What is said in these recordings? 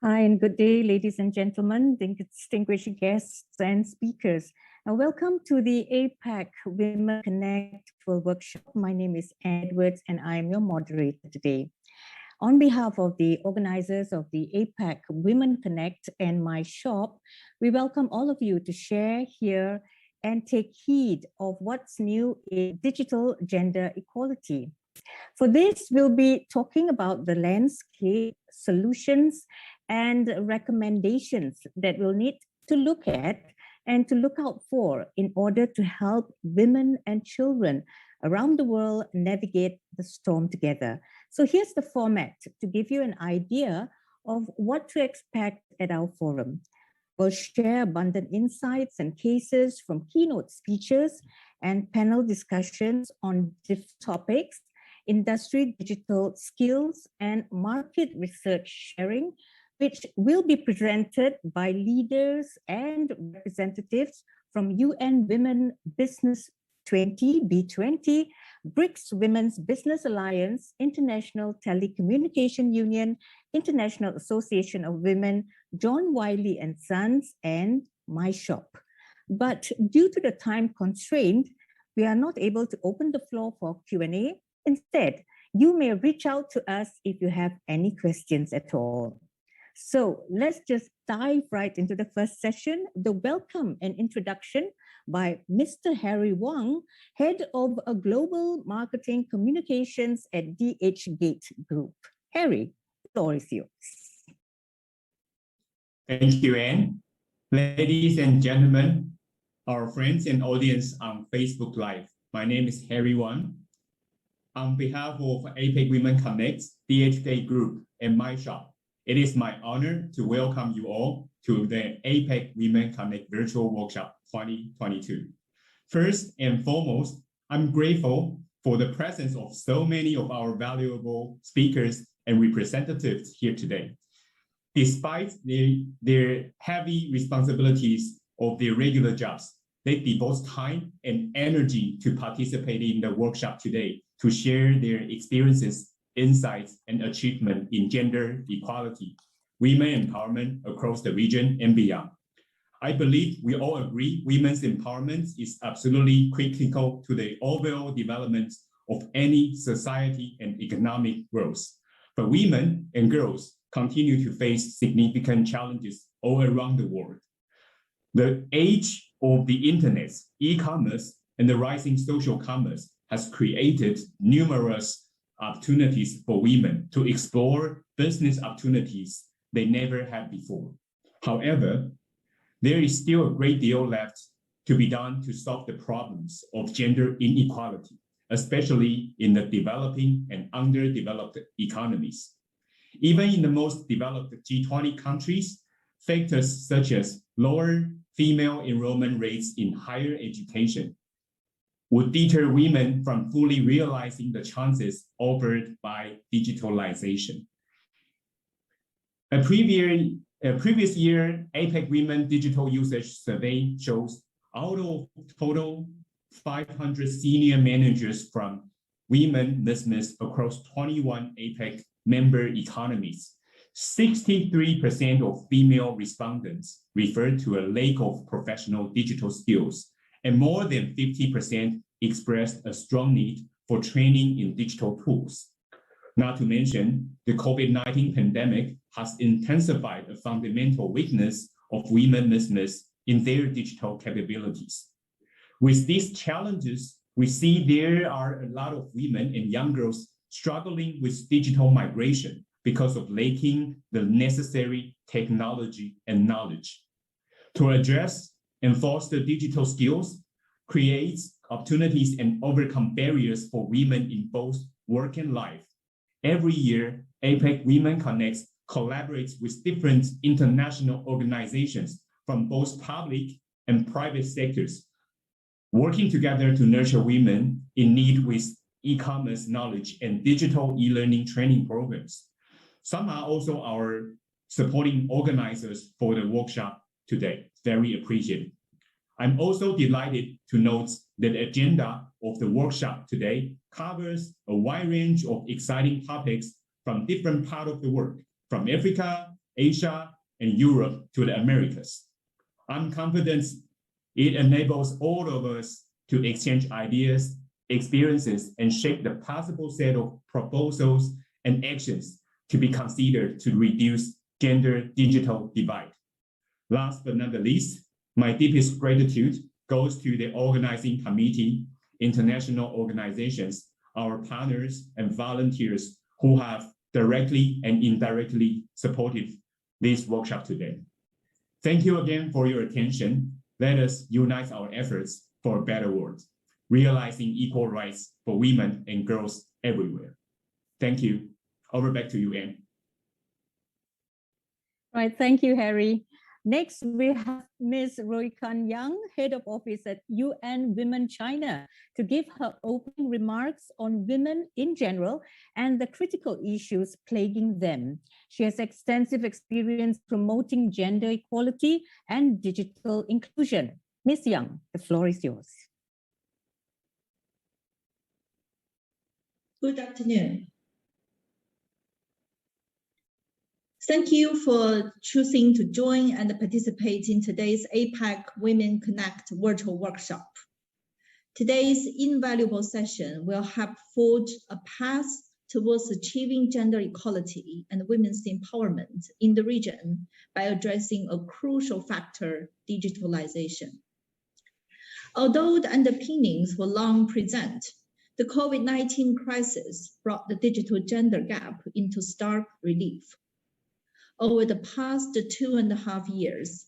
Hi and good day, ladies and gentlemen, distinguished guests and speakers. And welcome to the APEC Women Connect World Workshop. My name is Edwards and I am your moderator today. On behalf of the organizers of the APEC Women Connect and MyyShop, we welcome all of you to share, hear, and take heed of what's new in digital gender equality. For this, we'll be talking about the landscape, solutions, and recommendations that we'll need to look at and to look out for in order to help women and children around the world navigate the storm together. So here's the format to give you an idea of what to expect at our forum. We'll share abundant insights and cases from keynote speeches and panel discussions on different topics, industry digital skills, and market research sharing, which will be presented by leaders and representatives from UN Women Business 20, B20, BRICS Women's Business Alliance, International Telecommunication Union, International Association of Women, John Wiley and Sons, and MyyShop. But due to the time constraint, we are not able to open the floor for Q&A. Instead, you may reach out to us if you have any questions at all. So let's just dive right into the first session, the welcome and introduction by Mr. Harry Wang, Head of Global Marketing Communications at DHGATE Group. Harry, the floor is yours. Thank you, Anne. Ladies and gentlemen, our friends and audience on Facebook Live, my name is Harry Wang. On behalf of APEC Women Connect, DHGATE Group, and MyyShop, it is my honor to welcome you all to the APEC Women Connect Virtual Workshop 2022. First and foremost, I'm grateful for the presence of so many of our valuable speakers and representatives here today. Despite their heavy responsibilities of their regular jobs, they devote time and energy to participate in the workshop today to share their experiences, insights, and achievement in gender equality, women empowerment across the region and beyond. I believe we all agree women's empowerment is absolutely critical to the overall development of any society and economic growth. But women and girls continue to face significant challenges all around the world. The age of the internet, e-commerce, and the rising social commerce has created numerous opportunities for women to explore business opportunities they never had before. However, there is still a great deal left to be done to solve the problems of gender inequality, especially in the developing and underdeveloped economies. Even in the most developed G20 countries, factors such as lower female enrollment rates in higher education would deter women from fully realizing the chances offered by digitalization. A previous year APEC Women Digital Usage Survey shows out of total 500 senior managers from women business across 21 APEC member economies, 63% of female respondents referred to a lack of professional digital skills, and more than 50% expressed a strong need for training in digital tools. Not to mention, the COVID-19 pandemic has intensified a fundamental weakness of women business in their digital capabilities. With these challenges, we see there are a lot of women and young girls struggling with digital migration because of lacking the necessary technology and knowledge. To address and foster digital skills, creates opportunities and overcome barriers for women in both work and life. Every year, APEC Women Connect collaborates with different international organizations from both public and private sectors, working together to nurture women in need with e-commerce knowledge and digital e-learning training programs. Some are also our supporting organizers for the workshop today. Very appreciated. I'm also delighted to note that the agenda of the workshop today covers a wide range of exciting topics from different parts of the world, from Africa Asia, and Europe to the Americas. I'm confident it enables all of us to exchange ideas, experiences, and shape the possible set of proposals and actions to be considered to reduce gender digital divide. Last but not the least, my deepest gratitude goes to the organizing committee, international organizations, our partners, and volunteers who have directly and indirectly supported this workshop today. Thank you again for your attention. Let us unite our efforts for a better world, realizing equal rights for women and girls everywhere. Thank you. Over back to you, Anne. Right, thank you, Harry. Next, we have Ms. Roikan Yang, Head of Office at UN Women China, to give her opening remarks on women in general and the critical issues plaguing them. She has extensive experience promoting gender equality and digital inclusion. Ms. Yang, the floor is yours. Good afternoon. Thank you for choosing to join and participate in today's APEC Women Connect virtual workshop. Today's invaluable session will help forge a path towards achieving gender equality and women's empowerment in the region by addressing a crucial factor, digitalization. Although the underpinnings were long present, the COVID-19 crisis brought the digital gender gap into stark relief. Over the past 2.5 years,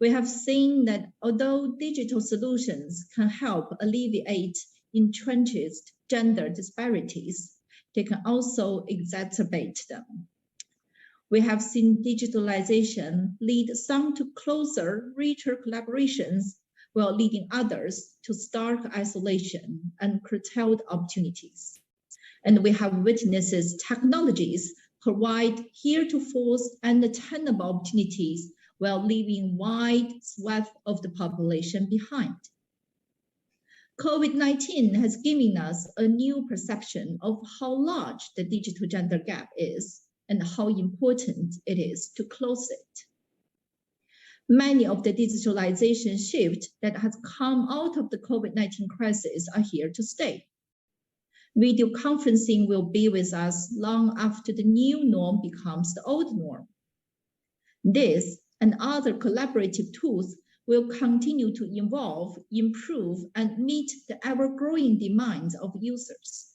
we have seen that although digital solutions can help alleviate entrenched gender disparities, they can also exacerbate them. We have seen digitalization lead some to closer, richer collaborations, while leading others to stark isolation and curtailed opportunities. And we have witnessed technologies provide heretofore unattainable opportunities while leaving wide swath of the population behind. COVID-19 has given us a new perception of how large the digital gender gap is and how important it is to close it. Many of the digitalization shift that has come out of the COVID-19 crisis are here to stay. Video conferencing will be with us long after the new norm becomes the old norm. This and other collaborative tools will continue to evolve, improve, and meet the ever-growing demands of users.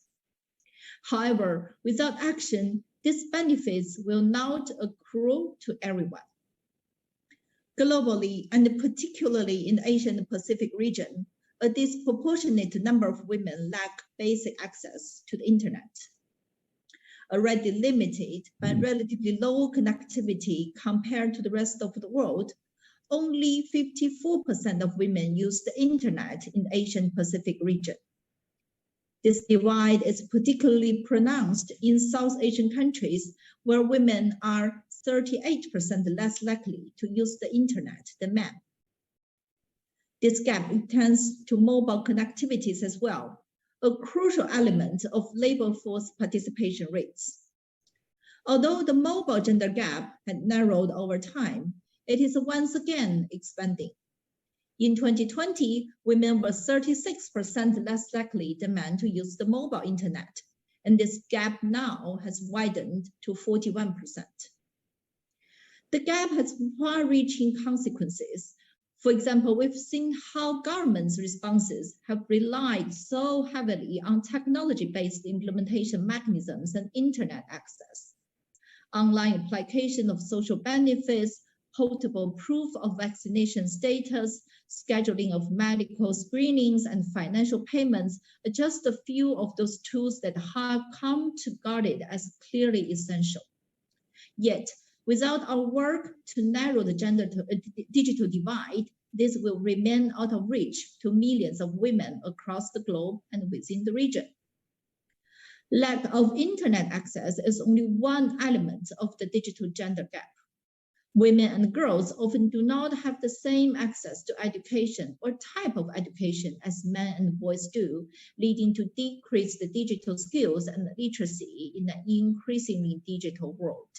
However, without action, these benefits will not accrue to everyone. Globally, and particularly in the Asian Pacific region, a disproportionate number of women lack basic access to the internet. Already limited by relatively low connectivity compared to the rest of the world, only 54% of women use the internet in the Asian Pacific region. This divide is particularly pronounced in South Asian countries, where women are 38% less likely to use the internet than men. This gap extends to mobile connectivities as well, a crucial element of labor force participation rates. Although the mobile gender gap had narrowed over time, it is once again expanding. In 2020, women were 36% less likely than men to use the mobile internet, and this gap now has widened to 41%. The gap has far-reaching consequences. For example, we've seen how governments' responses have relied so heavily on technology-based implementation mechanisms and internet access. Online application of social benefits, portable proof of vaccination status, scheduling of medical screenings, and financial payments are just a few of those tools that have come to guard it as clearly essential. Yet, without our work to narrow the digital divide, this will remain out of reach to millions of women across the globe and within the region. Lack of internet access is only one element of the digital gender gap. Women and girls often do not have the same access to education or type of education as men and boys do, leading to decreased digital skills and literacy in an increasingly digital world.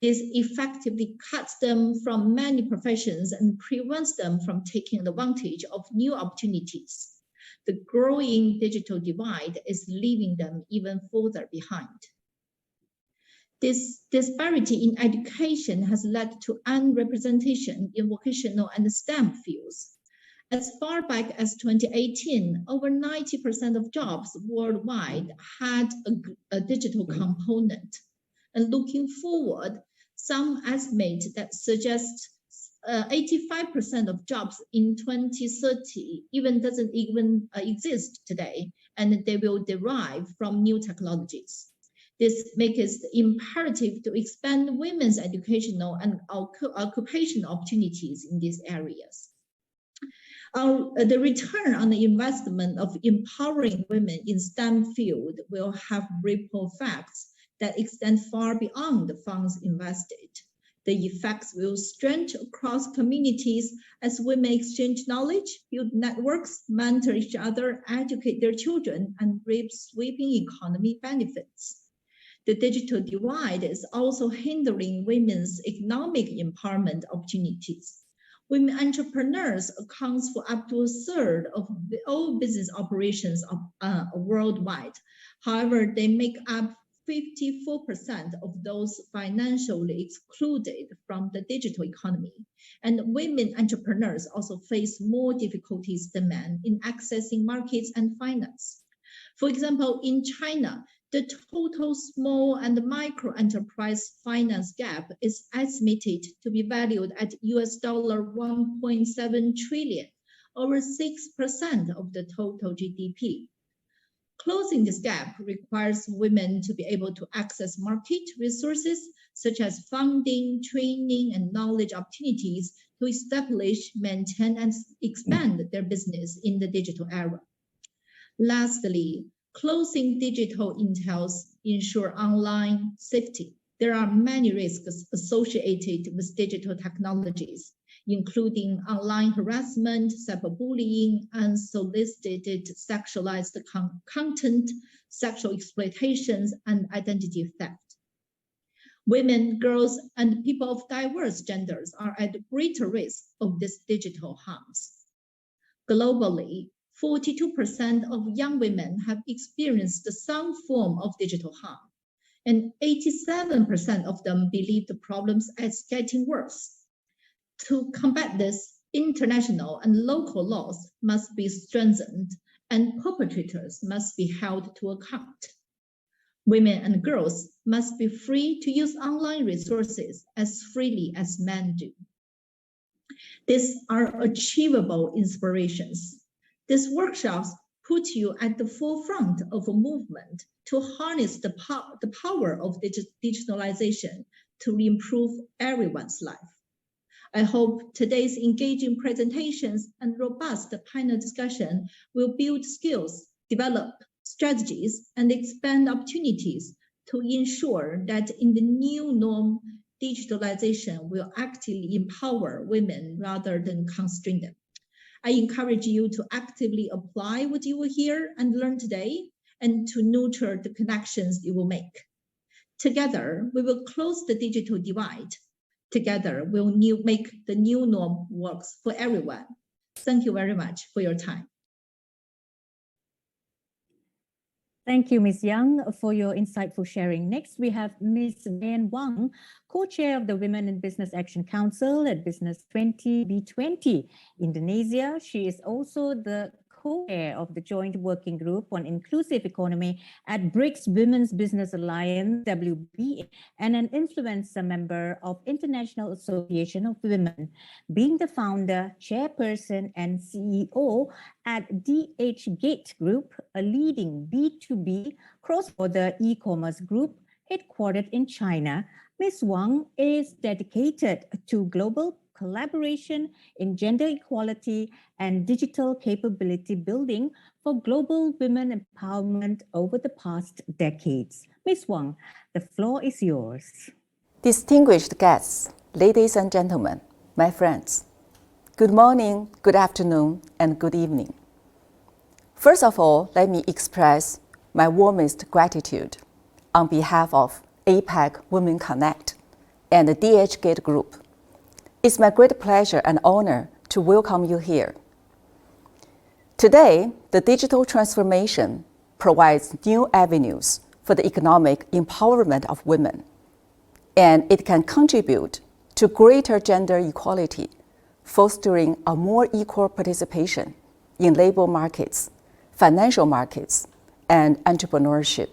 This effectively cuts them from many professions and prevents them from taking advantage of new opportunities. The growing digital divide is leaving them even further behind. This disparity in education has led to unrepresentation in vocational and STEM fields. As far back as 2018, over 90% of jobs worldwide had a digital component. And looking forward, some estimate that suggest 85% of jobs in 2030 doesn't even exist today, and they will derive from new technologies. This makes it imperative to expand women's educational and occupational opportunities in these areas. The return on the investment of empowering women in STEM field will have ripple effects that extend far beyond the funds invested. The effects will stretch across communities as women exchange knowledge, build networks, mentor each other, educate their children, and reap sweeping economic benefits. The digital divide is also hindering women's economic empowerment opportunities. Women entrepreneurs account for up to a third of all business operations worldwide. However, they make up 54% of those financially excluded from the digital economy. And women entrepreneurs also face more difficulties than men in accessing markets and finance. For example, in China, the total small and micro enterprise finance gap is estimated to be valued at $1.7 trillion, over 6% of the total GDP. Closing this gap requires women to be able to access market resources such as funding, training, and knowledge opportunities to establish, maintain, and expand their business in the digital era. Lastly, closing digital entails ensure online safety. There are many risks associated with digital technologies, including online harassment, cyberbullying, unsolicited sexualized content, sexual exploitations, and identity theft. Women, girls, and people of diverse genders are at greater risk of these digital harms. Globally, 42% of young women have experienced some form of digital harm, and 87% of them believe the problems as getting worse. To combat this, international and local laws must be strengthened, and perpetrators must be held to account. Women and girls must be free to use online resources as freely as men do. These are achievable inspirations. These workshops put you at the forefront of a movement to harness the power of digitalization to improve everyone's life. I hope today's engaging presentations and robust panel discussion will build skills, develop strategies, and expand opportunities to ensure that in the new norm, digitalization will actively empower women rather than constrain them. I encourage you to actively apply what you will hear and learn today and to nurture the connections you will make. Together, we will close the digital divide. Together, we'll make the new norm works for everyone. Thank you very much for your time. Thank you, Ms. Young, for your insightful sharing. Next, we have Ms. Wen Wang, co-chair of the Women in Business Action Council at Business 20 B20 Indonesia. She is also the co-chair of the Joint Working Group on Inclusive Economy at BRICS Women's Business Alliance, WBA, and an influencer member of International Association of Women, being the founder, chairperson, and CEO at DHGATE Group, a leading B2B cross-border e-commerce group headquartered in China. Ms. Wang is dedicated to global collaboration in gender equality and digital capability building for global women empowerment over the past decades. Ms. Wang, the floor is yours. Distinguished guests, ladies and gentlemen, my friends, good morning, good afternoon, and good evening. First of all, let me express my warmest gratitude on behalf of APEC Women Connect and the DHGATE Group. It's my great pleasure and honor to welcome you here. Today, the digital transformation provides new avenues for the economic empowerment of women, and it can contribute to greater gender equality, fostering a more equal participation in labor markets, financial markets, and entrepreneurship.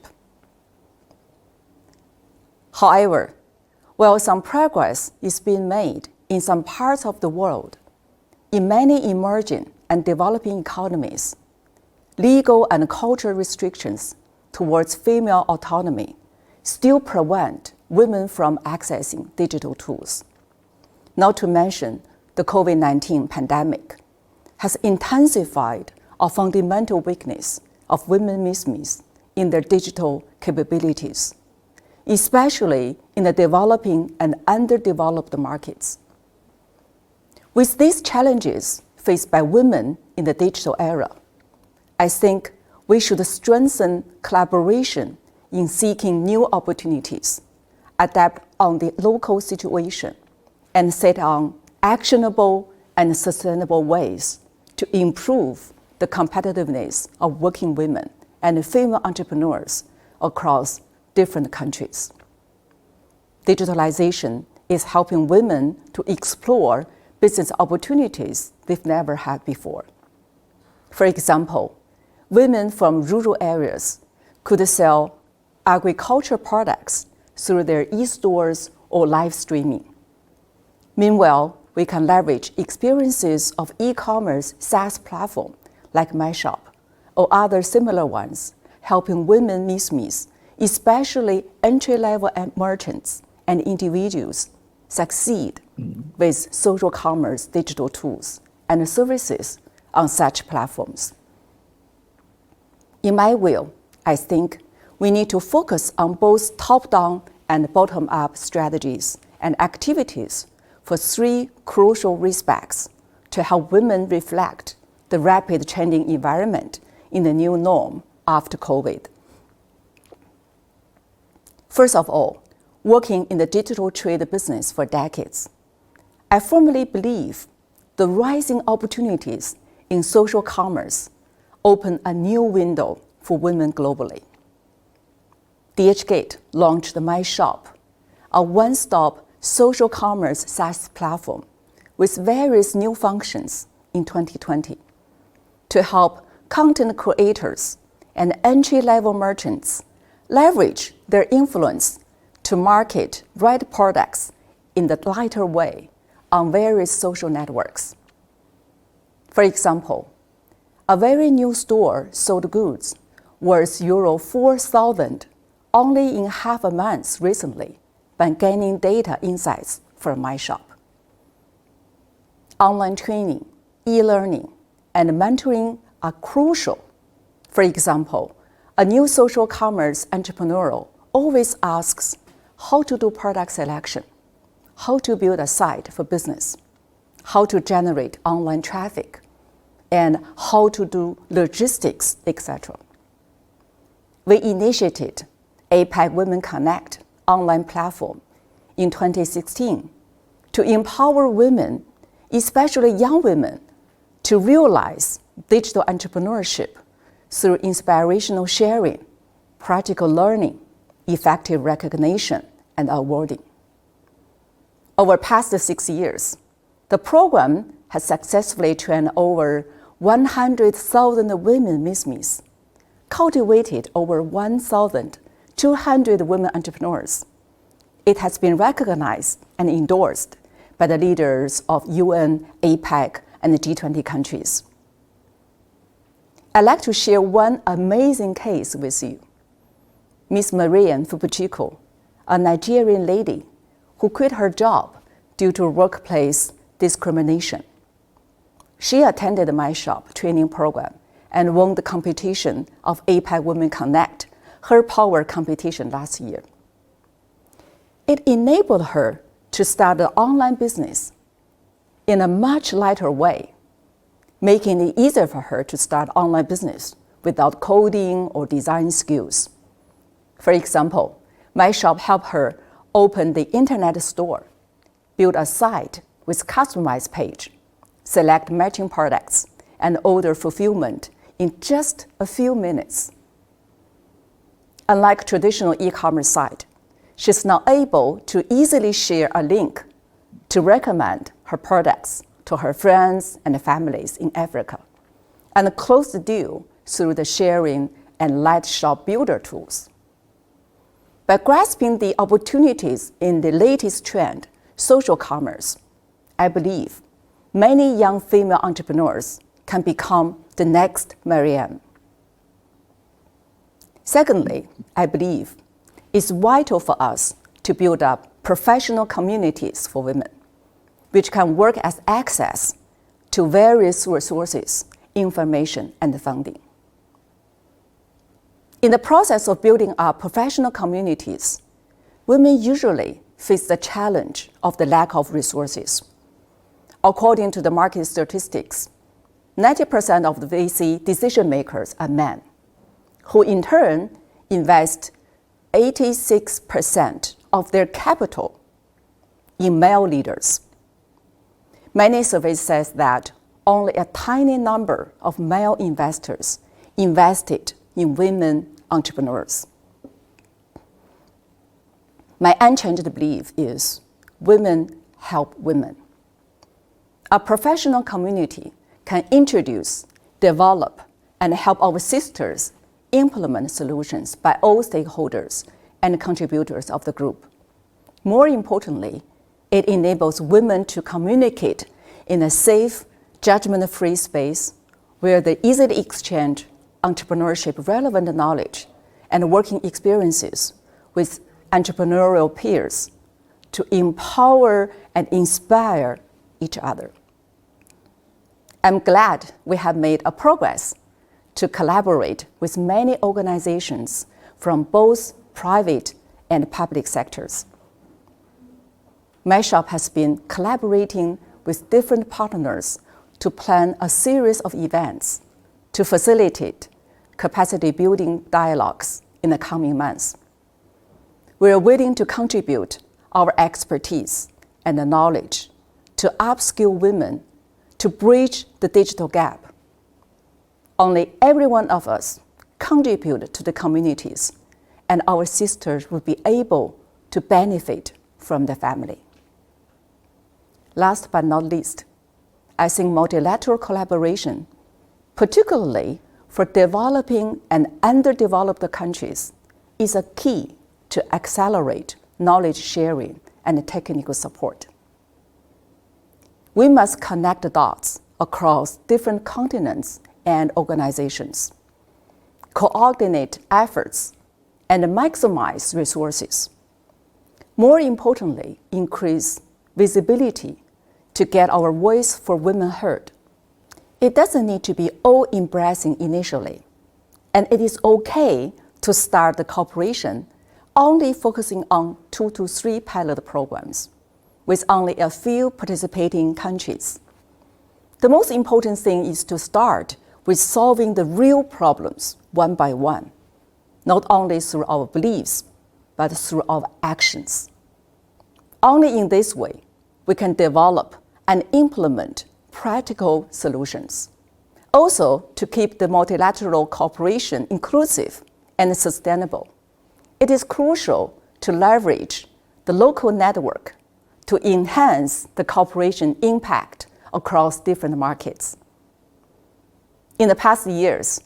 However, while some progress is being made in some parts of the world, in many emerging and developing economies, legal and cultural restrictions towards female autonomy still prevent women from accessing digital tools. Not to mention, the COVID-19 pandemic has intensified a fundamental weakness of women MISMEs in their digital capabilities, especially in the developing and underdeveloped markets. With these challenges faced by women in the digital era, I think we should strengthen collaboration in seeking new opportunities, adapt on the local situation, and set on actionable and sustainable ways to improve the competitiveness of working women and female entrepreneurs across different countries. Digitalization is helping women to explore business opportunities they've never had before. For example, women from rural areas could sell agriculture products through their e-stores or live streaming. Meanwhile, we can leverage experiences of e-commerce SaaS platform like MyyShop or other similar ones, helping women MISMEs, especially entry-level merchants and individuals, succeed with social commerce digital tools and services on such platforms. In my view, I think we need to focus on both top-down and bottom-up strategies and activities for three crucial respects to help women reflect the rapid changing environment in the new norm after COVID. First of all, working in the digital trade business for decades, I firmly believe the rising opportunities in social commerce open a new window for women globally. DHGATE launched MyyShop, a one-stop social commerce SaaS platform with various new functions in 2020 to help content creators and entry-level merchants leverage their influence to market right products in the lighter way on various social networks. For example, a very new store sold goods worth Euro 4,000 only in half a month recently by gaining data insights from MyyShop. Online training, e-learning, and mentoring are crucial. For example, a new social commerce entrepreneurial always asks how to do product selection, how to build a site for business, how to generate online traffic, and how to do logistics, etc. We initiated APEC Women Connect online platform in 2016 to empower women, especially young women, to realize digital entrepreneurship through inspirational sharing, practical learning, effective recognition, and awarding. Over past 6 years, the program has successfully trained over 100,000 women MISMEs, cultivated over 1,200 women entrepreneurs. It has been recognized and endorsed by the leaders of UN, APEC, and the G20 countries. I'd like to share one amazing case with you. Miss Marian Fubuchiko, a Nigerian lady who quit her job due to workplace discrimination. She attended the MyyShop training program and won the competition of APEC Women Connect, her power competition last year. It enabled her to start an online business in a much lighter way, making it easier for her to start online business without coding or design skills. For example, MyyShop helped her open the internet store, build a site with customized page, select matching products, and order fulfillment in just a few minutes. Unlike traditional e-commerce site, she's now able to easily share a link to recommend her products to her friends and families in Africa, and close the deal through the sharing and light shop builder tools. By grasping the opportunities in the latest trend, social commerce, I believe many young female entrepreneurs can become the next Marianne. Secondly, I believe it's vital for us to build up professional communities for women, which can work as access to various resources, information, and funding. In the process of building up professional communities, women usually face the challenge of the lack of resources. According to the market statistics, 90% of the VC decision makers are men, who in turn invest 86% of their capital in male leaders. Many surveys say that only a tiny number of male investors invested in women entrepreneurs. My unchanged belief is women help women. A professional community can introduce, develop, and help our sisters implement solutions by all stakeholders and contributors of the group. More importantly, it enables women to communicate in a safe, judgment-free space where they easily exchange entrepreneurship-relevant knowledge and working experiences with entrepreneurial peers to empower and inspire each other. I'm glad we have made a progress to collaborate with many organizations from both private and public sectors. MyyShop has been collaborating with different partners to plan a series of events to facilitate capacity building dialogues in the coming months. We are willing to contribute our expertise and the knowledge to upskill women to bridge the digital gap. Only every one of us contribute to the communities, and our sisters will be able to benefit from the family. Last but not least, I think multilateral collaboration, particularly for developing and underdeveloped countries, is a key to accelerate knowledge sharing and technical support. We must connect the dots across different continents and organizations, coordinate efforts, and maximize resources. More importantly, increase visibility to get our voice for women heard. It doesn't need to be all-embracing initially, and it is okay to start the cooperation only focusing on 2 to 3 pilot programs with only a few participating countries. The most important thing is to start with solving the real problems one by one, not only through our beliefs, but through our actions. Only in this way, we can develop and implement practical solutions. Also, to keep the multilateral cooperation inclusive and sustainable, it is crucial to leverage the local network to enhance the cooperation impact across different markets. In the past years,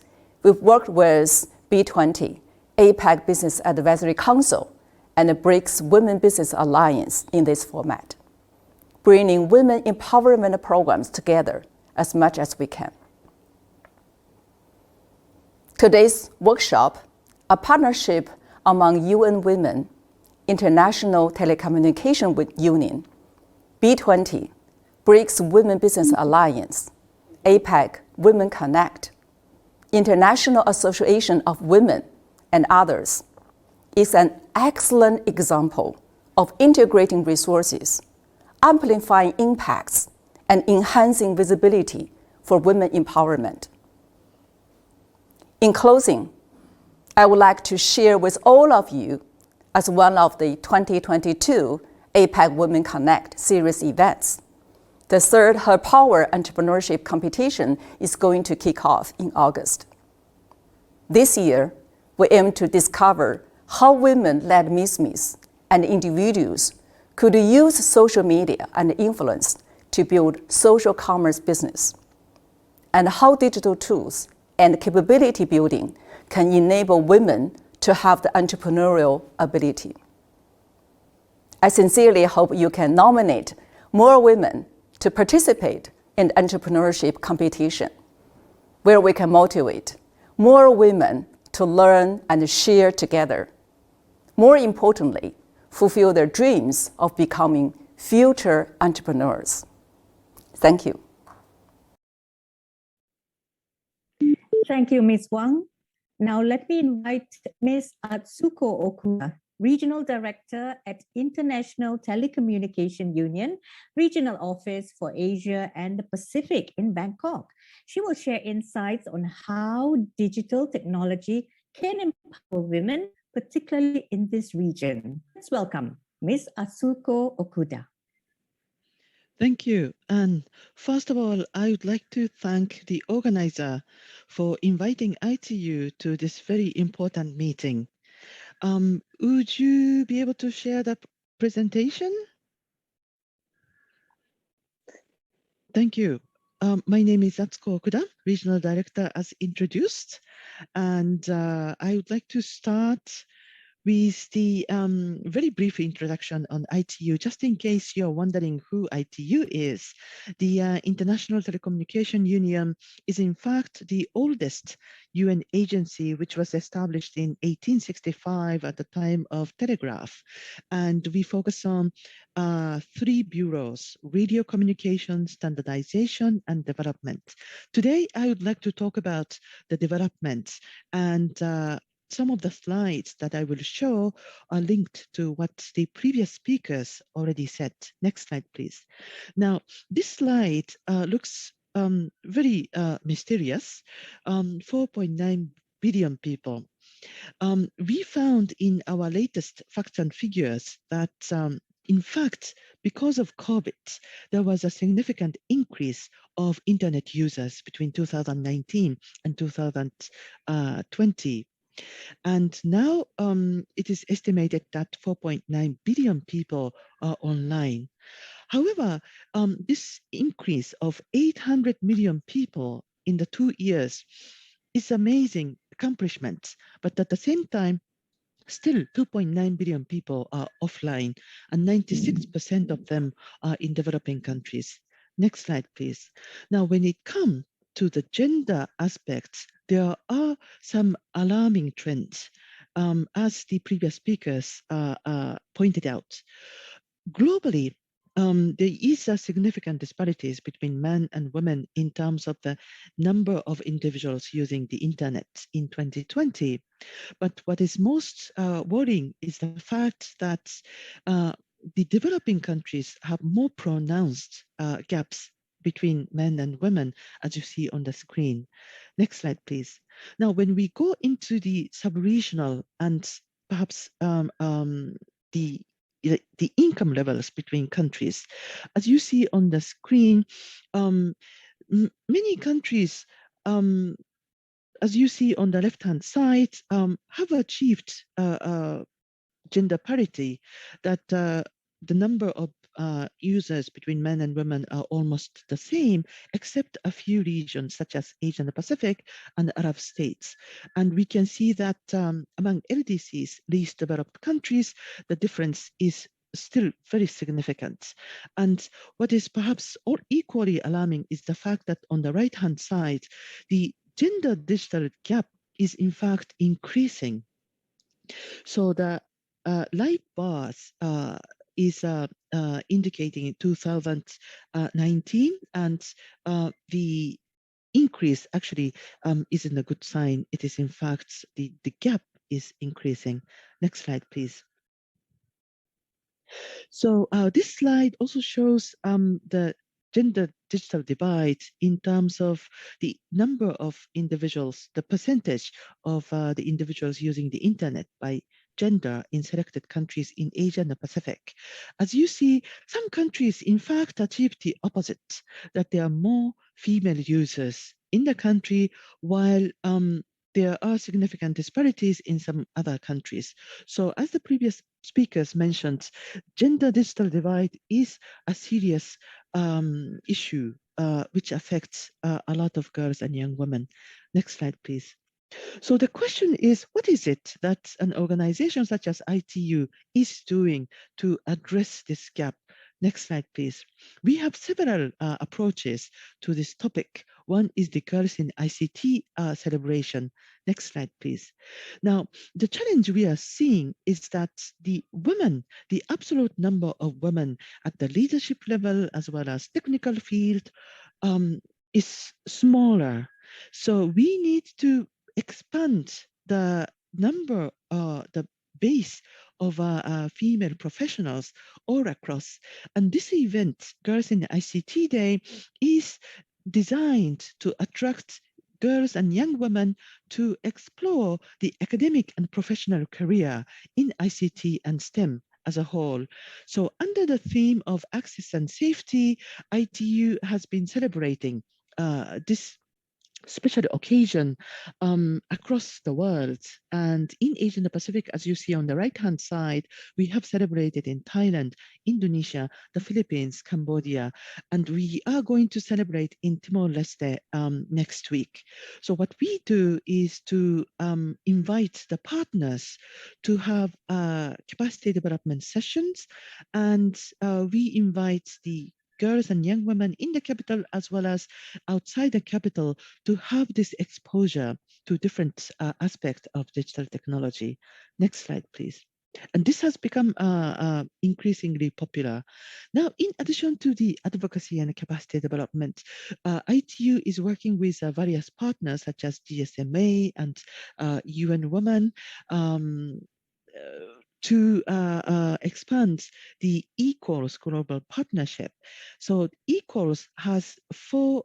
we've worked with B20, APEC Business Advisory Council, and the BRICS Women Business Alliance in this format, bringing women empowerment programs together as much as we can. Today's workshop, a partnership among UN Women, International Telecommunication Union, B20, BRICS Women Business Alliance, APEC Women Connect, International Association of Women, and others, is an excellent example of integrating resources, amplifying impacts, and enhancing visibility for women empowerment. In closing, I would like to share with all of you as one of the 2022 APEC Women Connect series events. The third Her Power Entrepreneurship competition is going to kick off in August. This year, we aim to discover how women-led MyyShops and individuals could use social media and influence to build social commerce business, and how digital tools and capability building can enable women to have the entrepreneurial ability. I sincerely hope you can nominate more women to participate in the entrepreneurship competition, where we can motivate more women to learn and share together. More importantly, fulfill their dreams of becoming future entrepreneurs. Thank you. Thank you, Ms. Wang. Now let me invite Ms. Atsuko Okuda, Regional Director at International Telecommunication Union, Regional Office for Asia and the Pacific in Bangkok. She will share insights on how digital technology can empower women, particularly in this region. Let's welcome Ms. Atsuko Okuda. Thank you. And first of all, I would like to thank the organizer for inviting ITU to this very important meeting. Would you be able to share the presentation? Thank you. My name is Atsuko Okuda, Regional Director as introduced. And I would like to start with the very brief introduction on ITU, just in case you're wondering who ITU is. The International Telecommunication Union is in fact the oldest UN agency, which was established in 1865 at the time of telegraph. And we focus on three bureaus: radio communication, standardization, and development. Today, I would like to talk about the development, and some of the slides that I will show are linked to what the previous speakers already said. Next slide, please. Now, this slide looks very mysterious. 4.9 billion people. We found in our latest facts and figures that in fact, because of COVID, there was a significant increase of internet users between 2019 and 2020. And now it is estimated that 4.9 billion people are online. However, this increase of 800 million people in the 2 years is amazing accomplishment. But at the same time, still 2.9 billion people are offline, and 96% of them are in developing countries. Next slide, please. Now, when it comes to the gender aspects, there are some alarming trends, as the previous speakers pointed out. Globally, there is a significant disparities between men and women in terms of the number of individuals using the internet in 2020. But what is most worrying is the fact that the developing countries have more pronounced gaps between men and women, as you see on the screen. Next slide, please. Now, when we go into the sub-regional and perhaps the income levels between countries, as you see on the screen, many countries, as you see on the left-hand side, have achieved gender parity, that the number of users between men and women are almost the same, except a few regions such as Asia and the Pacific and Arab states. And we can see that among LDCs, least developed countries, the difference is still very significant. And what is perhaps equally alarming is the fact that on the right-hand side, the gender digital gap is in fact increasing. So the light bars is indicating in 2019, and the increase actually isn't a good sign. It is in fact the gap is increasing. Next slide, please. So this slide also shows the gender digital divide in terms of the number of individuals, the percentage of the individuals using the internet by gender in selected countries in Asia and the Pacific. As you see, some countries in fact achieve the opposite, that there are more female users in the country, while there are significant disparities in some other countries. So as the previous speakers mentioned, gender digital divide is a serious issue which affects a lot of girls and young women. Next slide, please. So the question is, what is it that an organization such as ITU is doing to address this gap? Next slide, please. We have several approaches to this topic. One is the Girls in ICT celebration. Next slide, please. Now, the challenge we are seeing is that the women, the absolute number of women at the leadership level as well as technical field is smaller. So we need to expand the number, the base of female professionals all across. And this event, Girls in ICT Day, is designed to attract girls and young women to explore the academic and professional career in ICT and STEM as a whole. So under the theme of access and safety, ITU has been celebrating this special occasion across the world. And in Asia and the Pacific, as you see on the right-hand side, we have celebrated in Thailand, Indonesia, the Philippines, Cambodia, and we are going to celebrate in Timor-Leste next week. So what we do is to invite the partners to have capacity development sessions, and we invite the girls and young women in the capital as well as outside the capital to have this exposure to different aspects of digital technology. Next slide, please. And this has become increasingly popular. Now, in addition to the advocacy and capacity development, ITU is working with various partners such as GSMA and UN Women to expand the equals global partnership. So equals has 4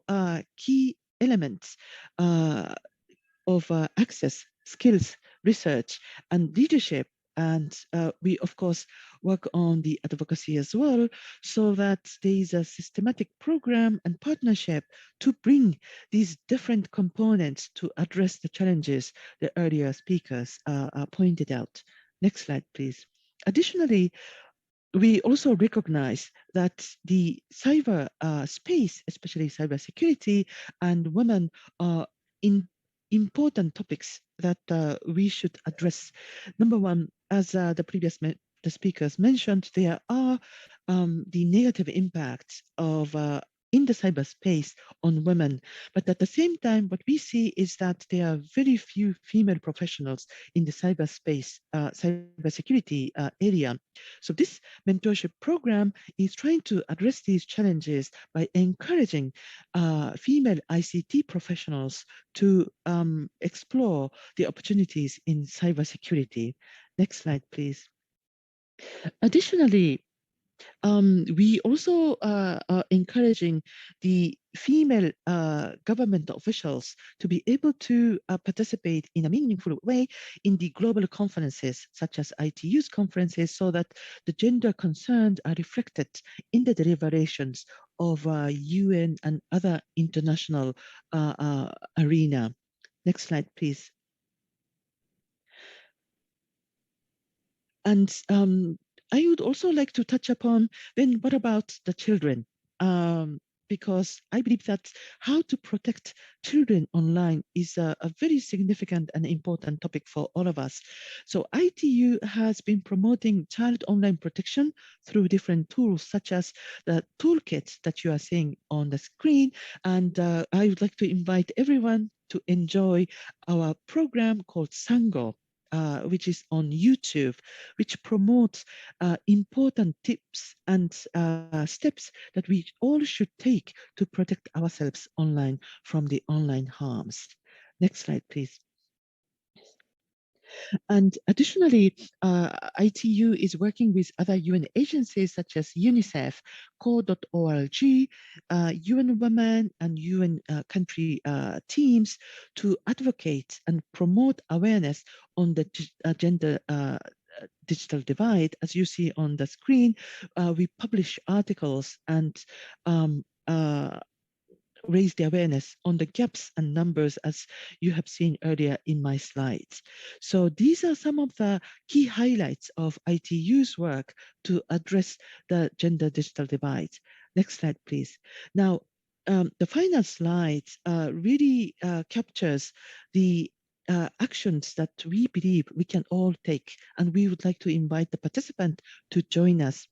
key elements of access, skills, research, and leadership. And we, of course, work on the advocacy as well, so that there is a systematic program and partnership to bring these different components to address the challenges the earlier speakers pointed out. Next slide, please. Additionally, we also recognize that the cyber space, especially cybersecurity and women, are important topics that we should address. Number one, as the speakers mentioned, there are the negative impacts of in the cyberspace on women. But at the same time, what we see is that there are very few female professionals in the cyberspace, cybersecurity area. So this mentorship program is trying to address these challenges by encouraging female ICT professionals to explore the opportunities in cybersecurity. Next slide, please. Additionally, we also are encouraging the female government officials to be able to participate in a meaningful way in the global conferences, such as ITU's conferences, so that the gender concerns are reflected in the deliberations of UN and other international arena. Next slide, please. And I would also like to touch upon, then what about the children? Because I believe that how to protect children online is a very significant and important topic for all of us. So ITU has been promoting child online protection through different tools, such as the toolkit that you are seeing on the screen. And I would like to invite everyone to enjoy our program called Sango, which is on YouTube, which promotes important tips and steps that we all should take to protect ourselves online from the online harms. Next slide, please. And additionally, ITU is working with other UN agencies such as UNICEF, core.org, UN Women and UN country teams to advocate and promote awareness on the gender digital divide, as you see on the screen, we publish articles and raise the awareness on the gaps and numbers as you have seen earlier in my slides. So these are some of the key highlights of ITU's work to address the gender digital divide. Next slide, please. Now, the final slide really captures the actions that we believe we can all take, and we would like to invite the participant to join us.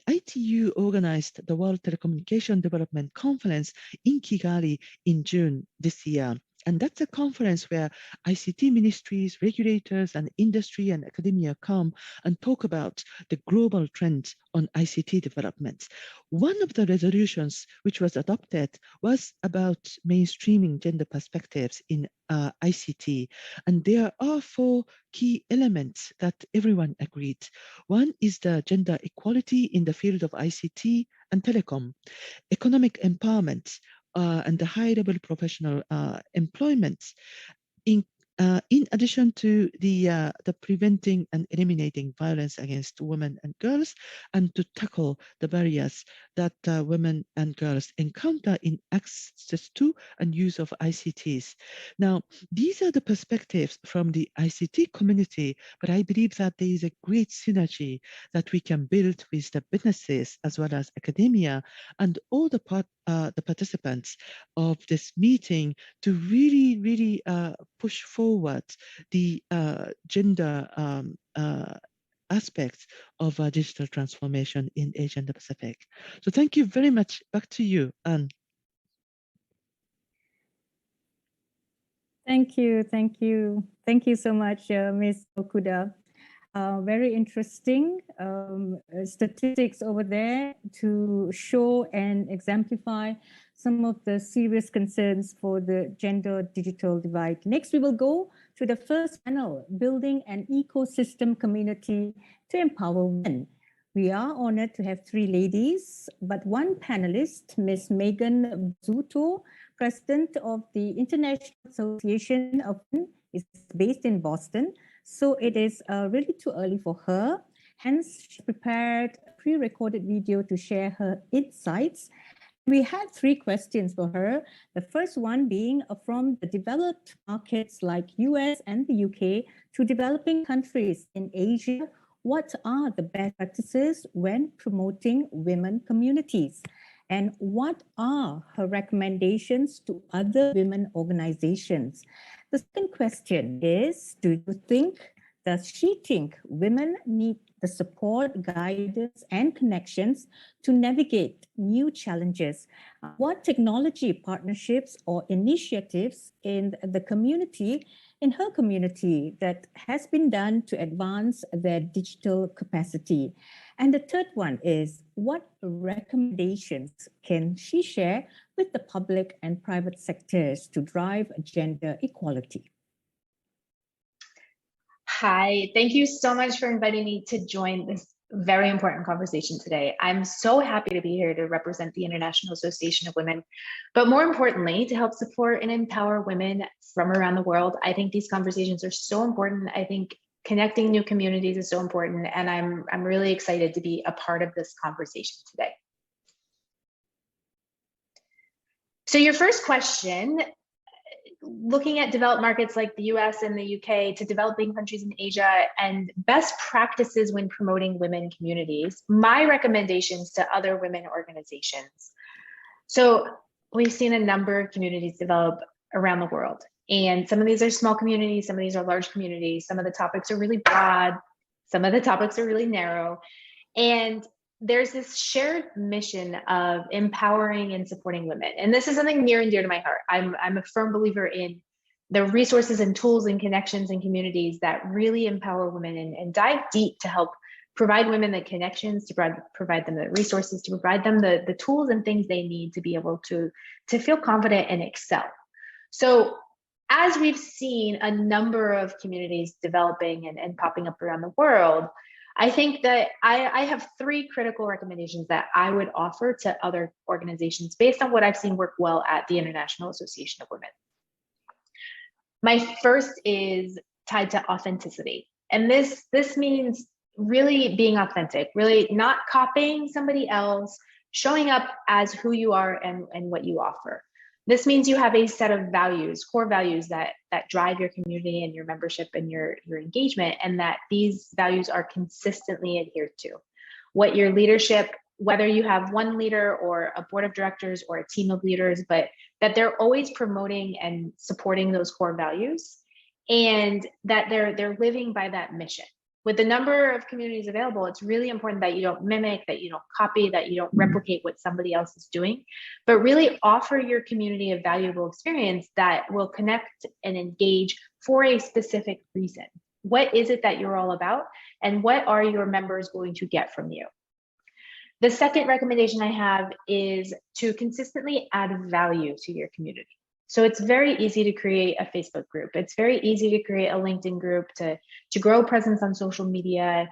ITU organized the World Telecommunication Development Conference in Kigali in June this year. And that's a conference where ICT ministries, regulators, and industry and academia come and talk about the global trends on ICT development. One of the resolutions which was adopted was about mainstreaming gender perspectives in ICT. And there are 4 key elements that everyone agreed. One is the gender equality in the field of ICT and telecom, economic empowerment, and the high-level professional employment, in addition to the preventing and eliminating violence against women and girls, and to tackle the barriers that women and girls encounter in access to and use of ICTs. Now, these are the perspectives from the ICT community, but I believe that there is a great synergy that we can build with the businesses as well as academia and all the participants of this meeting to really push forward the gender aspects of digital transformation in Asia and the Pacific. So thank you very much. Back to you, Anne. Thank you so much, Ms. Okuda. Very interesting statistics over there to show and exemplify some of the serious concerns for the gender digital divide. Next, we will go to the first panel, Building an Ecosystem Community to Empower Women. We are honored to have 3 ladies, but one panelist, Ms. Megan Zuto, President of the International Association of Women, is based in Boston. So it is really too early for her. Hence, she prepared a pre-recorded video to share her insights. We had 3 questions for her. The first one being from the developed markets like US and the UK to developing countries in Asia, what are the best practices when promoting women communities? And what are her recommendations to other women organizations? The second question is, does she think women need the support, guidance, and connections to navigate new challenges? What technology partnerships or initiatives in the community, in her community, that has been done to advance their digital capacity? And the third one is, what recommendations can she share with the public and private sectors to drive gender equality? Hi, thank you so much for inviting me to join this very important conversation today. I'm so happy to be here to represent the International Association of Women, but more importantly, to help support and empower women from around the world. I think these conversations are so important. I think connecting new communities is so important, and I'm really excited to be a part of this conversation today. So your first question, looking at developed markets like the US and the UK to developing countries in Asia and best practices when promoting women communities, my recommendations to other women organizations. So we've seen a number of communities develop around the world. And some of these are small communities, some of these are large communities, some of the topics are really broad, some of the topics are really narrow. And there's this shared mission of empowering and supporting women. And this is something near and dear to my heart. I'm a firm believer in the resources and tools and connections and communities that really empower women and dive deep to help provide women the connections, to provide them the resources, to provide them the tools and things they need to be able to feel confident and excel. So as we've seen a number of communities developing and popping up around the world, I think that I have 3 critical recommendations that I would offer to other organizations based on what I've seen work well at the International Association of Women. My first is tied to authenticity. And this means really being authentic, really not copying somebody else, showing up as who you are and what you offer. This means you have a set of values, core values that drive your community and your membership and your engagement, and that these values are consistently adhered to. What your leadership, whether you have one leader or a board of directors or a team of leaders, but that they're always promoting and supporting those core values, and that they're living by that mission. With the number of communities available, it's really important that you don't mimic, that you don't copy, that you don't replicate what somebody else is doing, but really offer your community a valuable experience that will connect and engage for a specific reason. What is it that you're all about, and what are your members going to get from you? The second recommendation I have is to consistently add value to your community. So it's very easy to create a Facebook group. It's very easy to create a LinkedIn group, to grow presence on social media.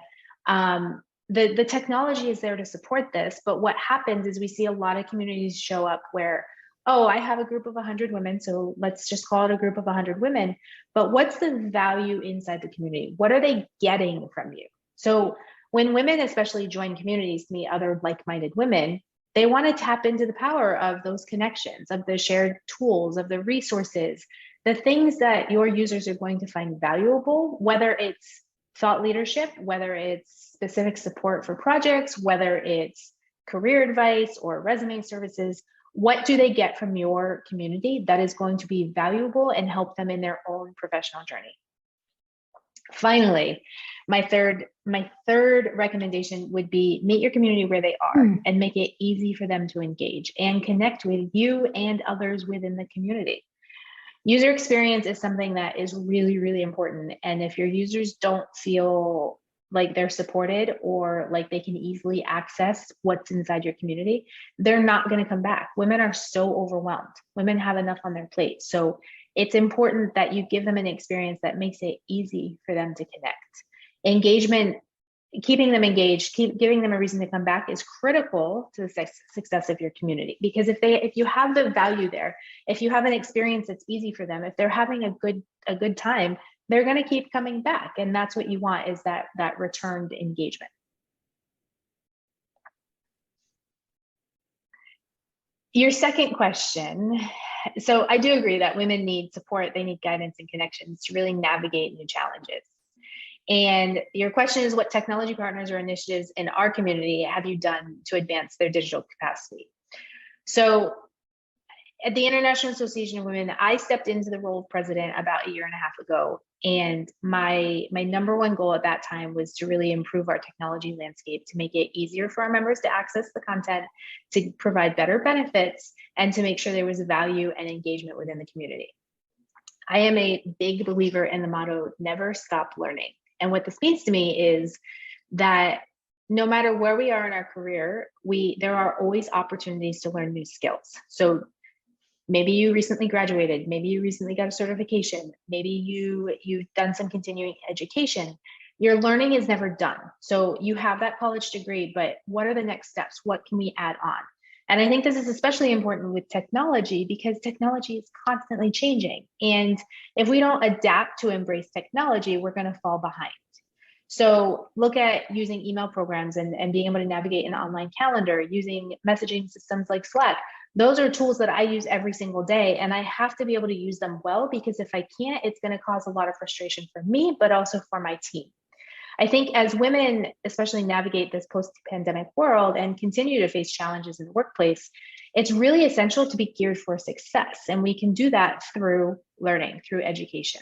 The technology is there to support this, but what happens is we see a lot of communities show up where, oh, I have a group of 100 women, so let's just call it a group of 100 women. But what's the value inside the community? What are they getting from you? So when women especially join communities to meet other like-minded women, they want to tap into the power of those connections, of the shared tools, of the resources, the things that your users are going to find valuable, whether it's thought leadership, whether it's specific support for projects, whether it's career advice or resume services. What do they get from your community that is going to be valuable and help them in their own professional journey? Finally, my third recommendation would be meet your community where they are and make it easy for them to engage and connect with you and others within the community. User experience is something that is really, really important. And if your users don't feel like they're supported or like they can easily access what's inside your community, they're not going to come back. Women are so overwhelmed. Women have enough on their plate. So it's important that you give them an experience that makes it easy for them to connect. Engagement, keeping them engaged, giving them a reason to come back is critical to the success of your community. Because if you have the value there, if you have an experience that's easy for them, if they're having a good time, they're going to keep coming back. And that's what you want, is that returned engagement. Your second question. So I do agree that women need support. They need guidance and connections to really navigate new challenges. And your question is, what technology partners or initiatives in our community have you done to advance their digital capacity? So at the International Association of Women, I stepped into the role of president about 1.5 years ago. And my number one goal at that time was to really improve our technology landscape, to make it easier for our members to access the content, to provide better benefits, and to make sure there was value and engagement within the community. I am a big believer in the motto, never stop learning. And what this means to me is that no matter where we are in our career, there are always opportunities to learn new skills. So maybe you recently graduated, maybe you recently got a certification, maybe you've done some continuing education. Your learning is never done. So you have that college degree, but what are the next steps? What can we add on? And I think this is especially important with technology, because technology is constantly changing. And if we don't adapt to embrace technology, we're going to fall behind. So look at using email programs and being able to navigate an online calendar, using messaging systems like Slack. Those are tools that I use every single day, and I have to be able to use them well, because if I can't, it's going to cause a lot of frustration for me, but also for my team. I think as women, especially navigate this post-pandemic world and continue to face challenges in the workplace, it's really essential to be geared for success. And we can do that through learning, through education.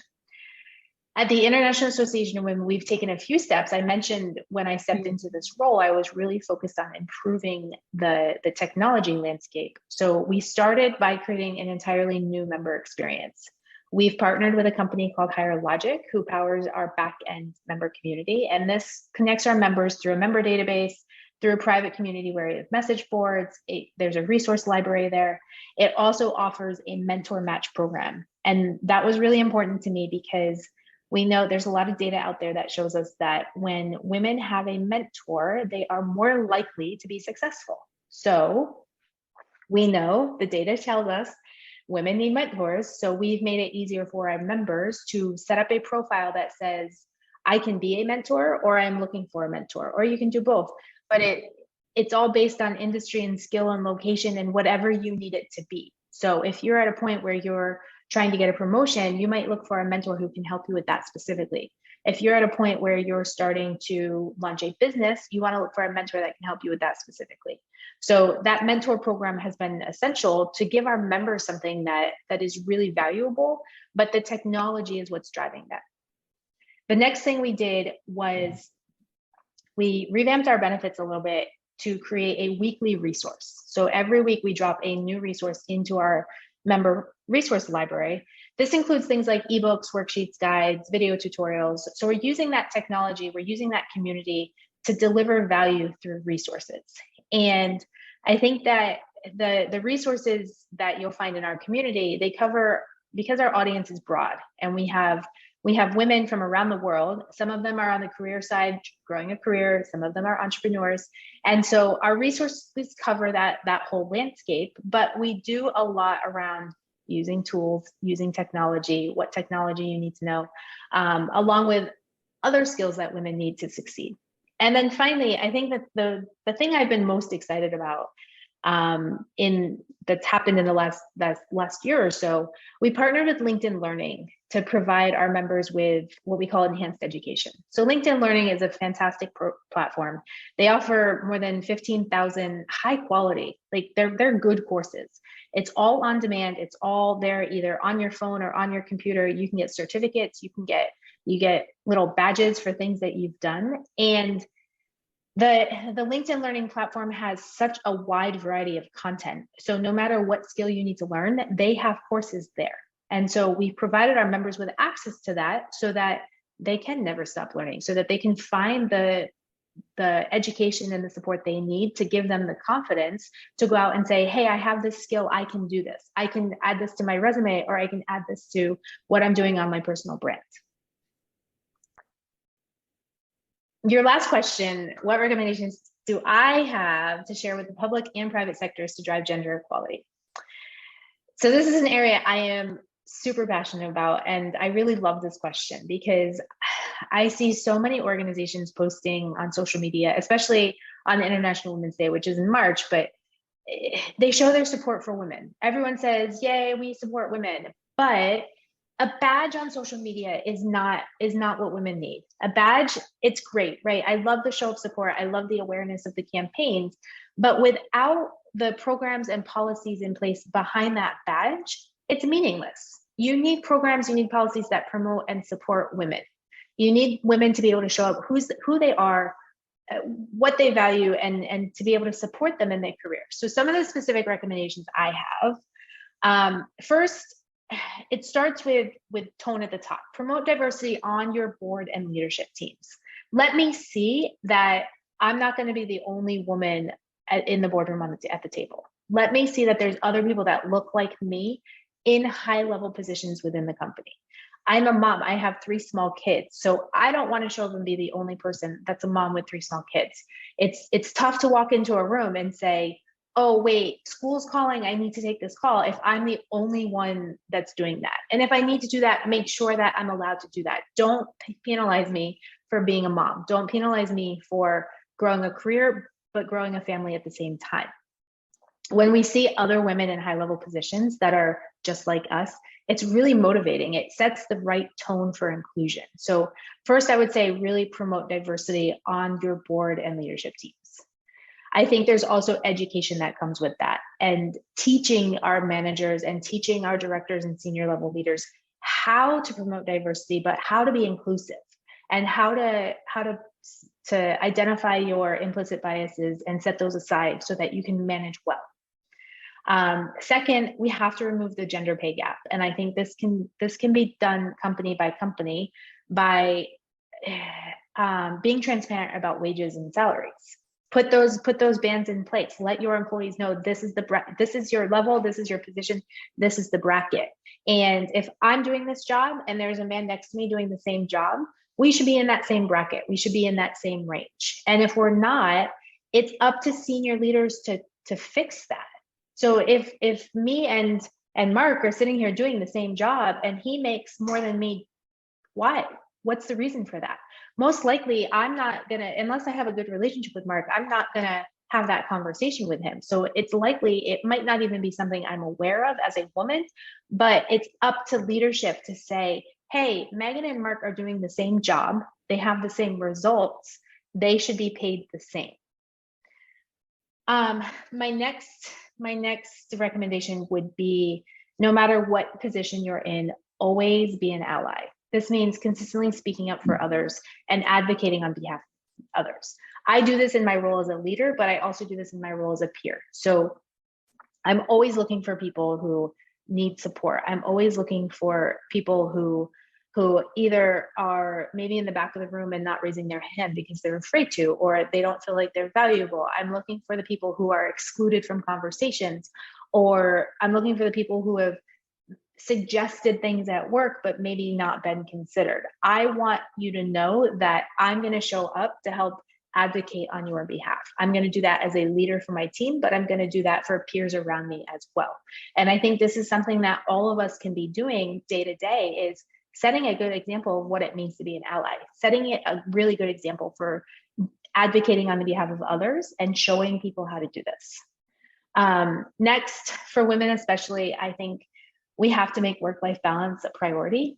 At the International Association of Women, we've taken a few steps. I mentioned when I stepped into this role, I was really focused on improving the technology landscape. So we started by creating an entirely new member experience. We've partnered with a company called Higher Logic, who powers our back-end member community. And this connects our members through a member database, through a private community where we have message boards. There's a resource library there. It also offers a mentor match program. And that was really important to me, because we know there's a lot of data out there that shows us that when women have a mentor, they are more likely to be successful. So we know the data tells us women need mentors. So we've made it easier for our members to set up a profile that says, I can be a mentor, or I'm looking for a mentor, or you can do both. But it's all based on industry and skill and location and whatever you need it to be. So if you're at a point where you're trying to get a promotion, you might look for a mentor who can help you with that specifically. If you're at a point where you're starting to launch a business, you want to look for a mentor that can help you with that specifically. So that mentor program has been essential to give our members something that is really valuable, but the technology is what's driving that. The next thing we did was we revamped our benefits a little bit to create a weekly resource. So every week we drop a new resource into our member resource library. This includes things like ebooks, worksheets, guides, video tutorials. So we're using that technology, we're using that community to deliver value through resources. And I think that the resources that you'll find in our community, they cover, because our audience is broad and we have women from around the world. Some of them are on the career side, growing a career. Some of them are entrepreneurs. And so our resources cover that whole landscape, but we do a lot around using tools, using technology, what technology you need to know, along with other skills that women need to succeed. And then finally, I think that the thing I've been most excited about that's happened in the last year or so, we partnered with LinkedIn Learning to provide our members with what we call enhanced education. So LinkedIn Learning is a fantastic platform. They offer more than 15,000 high quality, like they're good courses. It's all on demand. It's all there either on your phone or on your computer. You can get certificates. You get little badges for things that you've done. And the LinkedIn Learning platform has such a wide variety of content. So no matter what skill you need to learn, they have courses there. And so we provided our members with access to that so that they can never stop learning, so that they can find the education and the support they need to give them the confidence to go out and say, hey, I have this skill, I can do this. I can add this to my resume, or I can add this to what I'm doing on my personal brand. Your last question, what recommendations do I have to share with the public and private sectors to drive gender equality? So this is an area I am super passionate about, and I really love this question because I see so many organizations posting on social media, especially on International Women's Day, which is in March, but they show their support for women. Everyone says, yay, we support women, but a badge on social media is not what women need. A badge, it's great, right? I love the show of support. I love the awareness of the campaigns, but without the programs and policies in place behind that badge, it's meaningless. You need programs, you need policies that promote and support women. You need women to be able to show up who they are, what they value, and to be able to support them in their career. So some of the specific recommendations I have, first, it starts with tone at the top. Promote diversity on your board and leadership teams. Let me see that I'm not going to be the only woman in the boardroom at the table. Let me see that there's other people that look like me in high-level positions within the company. I'm a mom. I have 3 small kids, so I don't want to show up and be the only person that's a mom with 3 small kids. It's tough to walk into a room and say, oh, wait, school's calling, I need to take this call, if I'm the only one that's doing that. And if I need to do that, make sure that I'm allowed to do that. Don't penalize me for being a mom. Don't penalize me for growing a career, but growing a family at the same time. When we see other women in high-level positions that are just like us, it's really motivating. It sets the right tone for inclusion. So first, I would say really promote diversity on your board and leadership teams. I think there's also education that comes with that, and teaching our managers and teaching our directors and senior level leaders how to promote diversity, but how to be inclusive and how to identify your implicit biases and set those aside so that you can manage well. Second, we have to remove the gender pay gap. And I think this can be done company by company by being transparent about wages and salaries. Put those bands in place. Let your employees know this is your level, this is your position, this is the bracket. And if I'm doing this job and there's a man next to me doing the same job, we should be in that same bracket. We should be in that same range. And if we're not, it's up to senior leaders to fix that. So if me and Mark are sitting here doing the same job and he makes more than me, why? What's the reason for that? most likely I'm not gonna, unless I have a good relationship with Mark, I'm not gonna have that conversation with him. So it's likely, it might not even be something I'm aware of as a woman, but it's up to leadership to say, hey, Megan and Mark are doing the same job. They have the same results. They should be paid the same. My next recommendation would be, no matter what position you're in, always be an ally. This means consistently speaking up for others and advocating on behalf of others. I do this in my role as a leader, but I also do this in my role as a peer. So I'm always looking for people who need support. I'm always looking for people who either are maybe in the back of the room and not raising their hand because they're afraid to, or they don't feel like they're valuable. I'm looking for the people who are excluded from conversations, or I'm looking for the people who have suggested things at work, but maybe not been considered. I want you to know that I'm going to show up to help advocate on your behalf. I'm going to do that as a leader for my team, but I'm going to do that for peers around me as well. And I think this is something that all of us can be doing day to day, is setting a good example of what it means to be an ally, setting it a really good example for advocating on the behalf of others and showing people how to do this. Next, for women especially, I think we have to make work-life balance a priority.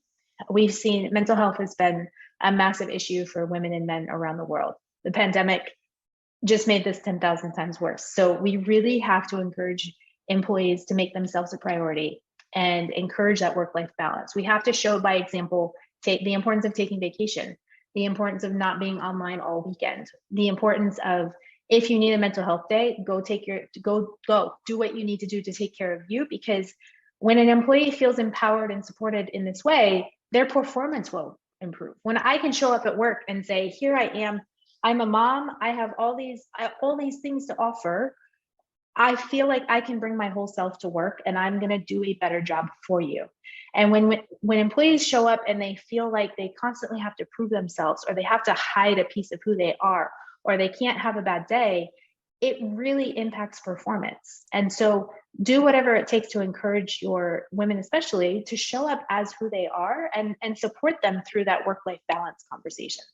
We've seen mental health has been a massive issue for women and men around the world. The pandemic just made this 10,000 times worse. So we really have to encourage employees to make themselves a priority and encourage that work-life balance. We have to show by example the importance of taking vacation, the importance of not being online all weekend, the importance of, if you need a mental health day, go do what you need to do to take care of you, because when an employee feels empowered and supported in this way, their performance will improve. When I can show up at work and say, here I am, I'm a mom, I have all these things to offer, I feel like I can bring my whole self to work and I'm going to do a better job for you. And when employees show up and they feel like they constantly have to prove themselves, or they have to hide a piece of who they are, or they can't have a bad day, it really impacts performance. And so do whatever it takes to encourage your women, especially, to show up as who they are and support them through that work-life balance conversation.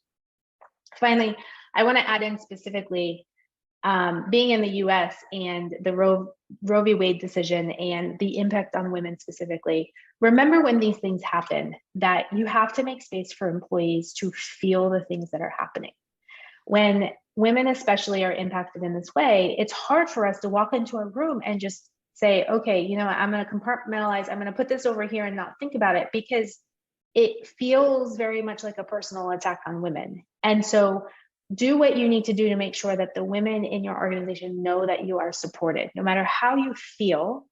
Finally, I want to add in specifically, being in the US and the Roe v. Wade decision and the impact on women specifically, remember when these things happen that you have to make space for employees to feel the things that are happening. When women especially are impacted in this way, it's hard for us to walk into a room and just say, okay, you know, I'm going to compartmentalize, I'm going to put this over here and not think about it, because it feels very much like a personal attack on women. And so do what you need to do to make sure that the women in your organization know that you are supported. No matter how you feel,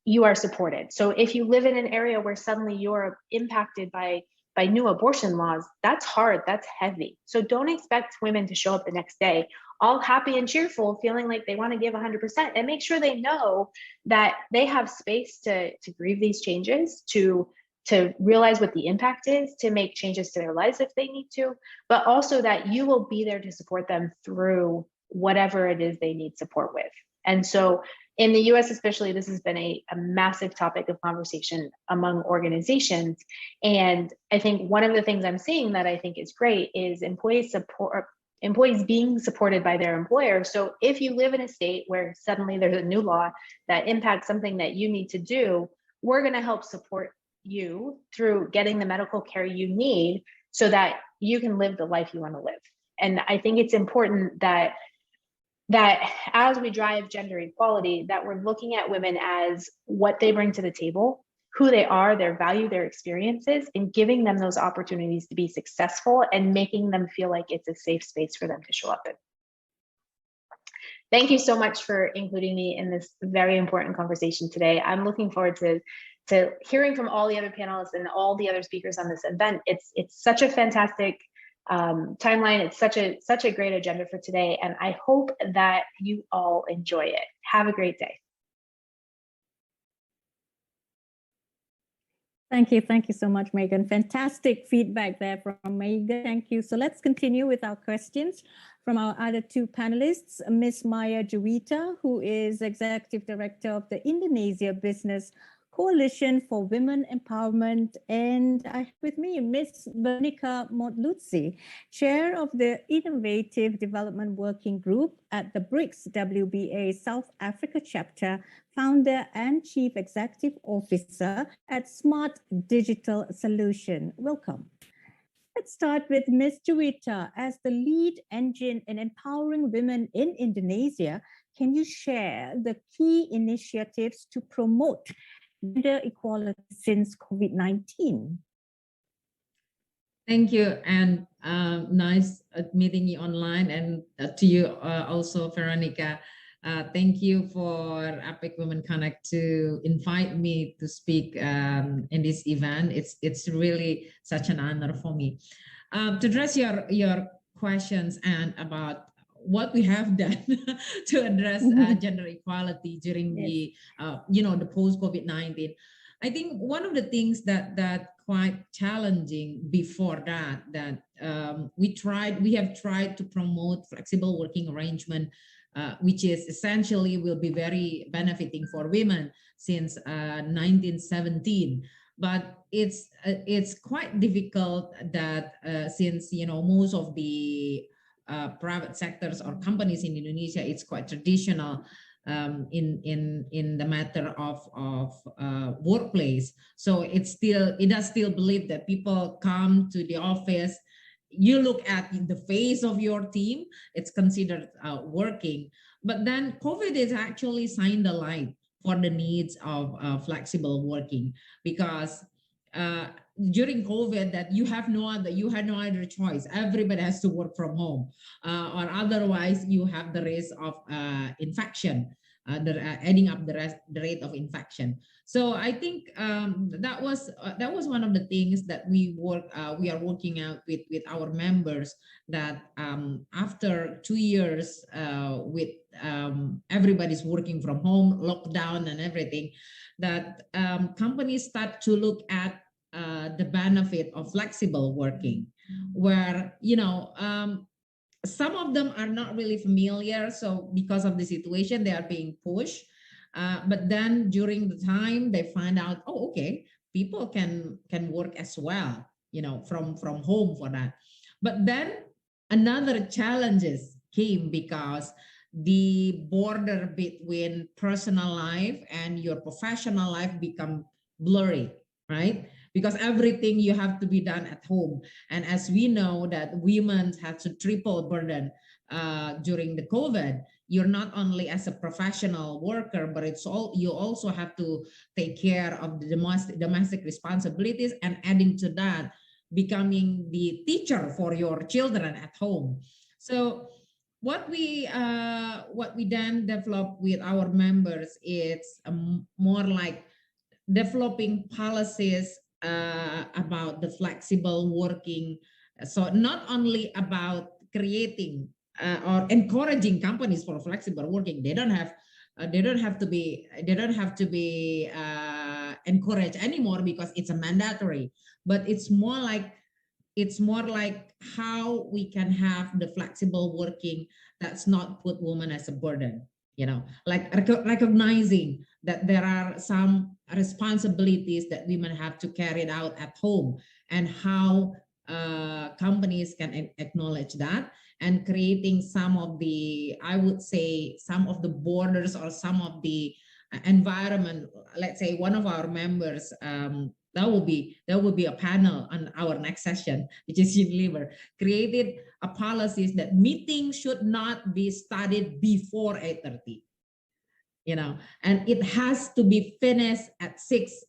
you are supported. So if you live in an area where suddenly you're impacted by new abortion laws, that's hard, that's heavy. So don't expect women to show up the next day all happy and cheerful, feeling like they want to give 100%, and make sure they know that they have space to grieve these changes, to realize what the impact is, to make changes to their lives if they need to, but also that you will be there to support them through whatever it is they need support with. And so in the US especially, this has been a massive topic of conversation among organizations. And I think one of the things I'm seeing that I think is great is employees being supported by their employer. So if you live in a state where suddenly there's a new law that impacts something that you need to do, we're going to help support you through getting the medical care you need so that you can live the life you want to live. And I think it's important that as we drive gender equality, that we're looking at women as what they bring to the table, who they are, their value, their experiences, and giving them those opportunities to be successful and making them feel like it's a safe space for them to show up in. Thank you so much for including me in this very important conversation today. I'm looking forward to hearing from all the other panelists and all the other speakers on this event. It's such a fantastic timeline. It's such a great agenda for today, and I hope that you all enjoy it. Have a great day. Thank you so much, Megan. Fantastic feedback there from Megan. Thank you. So let's continue with our questions from our other two panelists, Ms. Maya Juwita, who is Executive Director of the Indonesia Business Coalition for Women Empowerment, and I have with me Ms. Veronica Motluzzi, Chair of the Innovative Development Working Group at the BRICS WBA South Africa Chapter, Founder and Chief Executive Officer at SmartDigital Solution. Welcome. Let's start with Ms. Juwita. As the lead engine in empowering women in Indonesia, can you share the key initiatives to promote gender equality since COVID-19? Thank you, and nice meeting you online, and to you also, Veronica. Thank you for APEC Women Connect to invite me to speak in this event. It's really such an honor for me. To address your questions and about what we have done to address gender equality during the the post COVID-19. I think one of the things that quite challenging before that we have tried to promote flexible working arrangement, which is essentially will be very benefiting for women since 1917. But it's quite difficult that since most of the private sectors or companies in Indonesia, it's quite traditional in the matter of workplace. So it does still believe that people come to the office, you look at the face of your team, it's considered working. But then COVID is actually shined the light for the needs of flexible working, because during COVID that you had no other choice. Everybody has to work from home, or otherwise you have the risk of infection, adding up the rate of infection. So I think that was one of the things that we are working out with our members, that after 2 years with everybody's working from home, lockdown and everything, that companies start to look at the benefit of flexible working, where some of them are not really familiar. So because of the situation, they are being pushed. But then during the time, they find out, oh, okay, people can work as well, from home for that. But then another challenges came because the border between personal life and your professional life become blurry, right? Because everything you have to be done at home. And as we know that women have to triple burden during the COVID, you're not only as a professional worker, but you also have to take care of the domestic responsibilities, and adding to that, becoming the teacher for your children at home. So what we then develop with our members is more like developing policies about the flexible working. So not only about creating or encouraging companies for flexible working. They don't have to be encouraged anymore because it's a mandatory. But it's more like how we can have the flexible working that's not put women as a burden. Like recognizing that there are some responsibilities that women have to carry out at home, and how companies can acknowledge that, and creating some of the borders or some of the environment. Let's say one of our members, that will be a panel on our next session, which is Unilever, created a policies that meetings should not be started before 8:30, and it has to be finished at 6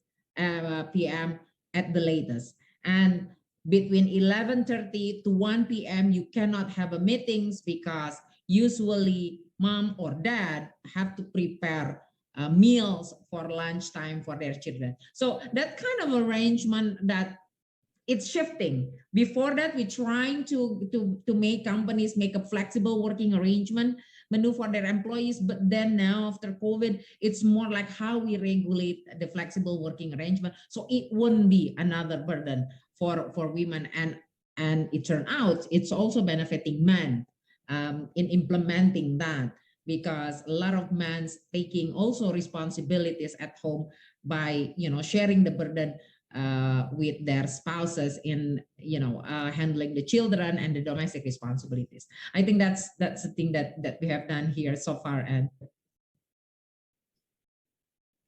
p.m. at the latest. And between 11:30 to 1 p.m. you cannot have a meetings, because usually mom or dad have to prepare meals for lunchtime for their children. So that kind of arrangement, that it's shifting. Before that, we're trying to make companies make a flexible working arrangement menu for their employees. But then now after COVID, it's more like how we regulate the flexible working arrangement, so it wouldn't be another burden for women. And it turned out it's also benefiting men in implementing that, because a lot of men taking also responsibilities at home by sharing the burden with their spouses in handling the children and the domestic responsibilities. I think that's the thing that we have done here so far. And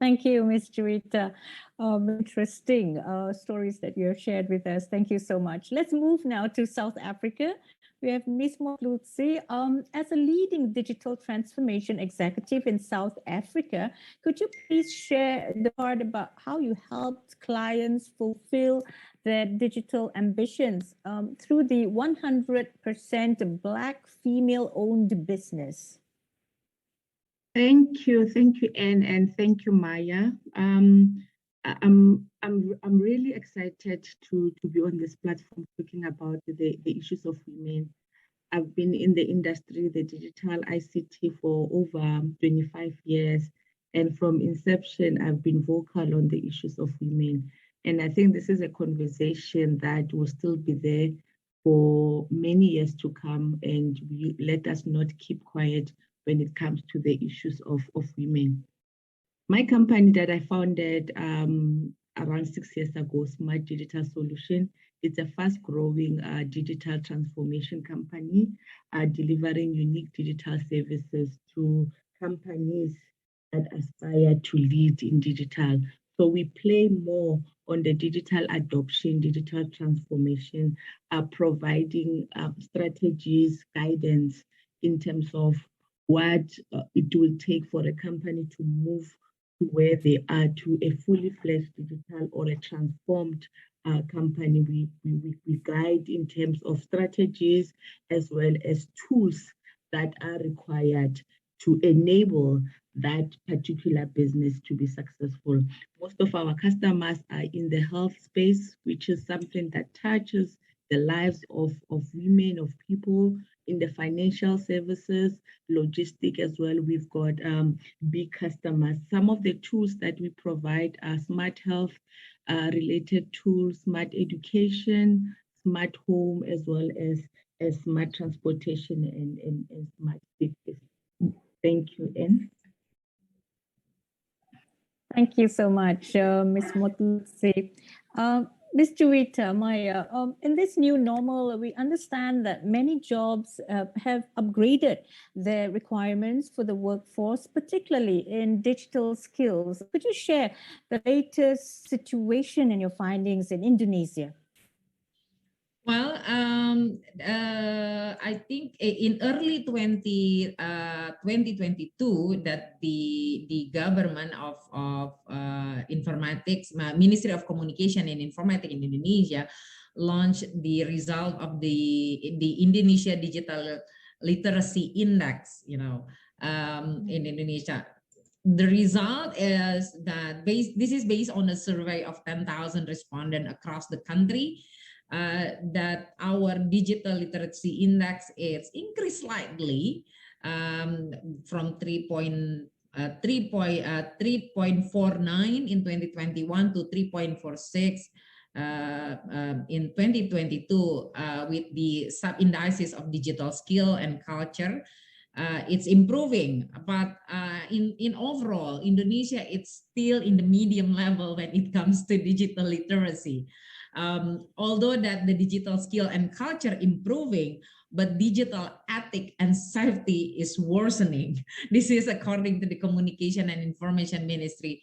thank you, Ms. Juwita. Interesting stories that you have shared with us. Thank you so much. Let's move now to South Africa. We have Ms. Motlutsi. As a leading digital transformation executive in South Africa, could you please share the part about how you helped clients fulfill their digital ambitions through the 100% Black female-owned business? Thank you, Anne, and thank you, Maya. I'm really excited to be on this platform talking about the issues of women. I've been in the industry, the digital ICT, for over 25 years, and from inception, I've been vocal on the issues of women. And I think this is a conversation that will still be there for many years to come, and let us not keep quiet when it comes to the issues of women. My company that I founded around 6 years ago, SmartDigital Solution, it's a fast-growing digital transformation company delivering unique digital services to companies that aspire to lead in digital. So we play more on the digital adoption, digital transformation, providing strategies, guidance in terms of what it will take for a company to move to where they are, to a fully fledged digital or a transformed company. We guide in terms of strategies as well as tools that are required to enable that particular business to be successful. Most of our customers are in the health space, which is something that touches the lives of women, of people, in the financial services, logistic as well. We've got big customers. Some of the tools that we provide are smart health related tools, smart education, smart home, as well as smart transportation and smart cities. Thank you, Anne. Thank you so much, Ms. Motlutsi. Ms. Juwita, Maya, in this new normal, we understand that many jobs have upgraded their requirements for the workforce, particularly in digital skills. Could you share the latest situation and your findings in Indonesia? Well, I think in early 2022 that the government of informatics, Ministry of Communication and Informatics in Indonesia, launched the result of the Indonesia Digital Literacy Index, in Indonesia. The result is that this is based on a survey of 10,000 respondents across the country. That our digital literacy index is increased slightly from 3.49 in 2021 to 3.46 in 2022 with the sub-indices of digital skill and culture. It's improving, but in overall, Indonesia, it's still in the medium level when it comes to digital literacy. Although that the digital skill and culture improving, but digital ethic and safety is worsening. This is according to the Communication and Information Ministry,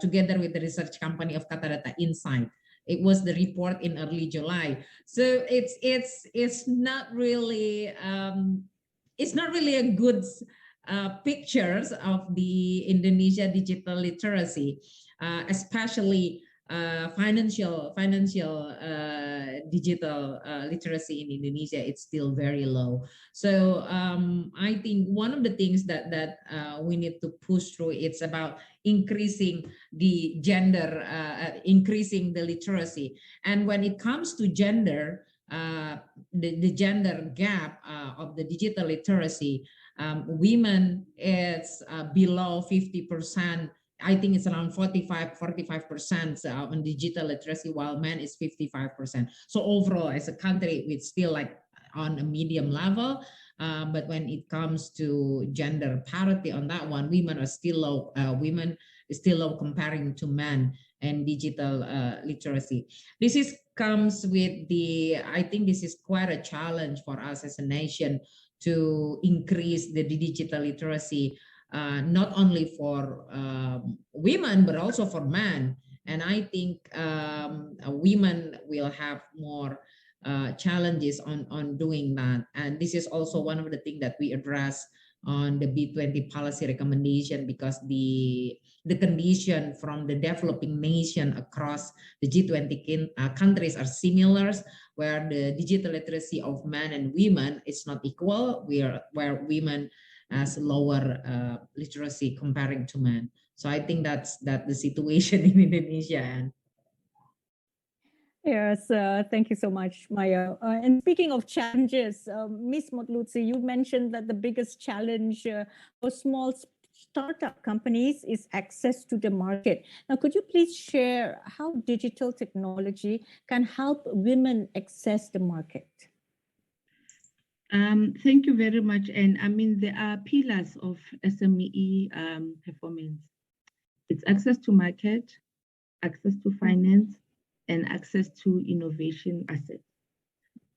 together with the research company of Kata Data Insight. It was the report in early July. So it's not really a good pictures of the Indonesia digital literacy, especially financial digital literacy in Indonesia. It's still very low. So I think one of the things that we need to push through, it's about increasing the gender, increasing the literacy. And when it comes to gender, the gender gap of the digital literacy, women is below 50%. I think it's around 45% on digital literacy, while men is 55%. So overall, as a country, it's still like on a medium level. But when it comes to gender parity on that one, women are still low. Women still low comparing to men and digital literacy. This comes with I think this is quite a challenge for us as a nation to increase the digital literacy, not only for women, but also for men. And I think women will have more challenges on doing that. And this is also one of the things that we address on the B20 policy recommendation, because the condition from the developing nation across the G20 countries are similar, where the digital literacy of men and women is not equal, where women has lower literacy comparing to men. So I think that's the situation in Indonesia. And yes, thank you so much, Maya. And speaking of challenges, Ms. Motlutsi, you mentioned that the biggest challenge for small startup companies is access to the market. Now, could you please share how digital technology can help women access the market? Thank you very much. And I mean, there are pillars of SME performance. It's access to market, access to finance, and access to innovation assets.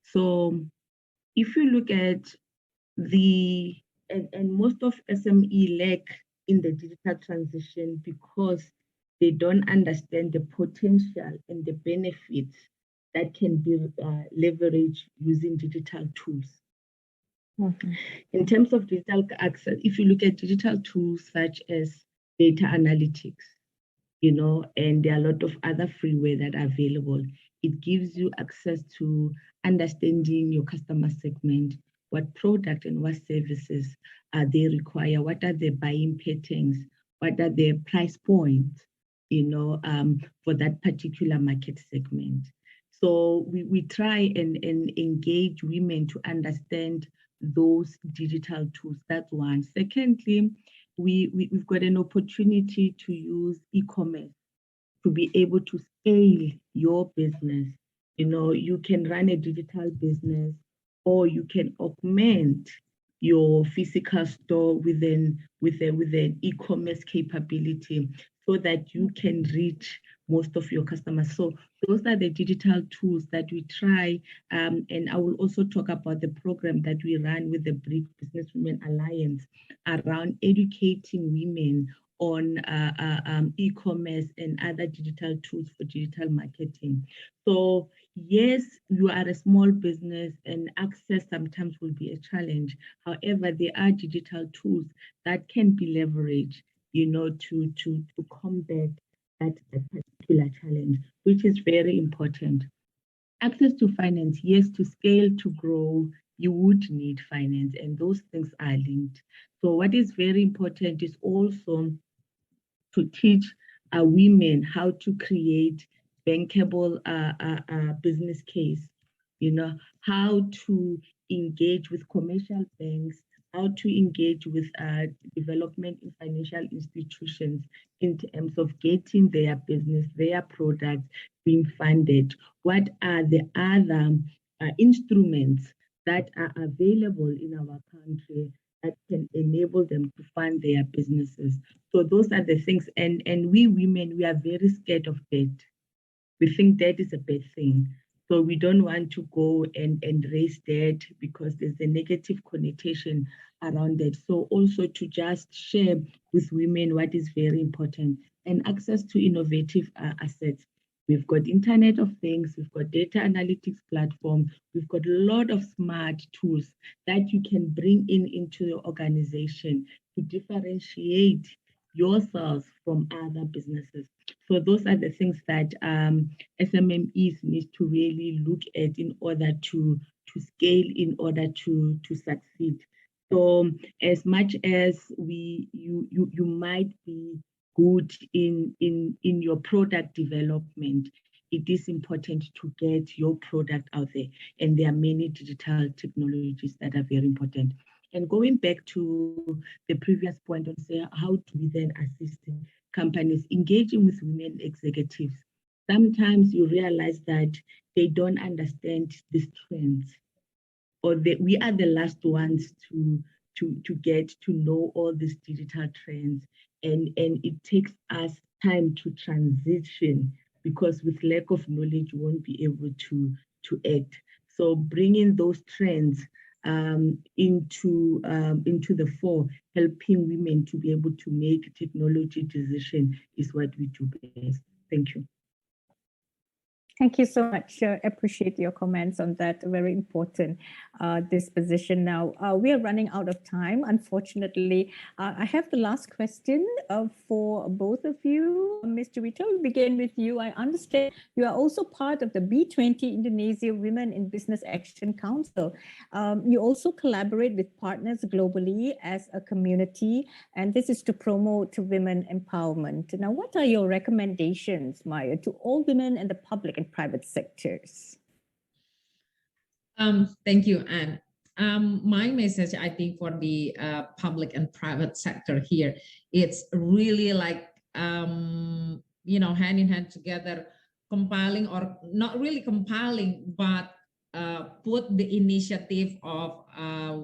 So if you look at and most of SME lack in the digital transition because they don't understand the potential and the benefits that can be leveraged using digital tools. Mm-hmm. In terms of digital access, if you look at digital tools such as data analytics, and there are a lot of other freeware that are available, it gives you access to understanding your customer segment, what product and what services they require, what are the buying patterns, what are the price points, for that particular market segment. So we try and engage women to understand those digital tools. That's one. Secondly, we've got an opportunity to use e-commerce to be able to scale your business. You can run a digital business, or you can augment your physical store with an e-commerce capability so that you can reach most of your customers. So those are the digital tools that we try. And I will also talk about the program that we run with the BRICS Business Women Alliance around educating women on e-commerce and other digital tools for digital marketing. So yes, you are a small business and access sometimes will be a challenge. However, there are digital tools that can be leveraged, to combat that particular challenge, which is very important. Access to finance, yes, to scale, to grow, you would need finance, and those things are linked. So what is very important is also to teach women how to create bankable business case, how to engage with commercial banks, how to engage with development in financial institutions in terms of getting their business, their products being funded. What are the other instruments that are available in our country that can enable them to fund their businesses? So those are the things. And we women, we are very scared of debt. We think debt is a bad thing. So we don't want to go and raise debt because there's a negative connotation around it. So also to just share with women what is very important, and access to innovative assets. We've got Internet of Things, we've got data analytics platform, we've got a lot of smart tools that you can bring into your organization to differentiate yourself from other businesses. So those are the things that SMMEs need to really look at in order to scale, in order to succeed. So as much as you might be good in your product development, it is important to get your product out there. And there are many digital technologies that are very important. And going back to the previous point on say, how do we then assist companies engaging with women executives? Sometimes you realize that they don't understand these trends, or we are the last ones to get to know all these digital trends, and it takes us time to transition, because with lack of knowledge you won't be able to act. So bringing those trends into the fore, helping women to be able to make technology decision is what we do best. Thank you. Thank you so much. Appreciate your comments on that. Very important disposition. Now, we are running out of time, unfortunately. I have the last question for both of you. Mr. Rita, we'll begin with you. I understand you are also part of the B20 Indonesia Women in Business Action Council. You also collaborate with partners globally as a community, and this is to promote women empowerment. Now, what are your recommendations, Maya, to all women and the public and private sectors? Thank you, Anne. My message, I think, for the public and private sector here, it's really like, hand in hand together, compiling, or not really compiling, but put the initiative of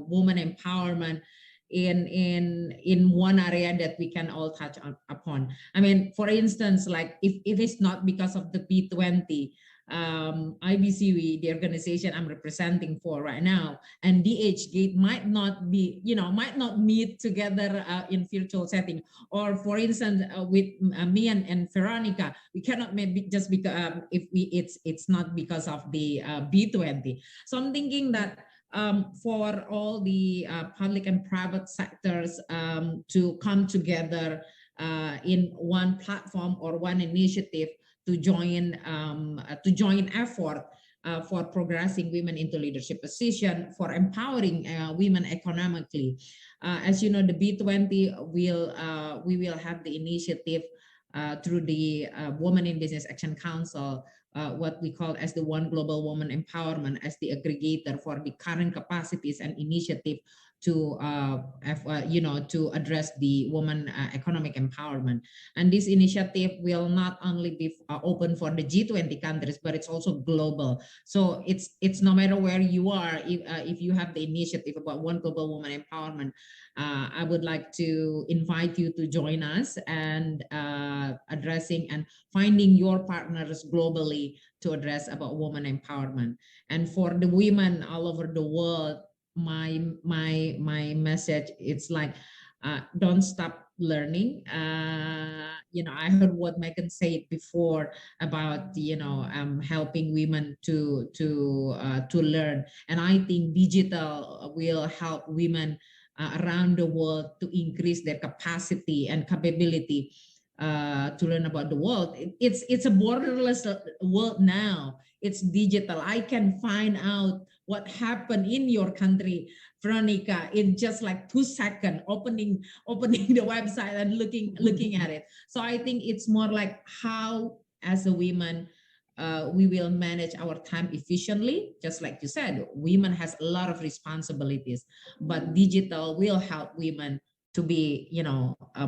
women empowerment in one area that we can all touch upon. I mean, for instance, like if it's not because of the B20, IBCWE, the organization I'm representing for right now, and DHGATE might not meet together in virtual setting. Or for instance, with me and Veronica, we cannot meet just because it's not because of the B20. So I'm thinking that for all the public and private sectors to come together in one platform or one initiative to join effort for progressing women into leadership position, for empowering women economically. As you know, the B20 we will have the initiative through the Women in Business Action Council, what we call as the One Global Woman Empowerment, as the aggregator for the current capacities and initiative to to address the woman economic empowerment. And this initiative will not only be open for the G20 countries, but it's also global. So it's no matter where you are, if you have the initiative about One Global Woman Empowerment, I would like to invite you to join us and addressing and finding your partners globally to address about woman empowerment. And for the women all over the world, my message, it's like, don't stop learning. I heard what Megan said before about helping women to learn, and I think digital will help women around the world to increase their capacity and capability to learn about the world. It's a borderless world now. It's digital. I can find out what happened in your country, Veronica, in just like 2 seconds, opening the website and looking at it. So I think it's more like how, as a woman, we will manage our time efficiently. Just like you said, women has a lot of responsibilities, but digital will help women to be,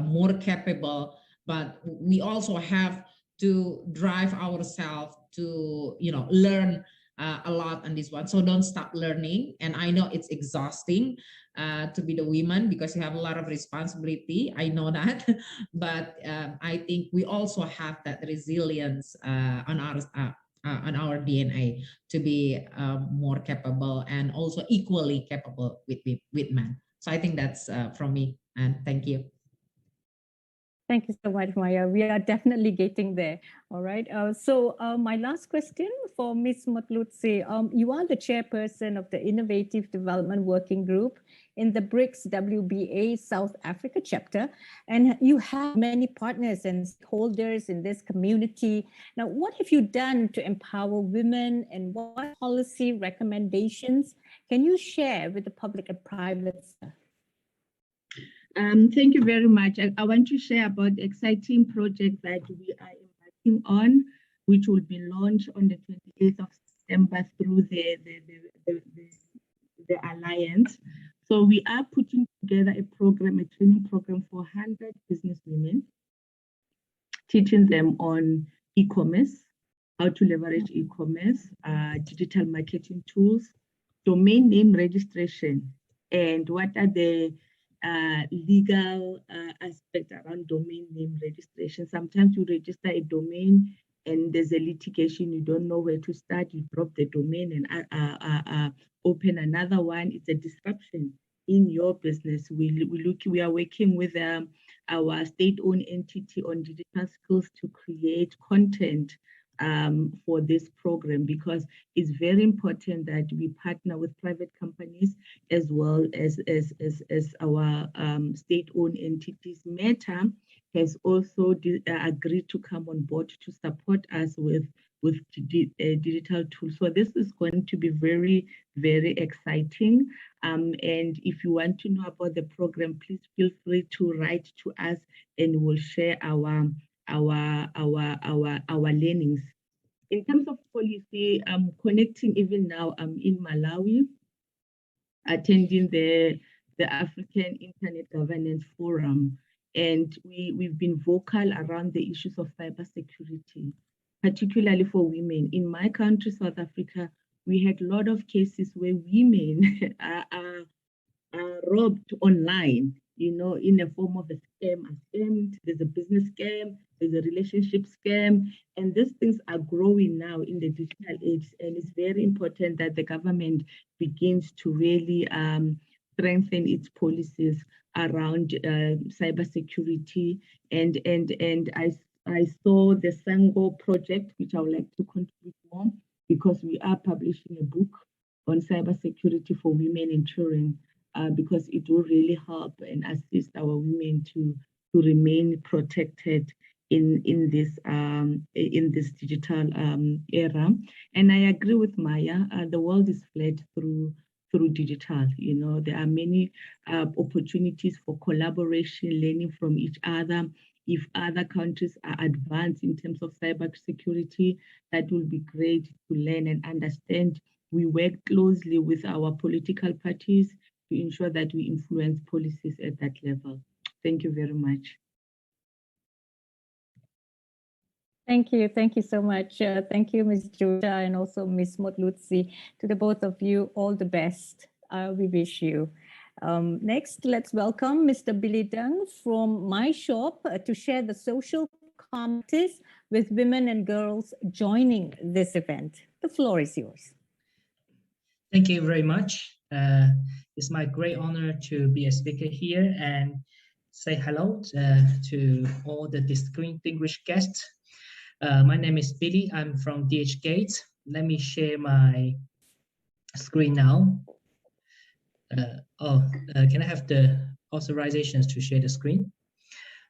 more capable. But we also have to drive ourselves to, learn a lot on this one. So don't stop learning. And I know it's exhausting to be the woman because you have a lot of responsibility. I know that, but I think we also have that resilience on our DNA to be more capable and also equally capable with men. So I think that's from me. And thank you. Thank you so much, Maya. We are definitely getting there. All right. So my last question for Ms. Motlutsi. You are the chairperson of the Innovative Development Working Group in the BRICS WBA South Africa chapter, and you have many partners and stakeholders in this community. Now, what have you done to empower women, and what policy recommendations can you share with the public and private sector? Thank you very much. I want to share about the exciting project that we are embarking on, which will be launched on the 28th of September through the Alliance. So we are putting together a training program for 100 business women, teaching them on e-commerce, how to leverage e-commerce, digital marketing tools, domain name registration, and what are the legal aspects around domain name registration. Sometimes you register a domain and there's a litigation, you don't know where to start, you drop the domain and open another one. It's a disruption in your business. We are working with our state-owned entity on digital skills to create content for this program, because it's very important that we partner with private companies as well as our state-owned entities. Meta has also agreed to come on board to support us with digital tools. So this is going to be very, very exciting. And if you want to know about the program, please feel free to write to us, and we'll share our learnings. In terms of policy, I'm connecting even now. I'm in Malawi, attending the African Internet Governance Forum, and we've been vocal around the issues of cybersecurity, particularly for women. In my country, South Africa, we had a lot of cases where women are robbed online, you know, in a form of a scam. There's a business scam, there's a relationship scam, and these things are growing now in the digital age. And it's very important that the government begins to really strengthen its policies around cybersecurity. And I saw the Sango project, which I would like to contribute more, because we are publishing a book on cybersecurity for women and children, because it will really help and assist our women to remain protected in this digital era. And I agree with Maya. The world is fled through digital. You know, there are many opportunities for collaboration, learning from each other. If other countries are advanced in terms of cybersecurity, that will be great to learn and understand. We work closely with our political parties to ensure that we influence policies at that level. Thank you very much. Thank you so much. Thank you, Ms. Georgia, and also Ms. Motlutsi. To the both of you, all the best. We wish you. Next, let's welcome Mr. Billy Dung from MyyShop to share the social communities with women and girls joining this event. The floor is yours. Thank you very much. It's my great honor to be a speaker here and say hello to all the distinguished guests. My name is Billy. I'm from DHGATE. Let me share my screen now. Can I have the authorizations to share the screen?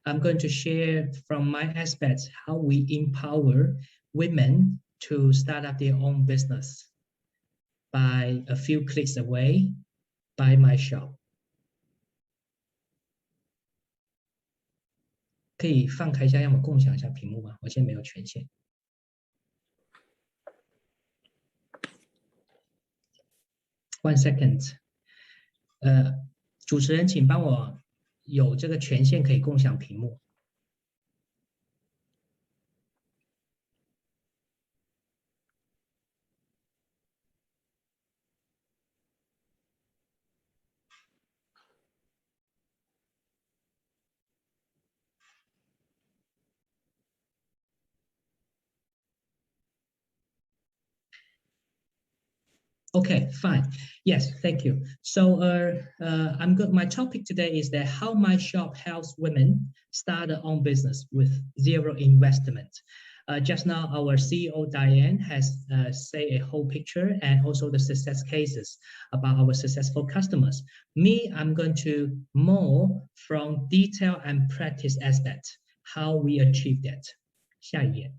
I'm going to share from my aspects how we empower women to start up their own business by a few clicks away by MyyShop. 可以放开一下，让我共享一下屏幕吗？我现在没有权限。1 second。主持人，请帮我有这个权限可以共享屏幕。Okay, fine. Yes, thank you. So I'm good. My topic today is that how MyyShop helps women start their own business with zero investment. Just now, our CEO Diane has said a whole picture and also the success cases about our successful customers. Me, I'm going to more from detail and practice aspect, how we achieve that. 下一页。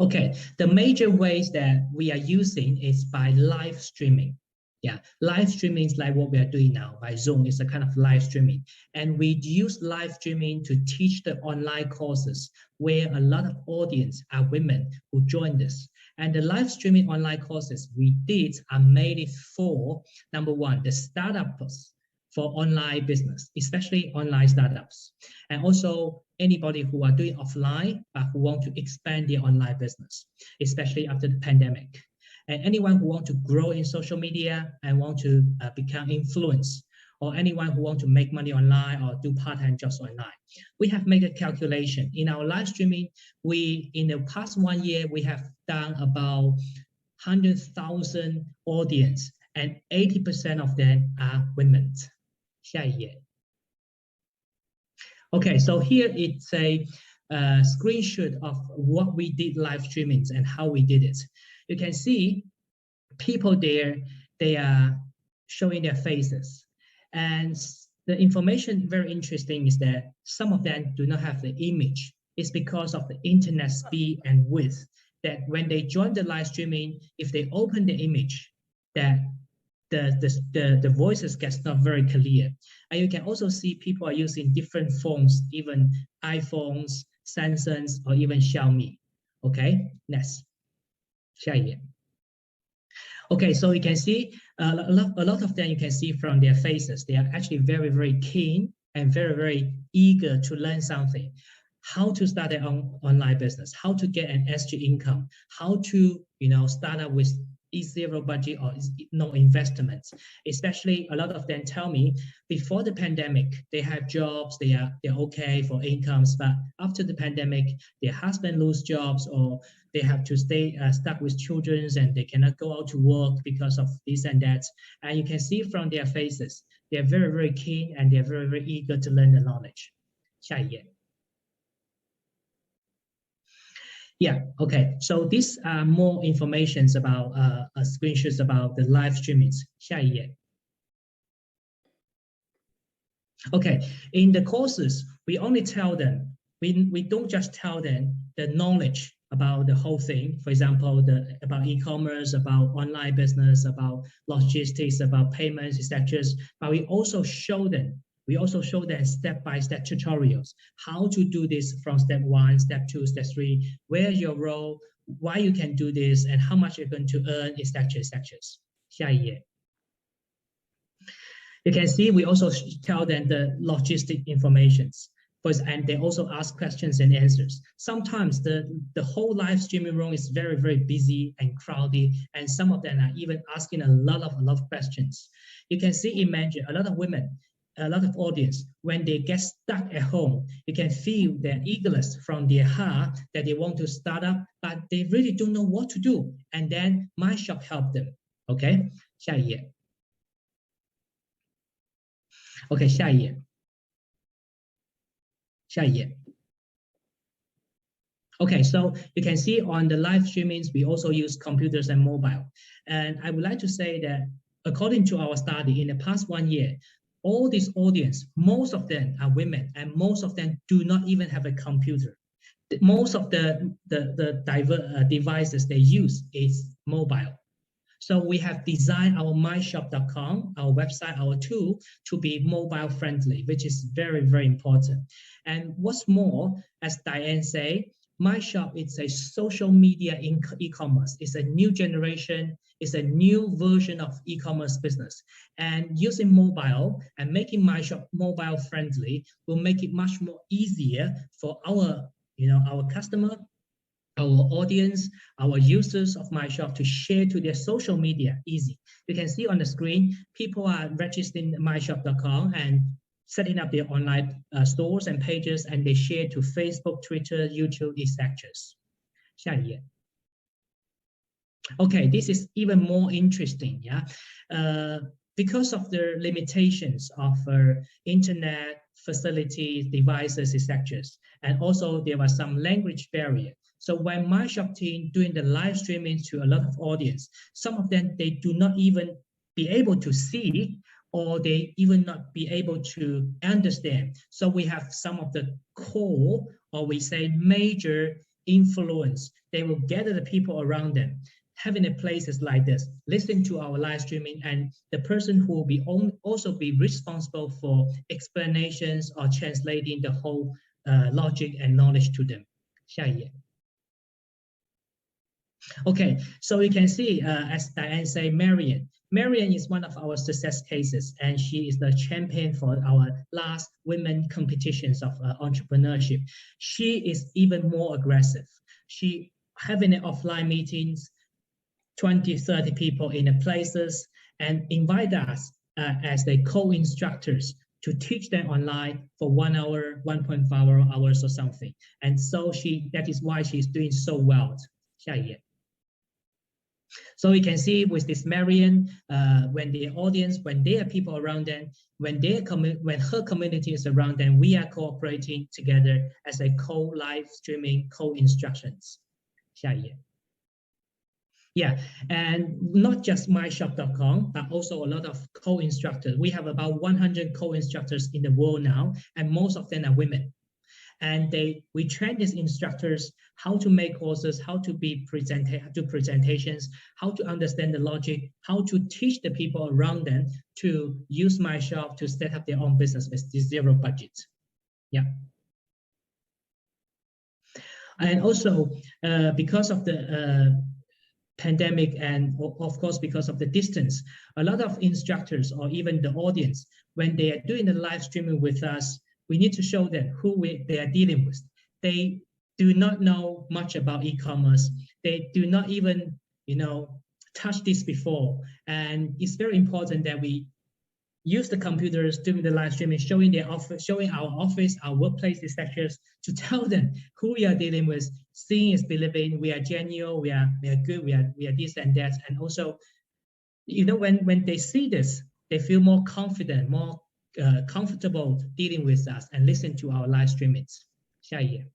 Okay, the major ways that we are using is by live streaming. Yeah, live streaming is like what we are doing now by Zoom. It's a kind of live streaming. And we use live streaming to teach the online courses where a lot of audience are women who join this. And the live streaming online courses we did are made it for, number one, the startups for online business, especially online startups, and also anybody who are doing offline but who want to expand their online business, especially after the pandemic, and anyone who want to grow in social media and want to become influenced, or anyone who want to make money online or do part-time jobs online. We have made a calculation. In our live streaming, in the past 1 year, we have done about 100,000 audience, and 80% of them are women. 下一页. Okay, so here it's a screenshot of what we did live streamings and how we did it. You can see people there, they are showing their faces. And the information very interesting is that some of them do not have the image. It's because of the internet speed and width that when they join the live streaming, if they open the image, that the voices gets not very clear. And you can also see people are using different phones, even iPhones, Samsungs, or even Xiaomi. Okay, next. 下一页. Okay, so you can see a lot of them, you can see from their faces, they are actually very, very keen and very, very eager to learn something. How to start their own online business, how to get an extra income, how to start up with zero budget or no investments. Especially a lot of them tell me before the pandemic, they have jobs, they're okay for incomes, but after the pandemic, their husband lose jobs or they have to stay stuck with children and they cannot go out to work because of this and that. And you can see from their faces, they're very, very keen and they're very, very eager to learn the knowledge. 下一页. Yeah, okay. So these are more informations about screenshots about the live streamings. 下一页. Okay, in the courses, we only tell them, we don't just tell them the knowledge about the whole thing. For example, about e-commerce, about online business, about logistics, about payments, etc. But we also show them step-by-step tutorials, how to do this from step 1, step 2, step 3, where's your role, why you can do this, and how much you're going to earn, etc., etc. 下一页. You can see we also tell them the logistic informations, and they also ask questions and answers. Sometimes the whole live streaming room is very, very busy and crowded, and some of them are even asking a lot of questions. You can see, imagine a lot of women, a lot of audience, when they get stuck at home, you can feel their eagerness from their heart that they want to start up, but they really don't know what to do. And then MyyShop helped them. Okay, 下一页. Okay, 下一页. 下一页. Okay, so you can see on the live streamings, we also use computers and mobile. And I would like to say that according to our study, in the past 1 year, all this audience, most of them are women, and most of them do not even have a computer. Most of the devices they use is mobile. So we have designed our MyyShop.com, our website, our tool, to be mobile friendly, which is very, very important. And what's more, as Diane said, MyyShop is a social media e-commerce. It's a new generation. It's a new version of e-commerce business. And using mobile and making MyyShop mobile friendly will make it much more easier for our customer, our audience, our users of MyyShop to share to their social media easy. You can see on the screen, people are registering MyyShop.com and setting up their online stores and pages, and they share to Facebook, Twitter, YouTube, etc. 下一页. Okay, this is even more interesting, yeah. Because of the limitations of internet facilities, devices, etc., and also there was some language barrier. So when MyyShop team doing the live streaming to a lot of audience, some of them they do not even be able to see, or they even not be able to understand. So we have some of the core, or we say major influence. They will gather the people around them, having a places like this, listen to our live streaming, and the person who will be also be responsible for explanations or translating the whole logic and knowledge to them. 下一页. Okay, so you can see, as Diane said, Marian, Marian is one of our success cases, and she is the champion for our last women competitions of entrepreneurship. She is even more aggressive. She having offline meetings, 20, 30 people in the places, and invite us as the co-instructors to teach them online for 1 hour, 1.5 hours or something. And so that is why she's doing so well. 下一页. So we can see with this Marian, when the audience, when there are people around them, when her community is around them, we are cooperating together as a co-live streaming, co-instructions. 下一页. Yeah, and not just MyyShop.com, but also a lot of co-instructors. We have about 100 co-instructors in the world now, and most of them are women. And we train these instructors how to make courses, how to do presentations, how to understand the logic, how to teach the people around them to use MyyShop to set up their own business with zero budget. Yeah. And also, because of the pandemic, and of course because of the distance, a lot of instructors or even the audience, when they are doing the live streaming with us, we need to show them who they are dealing with. They do not know much about e-commerce. They do not even, touch this before. And it's very important that we use the computers doing the live streaming, showing their office, showing our office, our workplace, etc., to tell them who we are dealing with. Seeing is believing. We are genuine. We are good. We are this and that. And also, when they see this, they feel more confident, more comfortable dealing with us and listen to our live streamings. 下一页.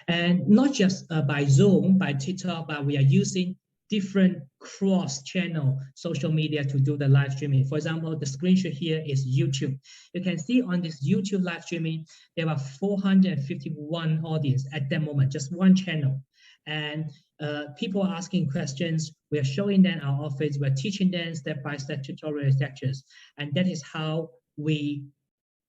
And not just by Zoom, by TikTok, but we are using different cross-channel social media to do the live streaming. For example, the screenshot here is YouTube. You can see on this YouTube live streaming, there are 451 audience at that moment, just one channel. And people are asking questions. We are showing them our office. We're teaching them step-by-step tutorial lectures. And that is how we,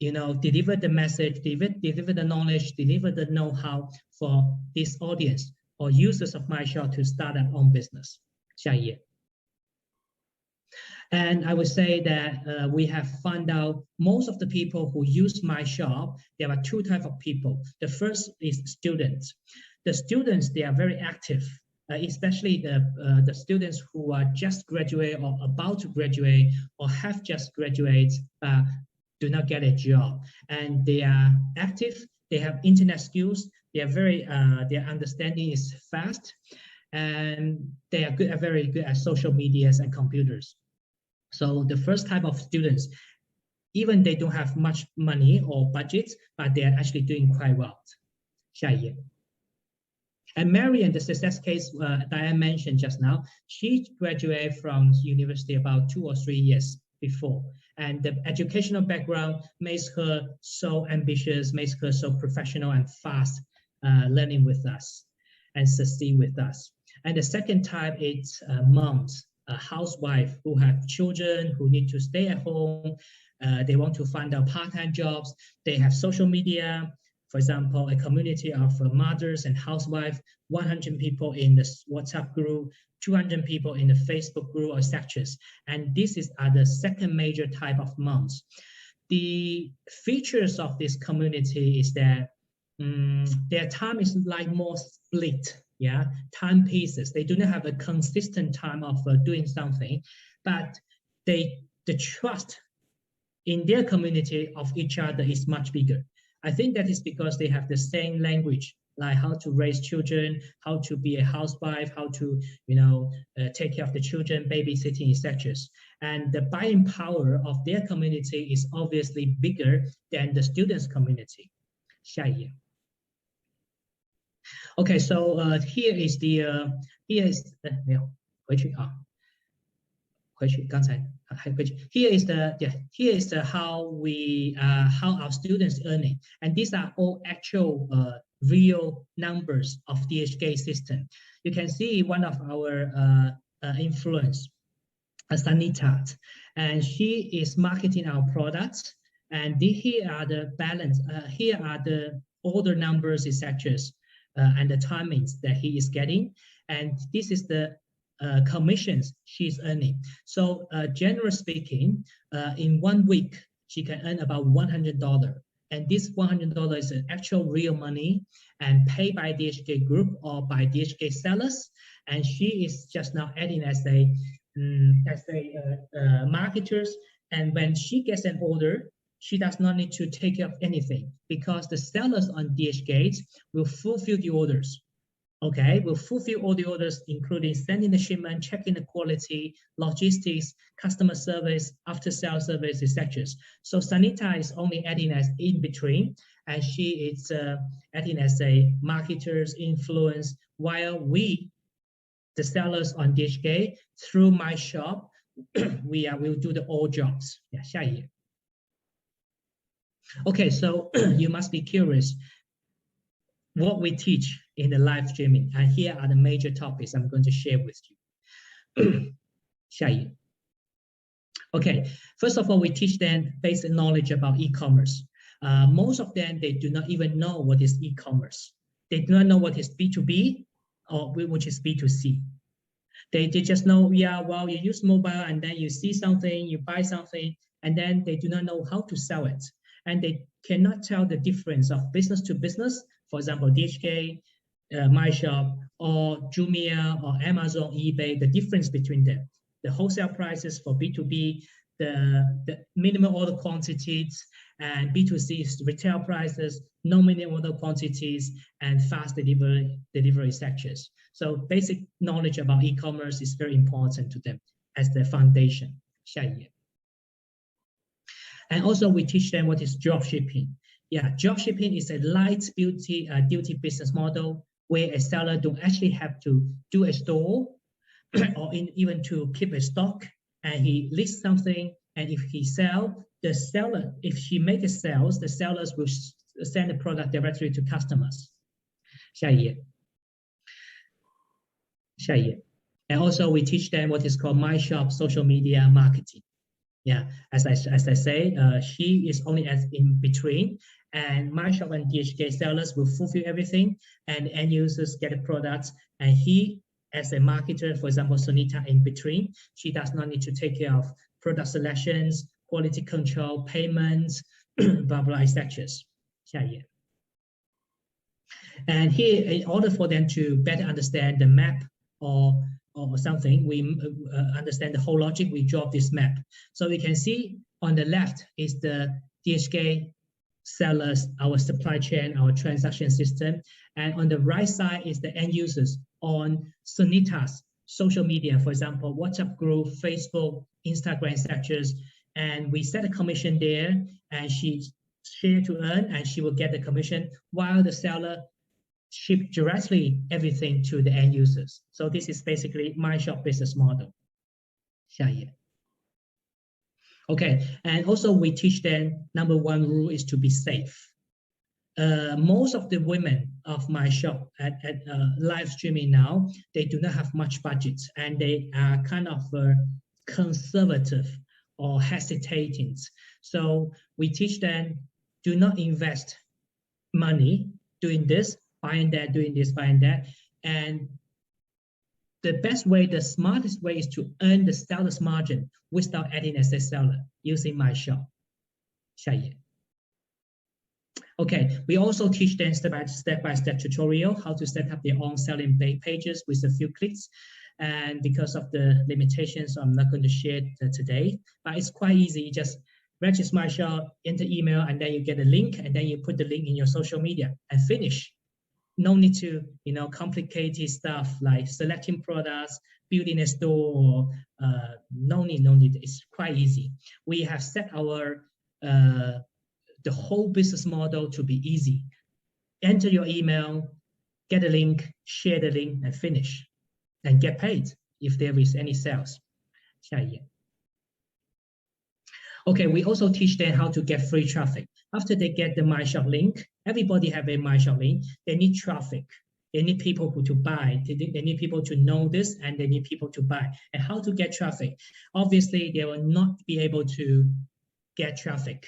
deliver the message, deliver the knowledge, deliver the know-how for this audience or users of MyyShop to start their own business. 下一页. And I would say that we have found out most of the people who use MyyShop, there are two types of people. The first is students. The students, they are very active, especially the students who are just graduate or about to graduate or have just graduated, do not get a job. And they are active, they have internet skills, they are very, their understanding is fast, and they are very good at social medias and computers. So the first type of students, even they don't have much money or budget, but they are actually doing quite well. 下一页. And Marian, the success case that I mentioned just now, she graduated from university about 2 or 3 years before. And the educational background makes her so ambitious, makes her so professional and fast learning with us and succeed with us. And the second type is moms, a housewife who have children who need to stay at home. They want to find out part-time jobs. They have social media. For example, a community of mothers and housewives, 100 people in the WhatsApp group, 200 people in the Facebook group or sections. And this is the second major type of moms. The features of this community is that their time is like more split, time pieces. They do not have a consistent time of doing something, but the trust in their community of each other is much bigger. I think that is because they have the same language, like how to raise children, how to be a housewife, how to, take care of the children, babysitting, etc. And the buying power of their community is obviously bigger than the students' community. 下一页. Okay, so here is how our students earning, and these are all actual real numbers of DHGATE system. You can see one of our influence, Sanita, and she is marketing our products. And here are the balance. Here are the order numbers, etc., and the timings that he is getting. And this is the commissions she's earning. So generally speaking, in 1 week, she can earn about $100. And this $100 is an actual real money and paid by DHGATE Group or by DHGATE sellers. And she is just now adding as a marketers. And when she gets an order, she does not need to take care of anything because the sellers on DHGATE will fulfill the orders. Okay, will fulfill all the orders, including sending the shipment, checking the quality, logistics, customer service, after-sale service, etc. So Sanita is only adding as in between, and she is acting as a marketer's influence, while we, the sellers on DHGATE, through MyyShop, we'll do the all jobs. Yeah, 下一页. Okay, so you must be curious what we teach in the live streaming, and here are the major topics I'm going to share with you. 下一页. Okay, first of all, we teach them basic knowledge about e-commerce. Most of them, they do not even know what is e-commerce. They do not know what is B2B or which is B2C. They just know, yeah, well, you use mobile and then you see something, you buy something, and then they do not know how to sell it. And they cannot tell the difference of business to business. For example, DHGATE, MyyShop, or Jumia, or Amazon, eBay, the difference between them. The wholesale prices for B2B, the minimum order quantities, and B2C is retail prices, no minimum order quantities, and fast delivery sectors. So basic knowledge about e-commerce is very important to them as the foundation. 下一页. And also we teach them what is dropshipping. Yeah, dropshipping is a light duty business model where a seller don't actually have to do a store or even to keep a stock, and he lists something, and if he sell, the seller, if she make a sales, the sellers will send the product directly to customers. 下一页. 下一页. And also we teach them what is called MyyShop social media marketing. Yeah, as I say, she is only as in between, and MyyShop and DHGATE sellers will fulfill everything, and end users get the products, and he, as a marketer, for example, Sunita in between, she does not need to take care of product selections, quality control, payments, blah, blah, etc. 下一页. And here, in order for them to better understand the map or something, we understand the whole logic, we draw this map. So we can see on the left is the DHGATE sellers, our supply chain, our transaction system. And on the right side is the end users on Sunita's social media, for example, WhatsApp group, Facebook, Instagram, etc. And we set a commission there, and she share to earn, and she will get the commission, while the seller ship directly everything to the end users. So this is basically MyyShop business model. 下一页. Okay, and also we teach them number one rule is to be safe. Most of the women of MyyShop at live streaming now, they do not have much budget, and they are kind of conservative or hesitating. So we teach them, do not invest money doing this, buying that, doing this, buying that. And the best way, the smartest way is to earn the seller's margin without adding as a seller using MyyShop. 下一页. Okay, we also teach them step-by-step tutorial how to set up their own selling pages with a few clicks. And because of the limitations, I'm not going to share it today, but it's quite easy. You just register MyyShop, enter email, and then you get a link, and then you put the link in your social media and finish. No need to, complicated stuff like selecting products, building a store. No need. It's quite easy. We have set our the whole business model to be easy. Enter your email, get a link, share the link, and finish, and get paid if there is any sales. 下一页. Okay, we also teach them how to get free traffic. After they get the MyyShop link, everybody have a MyyShop link. They need traffic. They need people to buy. They need people to know this, and they need people to buy. And how to get traffic? Obviously, they will not be able to get traffic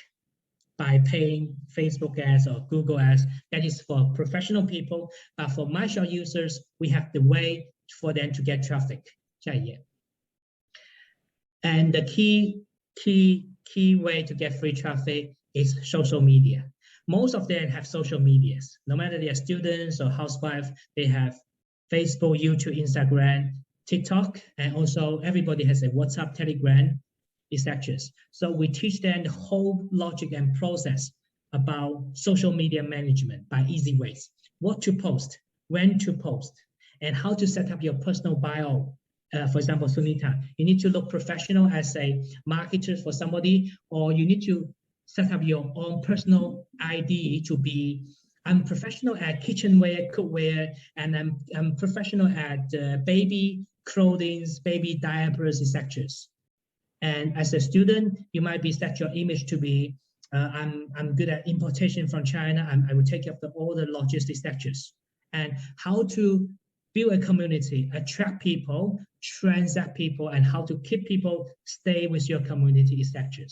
by paying Facebook ads or Google ads. That is for professional people. But for MyyShop users, we have the way for them to get traffic. 下一页. And the key way to get free traffic is social media. Most of them have social medias. No matter they are students or housewives, they have Facebook, YouTube, Instagram, TikTok, and also everybody has a WhatsApp, Telegram, etc. So we teach them the whole logic and process about social media management by easy ways. What to post, when to post, and how to set up your personal bio. For example, Sunita, you need to look professional as a marketer for somebody, or you need to set up your own personal ID to be, I'm professional at kitchenware, cookware, and I'm professional at baby clothing, baby diapers, etc. And as a student, you might be set your image to be, I'm good at importation from China, I will take care of all the logistics sectors. And how to build a community, attract people, transact people, and how to keep people stay with your community, etc.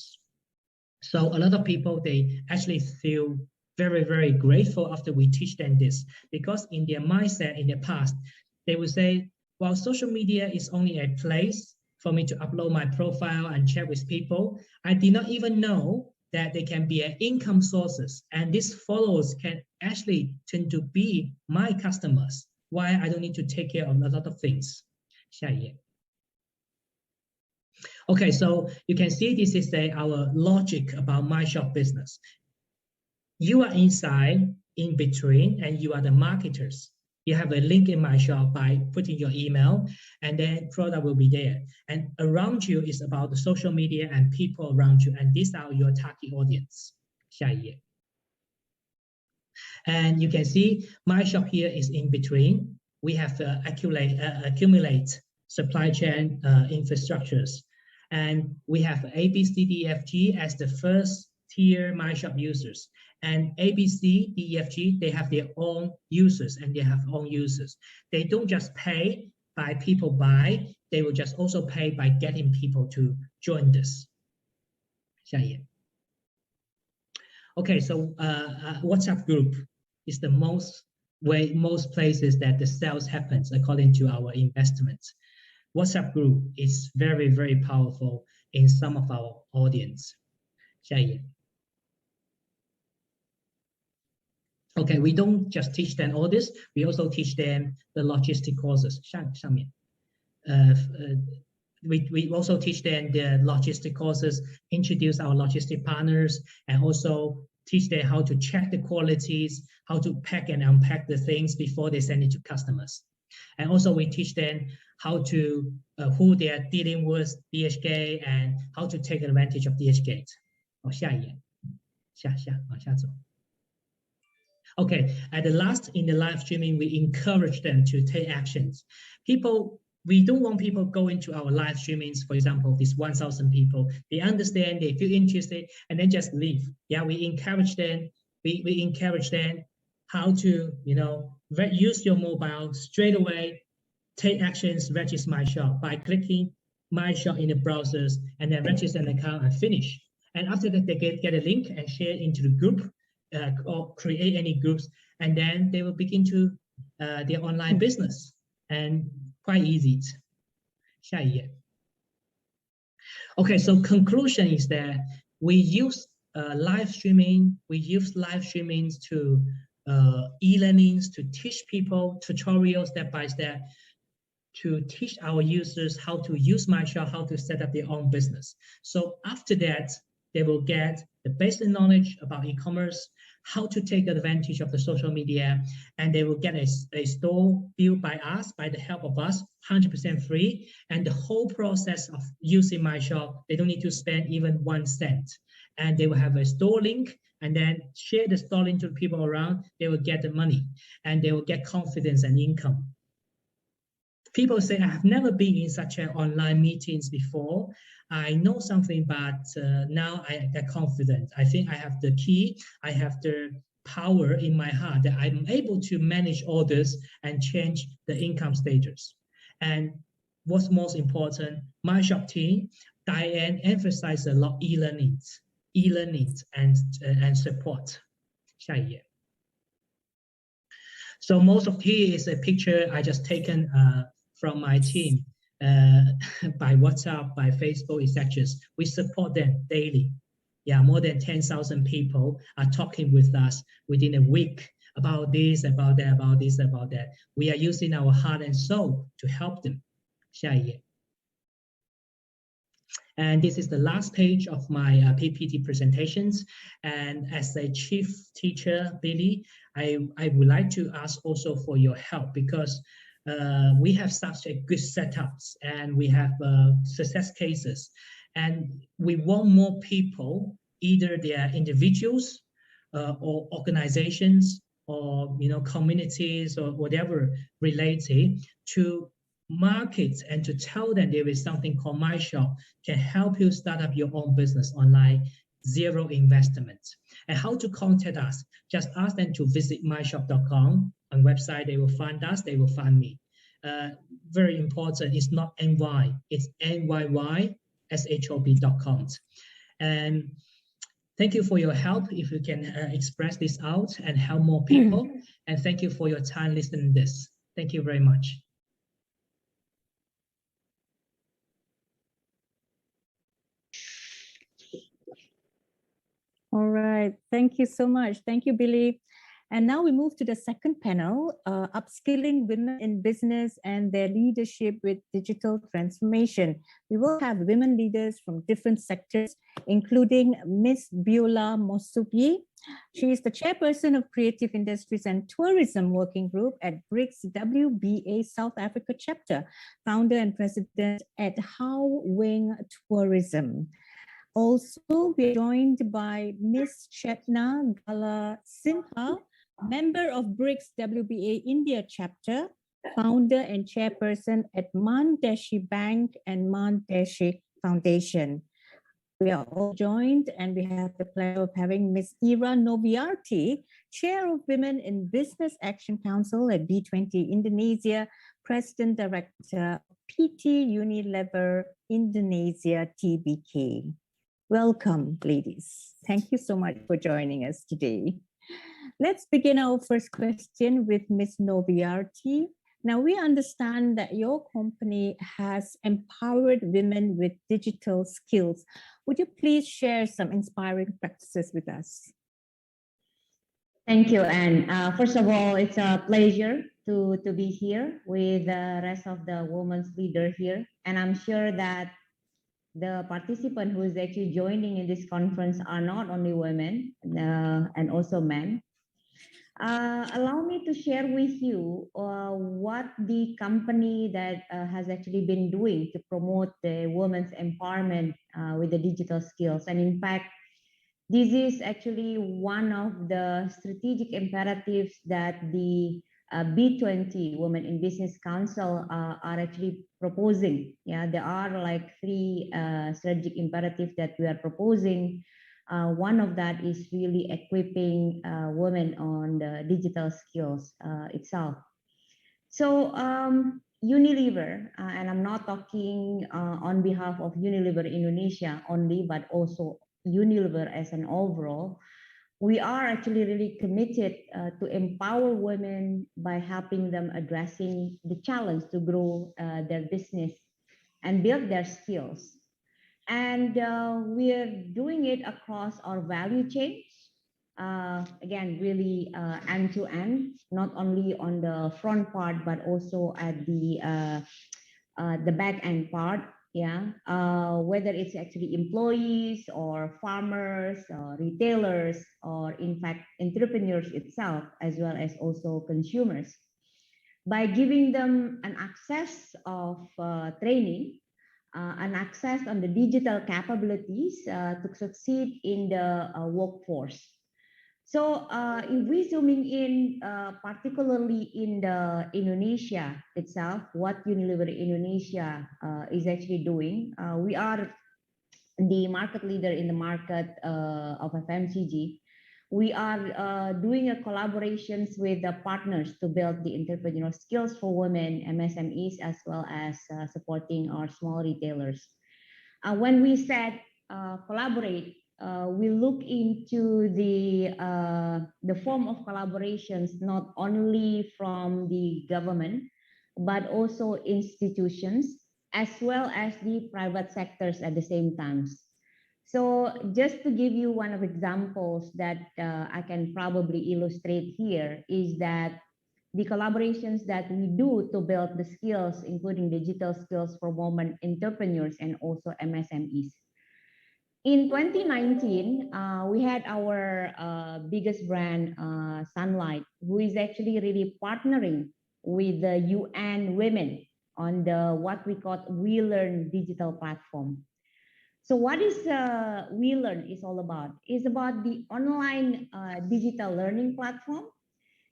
So a lot of people, they actually feel very, very grateful after we teach them this, because in their mindset in the past, they would say, well, social media is only a place for me to upload my profile and chat with people. I did not even know that they can be an income sources, and these followers can actually tend to be my customers. Why I don't need to take care of a lot of things. 下一页. Okay, so you can see this is our logic about MyyShop business. You are inside, in between, and you are the marketers. You have a link in MyyShop by putting your email, and then product will be there. And around you is about the social media and people around you, and these are your target audience. 下一页. And you can see MyyShop here is in between. We have accumulate supply chain infrastructures. And we have ABCDEFG as the first tier MyyShop users. And ABCDEFG, they have their own users and they have own users. They don't just pay by people buy, they will just also pay by getting people to join this. 下一页. Okay, so WhatsApp group is the most places that the sales happens according to our investments. WhatsApp group is very, very powerful in some of our audience. 下一页. Okay, we don't just teach them all this, we also teach them the logistic courses. 上面. We also teach them the logistic courses, introduce our logistic partners, and also teach them how to check the qualities, how to pack and unpack the things before they send it to customers. And also we teach them how to, who they are dealing with, DHGATE, and how to take advantage of DHGATE. 下一页. 往下走. Okay, at the last, in the live streaming, we encourage them to take actions. We don't want people going to our live streamings, for example, this 1,000 people, they understand, they feel interested, and then just leave. Yeah, we encourage them, we encourage them how to, use your mobile straight away, take actions, register MyyShop by clicking MyyShop in the browsers, and then register an account and finish. And after that, they get a link and share it into the group, or create any groups, and then they will begin to their online business, and quite easy. 下一页. Okay, so conclusion is that we use live streaming, to e-learnings to teach people tutorials step by step, to teach our users how to use MyyShop, how to set up their own business. So after that, they will get the basic knowledge about e-commerce, how to take advantage of the social media, and they will get a store built by us, by the help of us, 100% free. And the whole process of using MyyShop, they don't need to spend even 1 cent. And they will have a store link, and then share the store link to the people around. They will get the money, and they will get confidence and income. People say, I have never been in such an online meetings before. I know something, but now I get confident. I think I have the key. I have the power in my heart that I'm able to manage orders and change the income status. And what's most important, MyyShop team, Diane emphasized a lot e-learnings and support. 下一页. So most of here is a picture I just taken from my team. by WhatsApp, by Facebook, etc. We support them daily. Yeah, more than 10,000 people are talking with us within a week about this, about that, about this, about that. We are using our heart and soul to help them. 下一页. And this is the last page of my PPT presentations. And as a chief teacher, Billy, I would like to ask also for your help, because we have such a good setups and we have success cases. And we want more people, either they are individuals or organizations or communities or whatever related, to market and to tell them there is something called MyyShop can help you start up your own business online, zero investment. And how to contact us? Just ask them to visit MyyShop.com. On website, they will find us, they will find me. Very important, it's not NY, it's NYYSHOP.com. And thank you for your help. If you can express this out and help more people. And thank you for your time listening to this. Thank you very much. All right, thank you so much. Thank you, Billy. And now we move to the second panel, upskilling women in business and their leadership with digital transformation. We will have women leaders from different sectors, including Ms. Biola Mosupi. She is the chairperson of Creative Industries and Tourism Working Group at BRICS WBA South Africa chapter, founder and president at Hauweng Tourism. Also, we are joined by Ms. Chetna Gala Sinha, member of BRICS WBA India chapter, founder and chairperson at Mann Deshi Bank and Mann Deshi Foundation. We are all joined and we have the pleasure of having Ms. Ira Noviarty, Chair of Women in Business Action Council at B20 Indonesia, President Director, PT Unilever Indonesia TBK. Welcome, ladies. Thank you so much for joining us today. Let's begin our first question with Ms. Noviarty. Now, we understand that your company has empowered women with digital skills. Would you please share some inspiring practices with us? Thank you, Anne. First of all, it's a pleasure to be here with the rest of the women's leader here. And I'm sure that the participant who is actually joining in this conference are not only women and also men. Allow me to share with you what the company that has actually been doing to promote the women's empowerment with the digital skills. And in fact, this is actually one of the strategic imperatives that the B20 Women in Business Council are actually proposing. Yeah, there are like 3 strategic imperatives that we are proposing. One of that is really equipping women on the digital skills itself. So Unilever, and I'm not talking on behalf of Unilever Indonesia only, but also Unilever as an overall, we are actually really committed to empower women by helping them addressing the challenge to grow their business and build their skills. And we are doing it across our value chains. Again, really end to end, not only on the front part, but also at the back end part. Yeah, whether it's actually employees or farmers or retailers or in fact entrepreneurs itself, as well as also consumers, by giving them an access of training, an access on the digital capabilities to succeed in the workforce. So if we zooming in, particularly in the Indonesia itself, what Unilever Indonesia is actually doing, we are the market leader in the market of FMCG. We are doing a collaborations with the partners to build the entrepreneurial skills for women, MSMEs, as well as supporting our small retailers. When we said collaborate, we look into the form of collaborations, not only from the government, but also institutions as well as the private sectors at the same time. So just to give you one of examples that I can probably illustrate here is that the collaborations that we do to build the skills, including digital skills for women entrepreneurs and also MSMEs. In 2019, we had our biggest brand, Sunlight, who is actually really partnering with the UN Women on the what we call WeLearn digital platform. So what is WeLearn is all about? It's about the online digital learning platform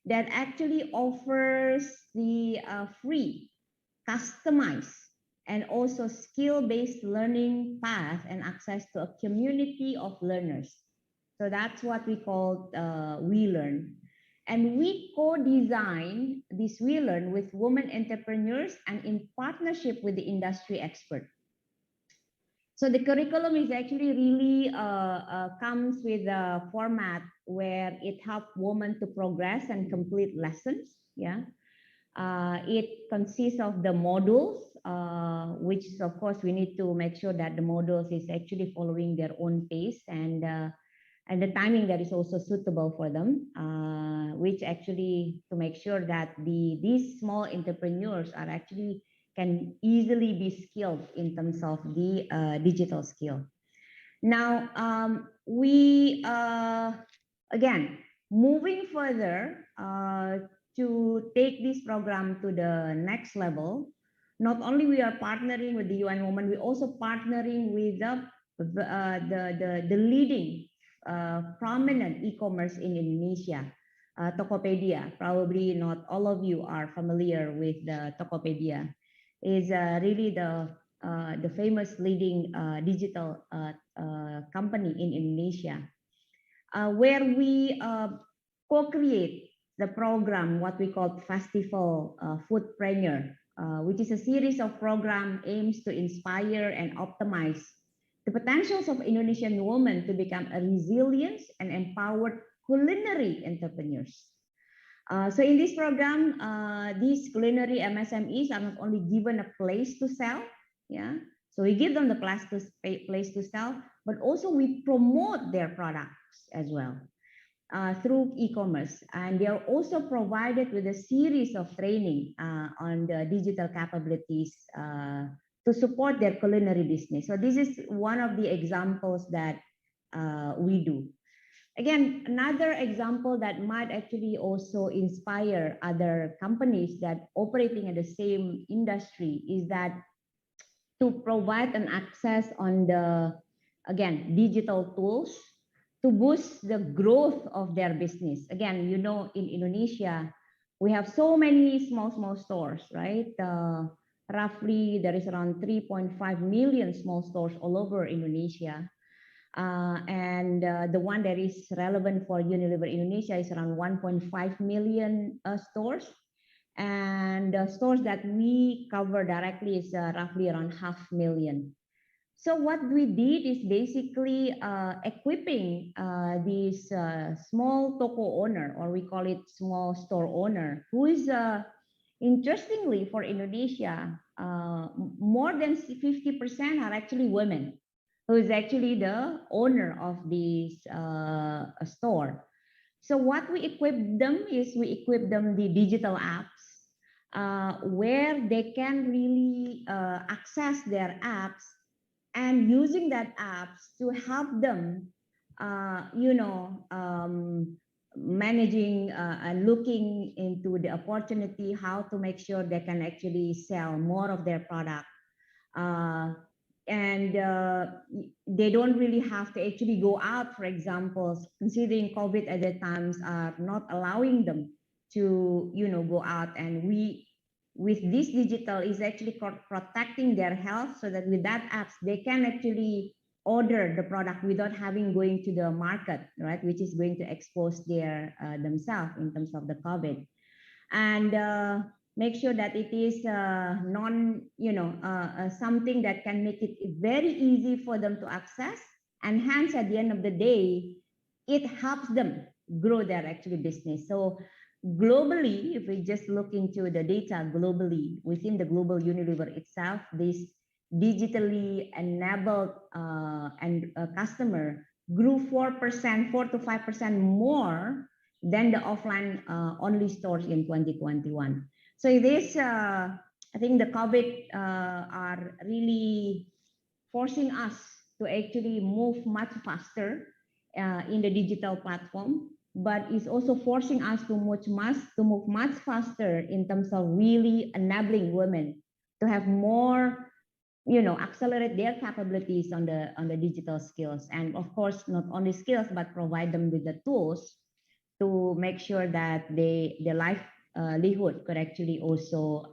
that actually offers the free, customized, and also skill-based learning path and access to a community of learners. So that's what we call WeLearn. And we co-design this WeLearn with women entrepreneurs and in partnership with the industry expert. So the curriculum is actually really comes with a format where it helps women to progress and complete lessons. Yeah, it consists of the modules, which of course we need to make sure that the modules is actually following their own pace and the timing that is also suitable for them, which actually to make sure that these small entrepreneurs are actually can easily be skilled in terms of the digital skill. Now, we, again, moving further to take this program to the next level, not only we are partnering with the UN Women, we also partnering with the leading prominent e-commerce in Indonesia, Tokopedia. Probably not all of you are familiar with the Tokopedia. Is really the famous leading digital company in Indonesia, where we co-create the program, what we call Festival Foodpreneur, which is a series of program aims to inspire and optimize the potentials of Indonesian women to become a resilient and empowered culinary entrepreneurs. So in this program, these culinary MSMEs are not only given a place to sell, yeah. So we give them the place to sell, but also we promote their products as well through e-commerce, and they are also provided with a series of training on the digital capabilities to support their culinary business. So this is one of the examples that we do. Again, another example that might actually also inspire other companies that operating in the same industry is that to provide an access on the, again, digital tools to boost the growth of their business. Again, you know, in Indonesia, we have so many small stores, right? Roughly, there is around 3.5 million small stores all over Indonesia. And the one that is relevant for Unilever Indonesia is around 1.5 million stores. And the stores that we cover directly is roughly around 500,000. So what we did is basically equipping this small toko owner, or we call it small store owner, who is, interestingly for Indonesia, more than 50% are actually women, who is actually the owner of this store. So what we equip them is we equip them the digital apps where they can really access their apps and using that apps to help them, managing and looking into the opportunity, how to make sure they can actually sell more of their product. And they don't really have to actually go out, for example, considering COVID at the times are not allowing them to, go out. And we, with this digital, is actually protecting their health so that with that apps, they can actually order the product without having going to the market, right? Which is going to expose their themselves in terms of the COVID. And make sure that it is something that can make it very easy for them to access, and hence at the end of the day, it helps them grow their actually business. So globally, if we just look into the data globally, within the global Unilever itself, this digitally enabled customer grew 4%, 4 to 5% more than the offline only stores in 2021. So it is, I think the COVID are really forcing us to actually move much faster in the digital platform, but it's also forcing us to move much faster in terms of really enabling women to have more, accelerate their capabilities on the digital skills, and of course not only skills but provide them with the tools to make sure that their livelihood could actually also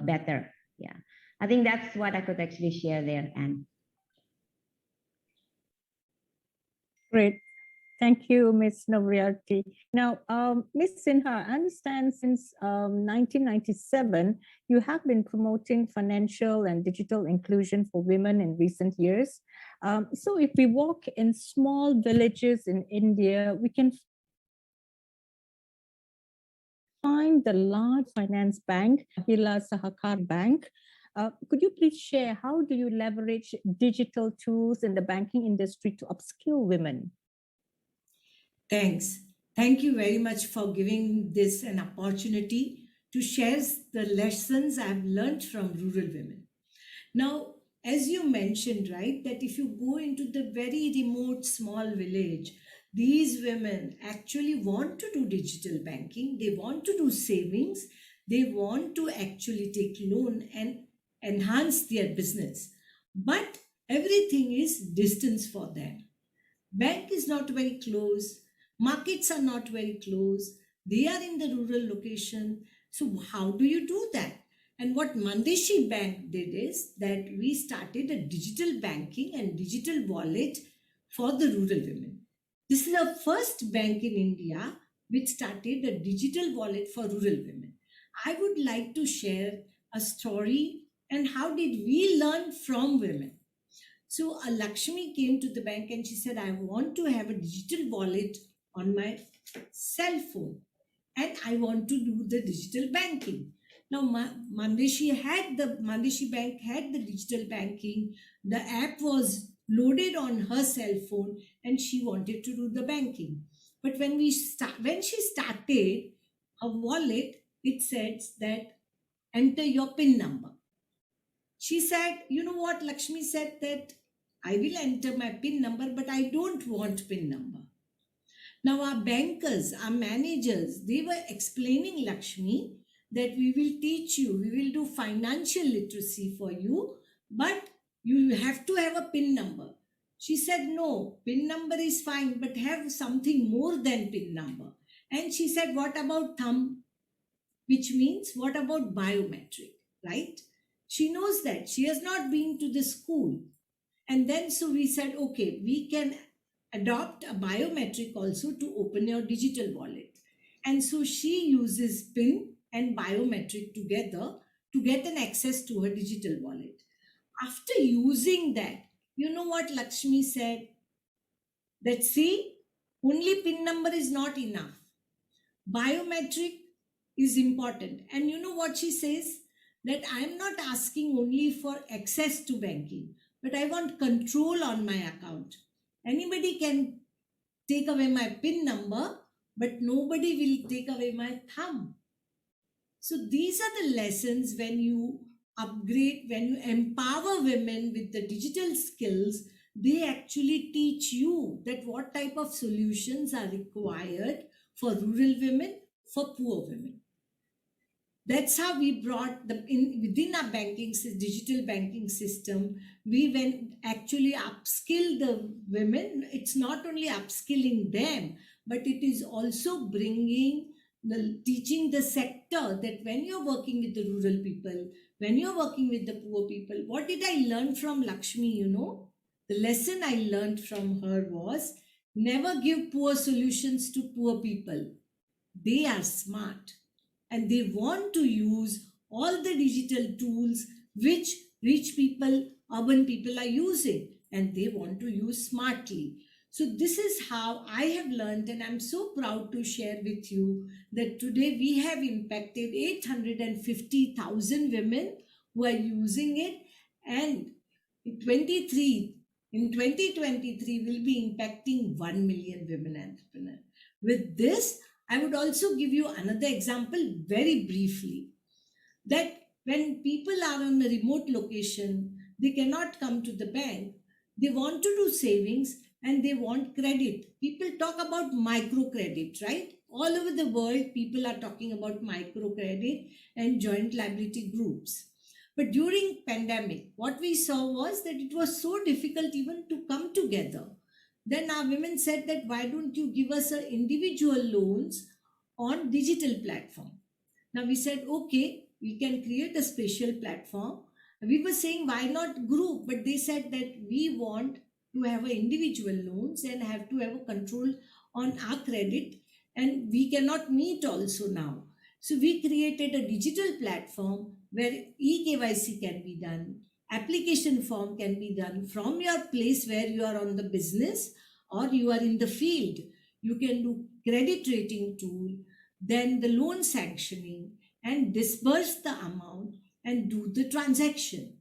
better. Yeah, I think that's what I could actually share there. And Great. Thank you, Ms. Novriyati. Now, Ms. Sinha, I understand since 1997, you have been promoting financial and digital inclusion for women in recent years. So if we walk in small villages in India, we can find the large finance bank, Mahila Sahakar Bank. Could you please share how do you leverage digital tools in the banking industry to upskill women? Thanks. Thank you very much for giving this an opportunity to share the lessons I've learned from rural women. Now, as you mentioned, right, that if you go into the very remote small village, these women actually want to do digital banking, they want to do savings, they want to actually take loan and enhance their business. But everything is distance for them. Bank is not very close. Markets are not very close. They are in the rural location. So how do you do that? And what Mandeshi Bank did is that we started a digital banking and digital wallet for the rural women. This is the first bank in India which started a digital wallet for rural women. I would like to share a story and how did we learn from women. So Lakshmi came to the bank and she said, I want to have a digital wallet on my cell phone and I want to do the digital banking. Now Mandeshi Bank had the digital banking. The app was loaded on her cell phone and she wanted to do the banking. But when she started a wallet, it says that enter your PIN number. She said, you know what, Lakshmi said that I will enter my PIN number, but I don't want PIN number. Now our bankers, our managers, they were explaining Lakshmi that we will teach you, we will do financial literacy for you, but you have to have a PIN number. She said, no, PIN number is fine, but have something more than PIN number. And she said, what about thumb? Which means, what about biometric, right? She knows that. She has not been to the school. And then so we said, okay, we can adopt a biometric also to open your digital wallet. And so she uses PIN and biometric together to get an access to her digital wallet. After using that, you know what Lakshmi said? That see, only PIN number is not enough. Biometric is important. And you know what she says? That I am not asking only for access to banking, but I want control on my account. Anybody can take away my PIN number, but nobody will take away my thumb. So these are the lessons when you upgrade, when you empower women with the digital skills, they actually teach you that what type of solutions are required for rural women, for poor women. That's how we brought within our digital banking system, we went actually upskill the women. It's not only upskilling them, but it is also teaching the sector that when you're working with the rural people, when you're working with the poor people, what did I learn from Lakshmi, The lesson I learned from her was never give poor solutions to poor people. They are smart. And they want to use all the digital tools which rich people, urban people are using. And they want to use smartly. So this is how I have learned, and I'm so proud to share with you that today we have impacted 850,000 women who are using it, and in 2023 will be impacting 1 million women entrepreneurs. With this, I would also give you another example very briefly, that when people are on a remote location, they cannot come to the bank, they want to do savings and they want credit. People talk about microcredit, right? All over the world, people are talking about microcredit and joint liability groups. But during pandemic, what we saw was that it was so difficult even to come together. Then our women said that, why don't you give us individual loans on digital platform? Now we said, okay, we can create a special platform. We were saying, why not group? But they said that we want to have individual loans and have to have a control on our credit, and we cannot meet also now. So we created a digital platform where eKYC can be done, application form can be done from your place where you are on the business or you are in the field. You can do credit rating tool, then the loan sanctioning, and disperse the amount and do the transaction.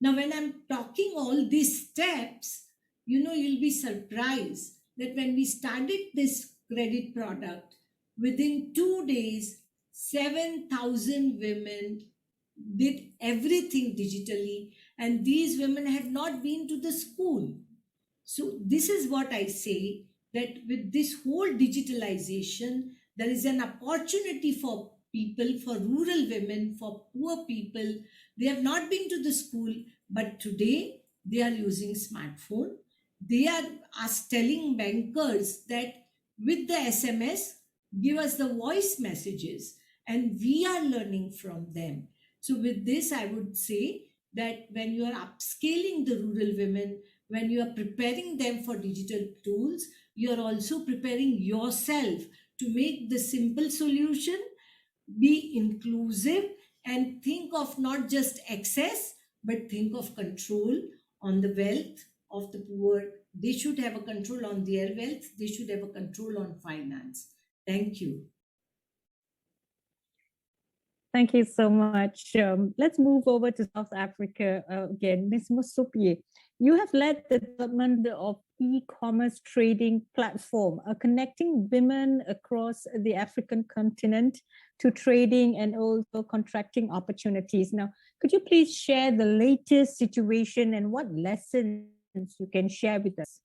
Now, when I'm talking all these steps, you'll be surprised that when we started this credit product, within 2 days, 7,000 women did everything digitally, and these women had not been to the school. So this is what I say, that with this whole digitalization, there is an opportunity for people, for rural women, for poor people. They have not been to the school, but today they are using smartphone. They are telling bankers that with the SMS, give us the voice messages, and we are learning from them. So with this, I would say that when you are upscaling the rural women, when you are preparing them for digital tools, you are also preparing yourself to make the simple solution, be inclusive, and think of not just access, but think of control on the wealth of the poor. They should have a control on their wealth. They should have a control on finance. Thank you. Thank you so much. Let's move over to South Africa again. Ms. Musopie, you have led the development of e-commerce trading platform, connecting women across the African continent to trading and also contracting opportunities. Now, could you please share the latest situation and what lessons you can share with us?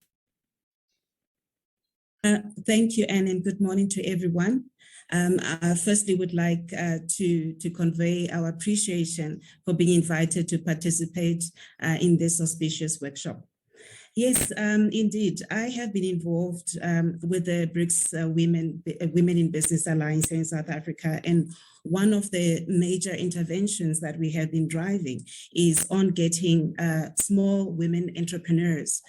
Thank you, Anne, and good morning to everyone. I firstly would like to convey our appreciation for being invited to participate in this auspicious workshop. Yes, indeed, I have been involved with the BRICS Women in Business Alliance in South Africa, and one of the major interventions that we have been driving is on getting small women entrepreneurs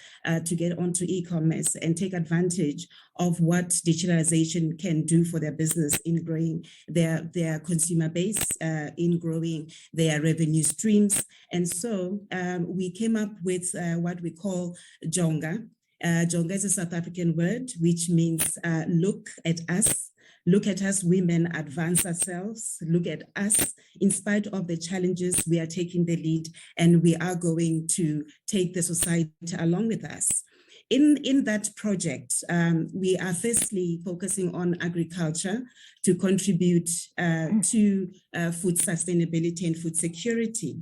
to get onto e-commerce and take advantage of what digitalization can do for their business in growing their consumer base, in growing their revenue streams. And so we came up with what we call Jonga. Jonga is a South African word, which means look at us. Look at us women, advance ourselves, look at us. In spite of the challenges, we are taking the lead and we are going to take the society along with us. In that project, we are firstly focusing on agriculture to contribute to food sustainability and food security.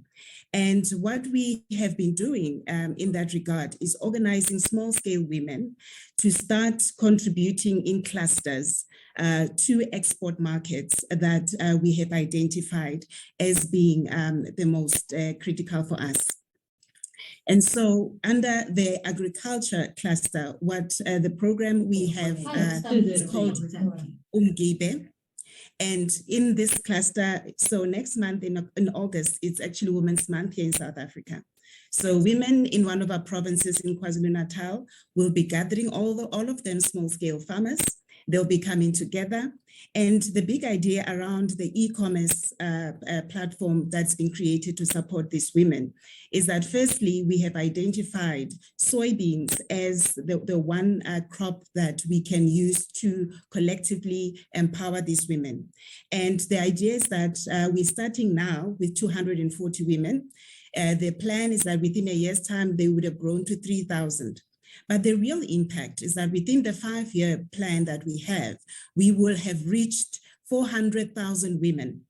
And what we have been doing in that regard is organizing small-scale women to start contributing in clusters to export markets that we have identified as being the most critical for us. And so under the agriculture cluster, what the program we have is called Umgibe. And in this cluster, so next month in August, it's actually Women's Month here in South Africa. So women in one of our provinces in KwaZulu-Natal will be gathering all of them small-scale farmers. They'll be coming together. And the big idea around the e-commerce platform that's been created to support these women is that firstly, we have identified soybeans as the one crop that we can use to collectively empower these women. And the idea is that we're starting now with 240 women. The plan is that within a year's time, they would have grown to 3,000. But the real impact is that within the 5-year plan that we have, we will have reached 400,000 women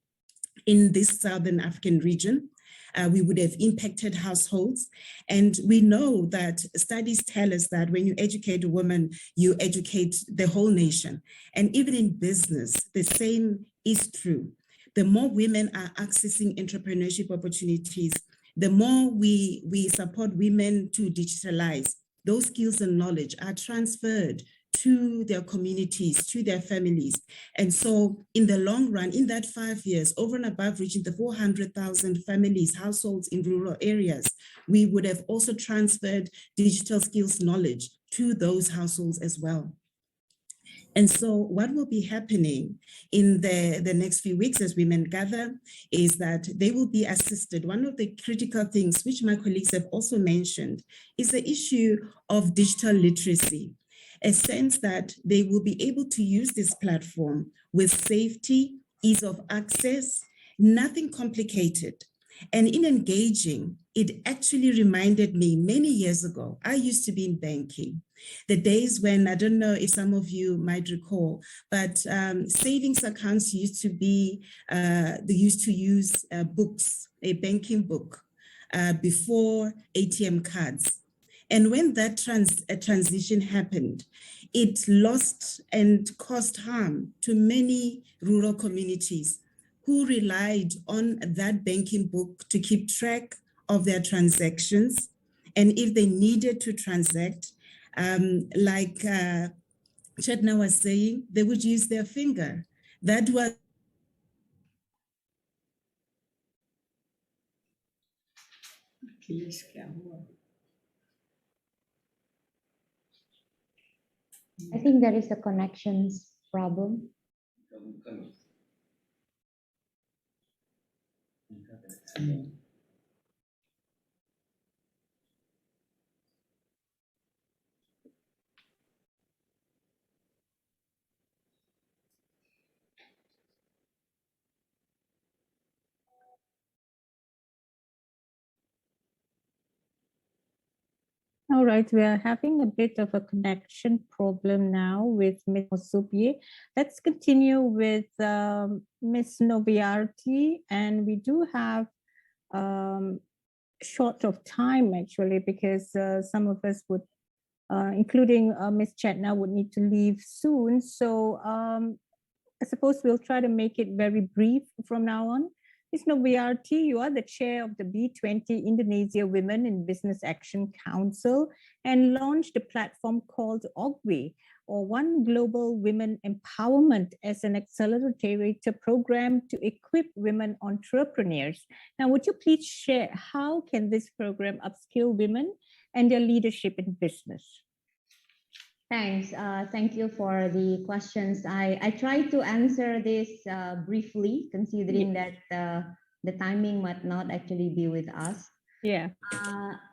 in this Southern African region. We would have impacted households. And we know that studies tell us that when you educate a woman, you educate the whole nation. And even in business, the same is true. The more women are accessing entrepreneurship opportunities, the more we support women to digitalize. Those skills and knowledge are transferred to their communities, to their families. And so in the long run, in that 5 years, over and above reaching the 400,000 families, households in rural areas, we would have also transferred digital skills knowledge to those households as well. And so what will be happening in the next few weeks as women gather is that they will be assisted. One of the critical things which my colleagues have also mentioned is the issue of digital literacy, a sense that they will be able to use this platform with safety, ease of access, nothing complicated. And in engaging, it actually reminded me many years ago, I used to be in banking. The days when, I don't know if some of you might recall, but savings accounts used to be, they used to use books, a banking book before ATM cards. And when that transition happened, it lost and caused harm to many rural communities who relied on that banking book to keep track of their transactions. And if they needed to transact, like Chetna was saying, they would use their finger. That was I think there is a connections problem. All right, we are having a bit of a connection problem now with Ms. Mosubie. Let's continue with Ms. Noviarty, and we do have short of time actually, because some of us would, including Ms. Chetna, would need to leave soon. So I suppose we'll try to make it very brief from now on. Ms. Noviarty, you are the chair of the B20 Indonesia Women in Business Action Council and launched a platform called OGWE, or One Global Women Empowerment, as an accelerator program to equip women entrepreneurs. Now, would you please share how can this program upskill women and their leadership in business? Thanks. Thank you for the questions. I try to answer this briefly, considering that the timing might not actually be with us. Yeah.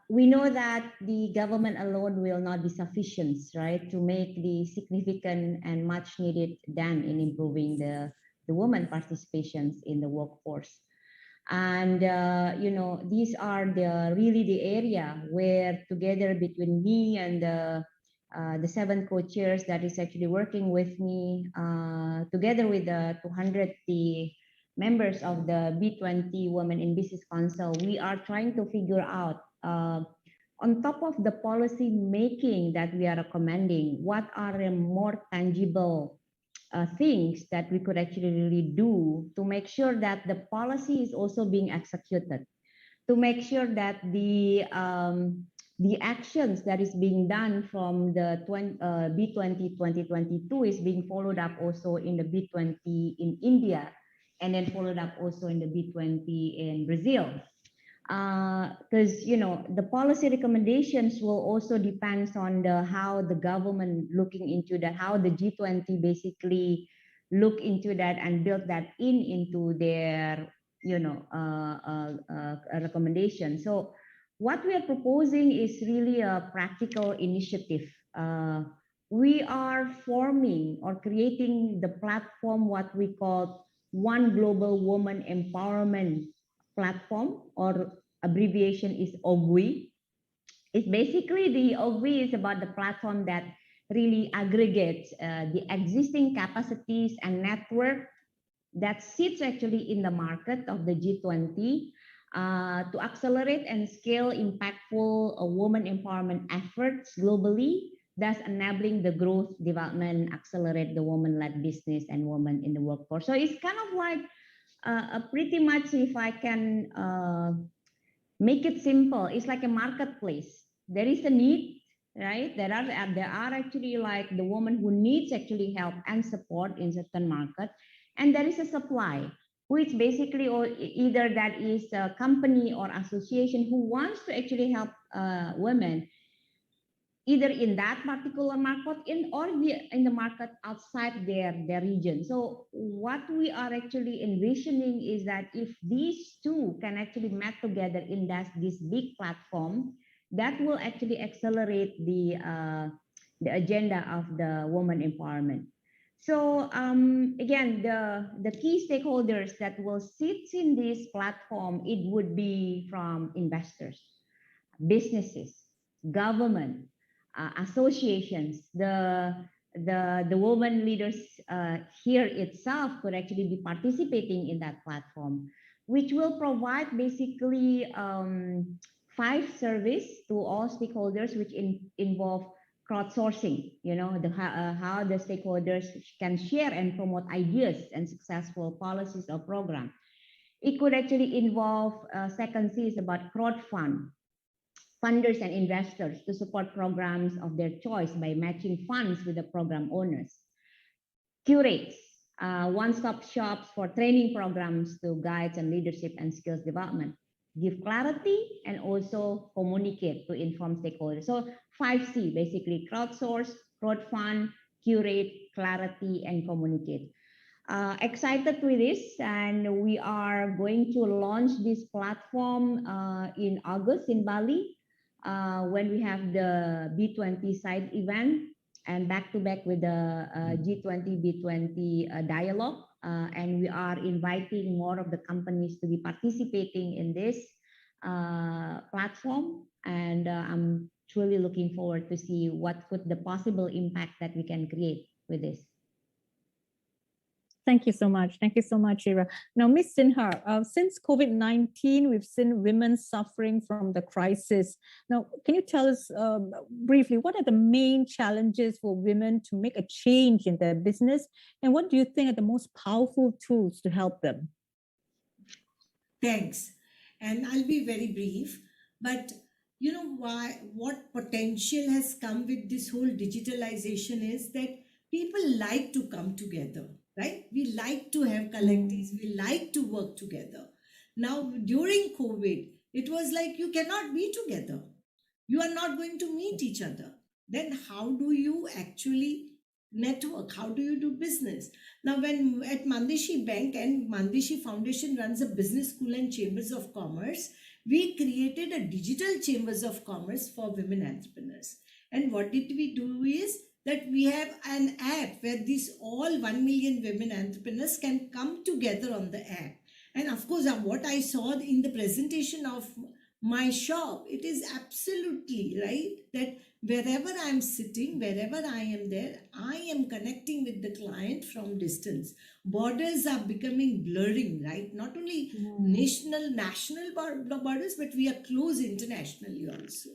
We know that the government alone will not be sufficient, right, to make the significant and much needed dent in improving the women participations in the workforce. And, you know, these are really the area where together between me and the 7 co-chairs that is actually working with me, together with the 200 members of the B20 Women in Business Council, we are trying to figure out, on top of the policy making that we are recommending, what are the more tangible things that we could actually really do to make sure that the policy is also being executed, to make sure that the actions that is being done from the B20 2022 is being followed up also in the B20 in India, and then followed up also in the B20 in Brazil. because the policy recommendations will also depends on how the government looking into that, how the G20 basically look into that and build that into their recommendation. So what we are proposing is really a practical initiative. We are forming or creating the platform what we call One Global Woman Empowerment Platform, or abbreviation is OGWE. It's basically the OGWE is about the platform that really aggregates the existing capacities and network that sits actually in the market of the G20 to accelerate and scale impactful women empowerment efforts globally, thus enabling the growth, development, accelerate the woman-led business and women in the workforce. So it's kind of like pretty much, if I can make it simple, it's like a marketplace. There is a need, right? There are actually like the woman who needs actually help and support in certain market, and there is a supply, which basically, or either that is a company or association who wants to actually help women, either in that particular market or in the market outside their region. So what we are actually envisioning is that if these two can actually match together in this big platform, that will actually accelerate the agenda of the woman empowerment. So again, the key stakeholders that will sit in this platform, it would be from investors, businesses, government, associations, the women leaders here itself could actually be participating in that platform, which will provide basically 5 services to all stakeholders, which involve crowdsourcing, how the stakeholders can share and promote ideas and successful policies or programs. It could actually involve, second C is about crowdfund, funders and investors to support programs of their choice by matching funds with the program owners. Curates, one-stop shops for training programs to guides and leadership and skills development. Give clarity and also communicate to inform stakeholders. So 5C, basically crowdsource, crowdfund, curate, clarity, and communicate. Excited with this, and we are going to launch this platform in August in Bali, when we have the B20 side event and back-to-back with the G20, B20 dialogue. And we are inviting more of the companies to be participating in this platform. And I'm truly looking forward to see what could the possible impact that we can create with this. Thank you so much. Thank you so much, Ira. Now, Ms. Sinha, since COVID-19, we've seen women suffering from the crisis. Now, can you tell us briefly, what are the main challenges for women to make a change in their business? And what do you think are the most powerful tools to help them? Thanks. And I'll be very brief, but you know what potential has come with this whole digitalization is that people like to come together, right? We like to have collectives, we like to work together. Now, during COVID, it was like you cannot be together. You are not going to meet each other. Then how do you actually network? How do you do business? Now, when at Mandeshi Bank and Mandeshi Foundation runs a business school and chambers of commerce, we created a digital chambers of commerce for women entrepreneurs. And what did we do is that we have an app where these all 1 million women entrepreneurs can come together on the app. And of course, what I saw in the presentation of MyyShop, it is absolutely right that wherever I'm sitting, wherever I am there, I am connecting with the client from distance. Borders are becoming blurring, right? Not only national borders, but we are close internationally also.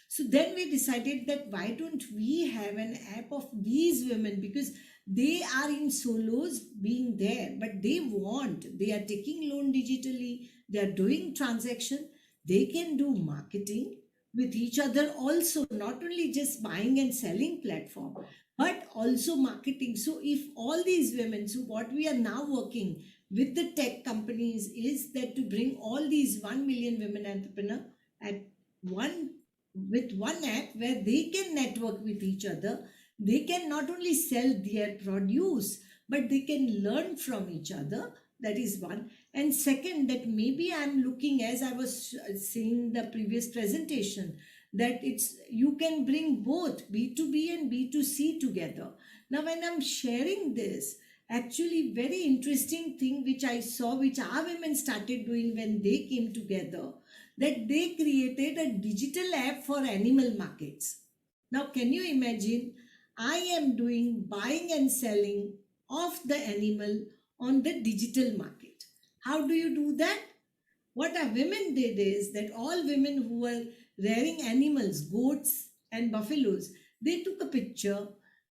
So then we decided that why don't we have an app of these women, because they are in solos being there, but they are taking loan digitally, they are doing transaction, they can do marketing, with each other also, not only just buying and selling platform, but also marketing. So if all these women, so what we are now working with the tech companies is that to bring all these 1 million women entrepreneurs at with one app where they can network with each other. They can not only sell their produce, but they can learn from each other. That is one. And second, that maybe I'm looking, as I was saying the previous presentation, that you can bring both B2B and B2C together. Now, when I'm sharing this, actually very interesting thing which I saw, which our women started doing when they came together, that they created a digital app for animal markets. Now, can you imagine? I am doing buying and selling of the animal on the digital market. How do you do that? What our women did is that all women who were rearing animals, goats and buffaloes, they took a picture,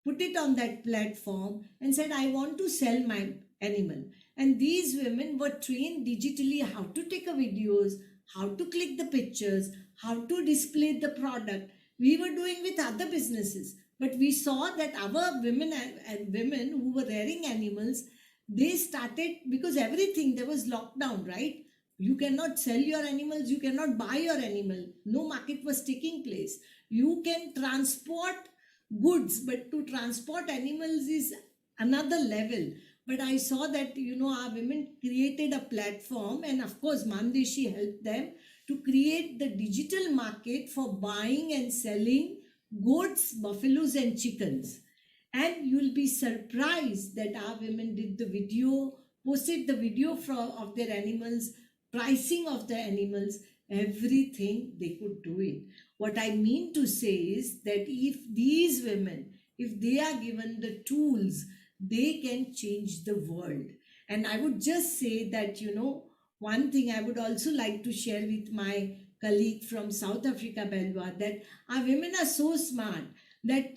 put it on that platform and said, I want to sell my animal. And these women were trained digitally how to take a videos, how to click the pictures, how to display the product. We were doing with other businesses. But we saw that our women and women who were rearing animals, they started, because everything, there was lockdown, right? You cannot sell your animals, you cannot buy your animal. No market was taking place. You can transport goods, but to transport animals is another level. But I saw that, our women created a platform, and of course, Mann Deshi helped them to create the digital market for buying and selling goats, buffaloes and chickens. And you'll be surprised that our women did the video, posted the video of their animals, pricing of the animals, everything they could do it. What I mean to say is that if these women, if they are given the tools, they can change the world. And I would just say that, one thing I would also like to share with my colleague from South Africa, Belwa, that our women are so smart that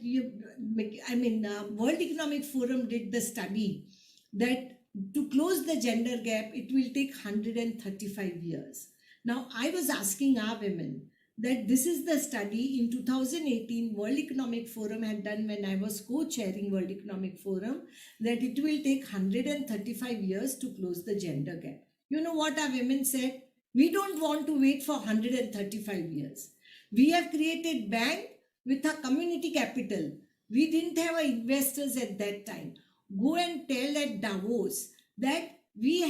World Economic Forum did the study that to close the gender gap, it will take 135 years. Now, I was asking our women that this is the study in 2018 World Economic Forum had done when I was co-chairing World Economic Forum, that it will take 135 years to close the gender gap. You know what our women said? We don't want to wait for 135 years. We have created bank with a community capital. We didn't have investors at that time. Go and tell at Davos that we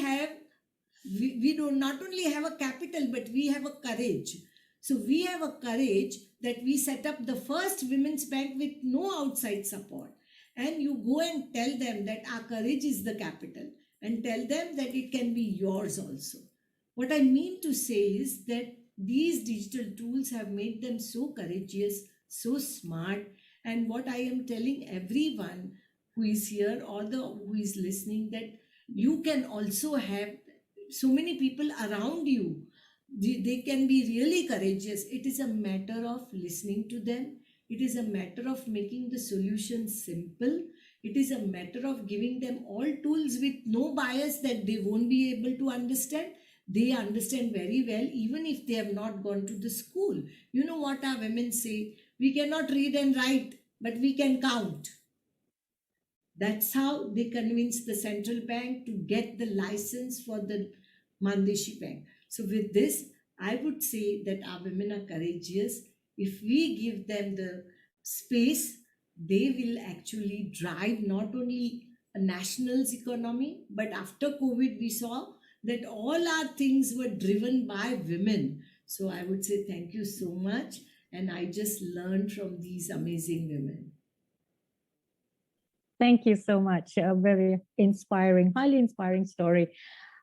don't not only have a capital, but we have a courage. So we have a courage that we set up the first women's bank with no outside support. And you go and tell them that our courage is the capital, and tell them that it can be yours also. What I mean to say is that these digital tools have made them so courageous, so smart. And what I am telling everyone who is here or who is listening, that you can also have so many people around you. They can be really courageous. It is a matter of listening to them. It is a matter of making the solution simple. It is a matter of giving them all tools with no bias that they won't be able to understand. They understand very well, even if they have not gone to the school. You know what our women say? We cannot read and write, but we can count. That's how they convinced the central bank to get the license for the Mann Deshi Bank. So with this, I would say that our women are courageous. If we give them the space, they will actually drive not only a national's economy, but after COVID, we saw that all our things were driven by women. So I would say thank you so much. And I just learned from these amazing women. Thank you so much. A very inspiring, highly inspiring story.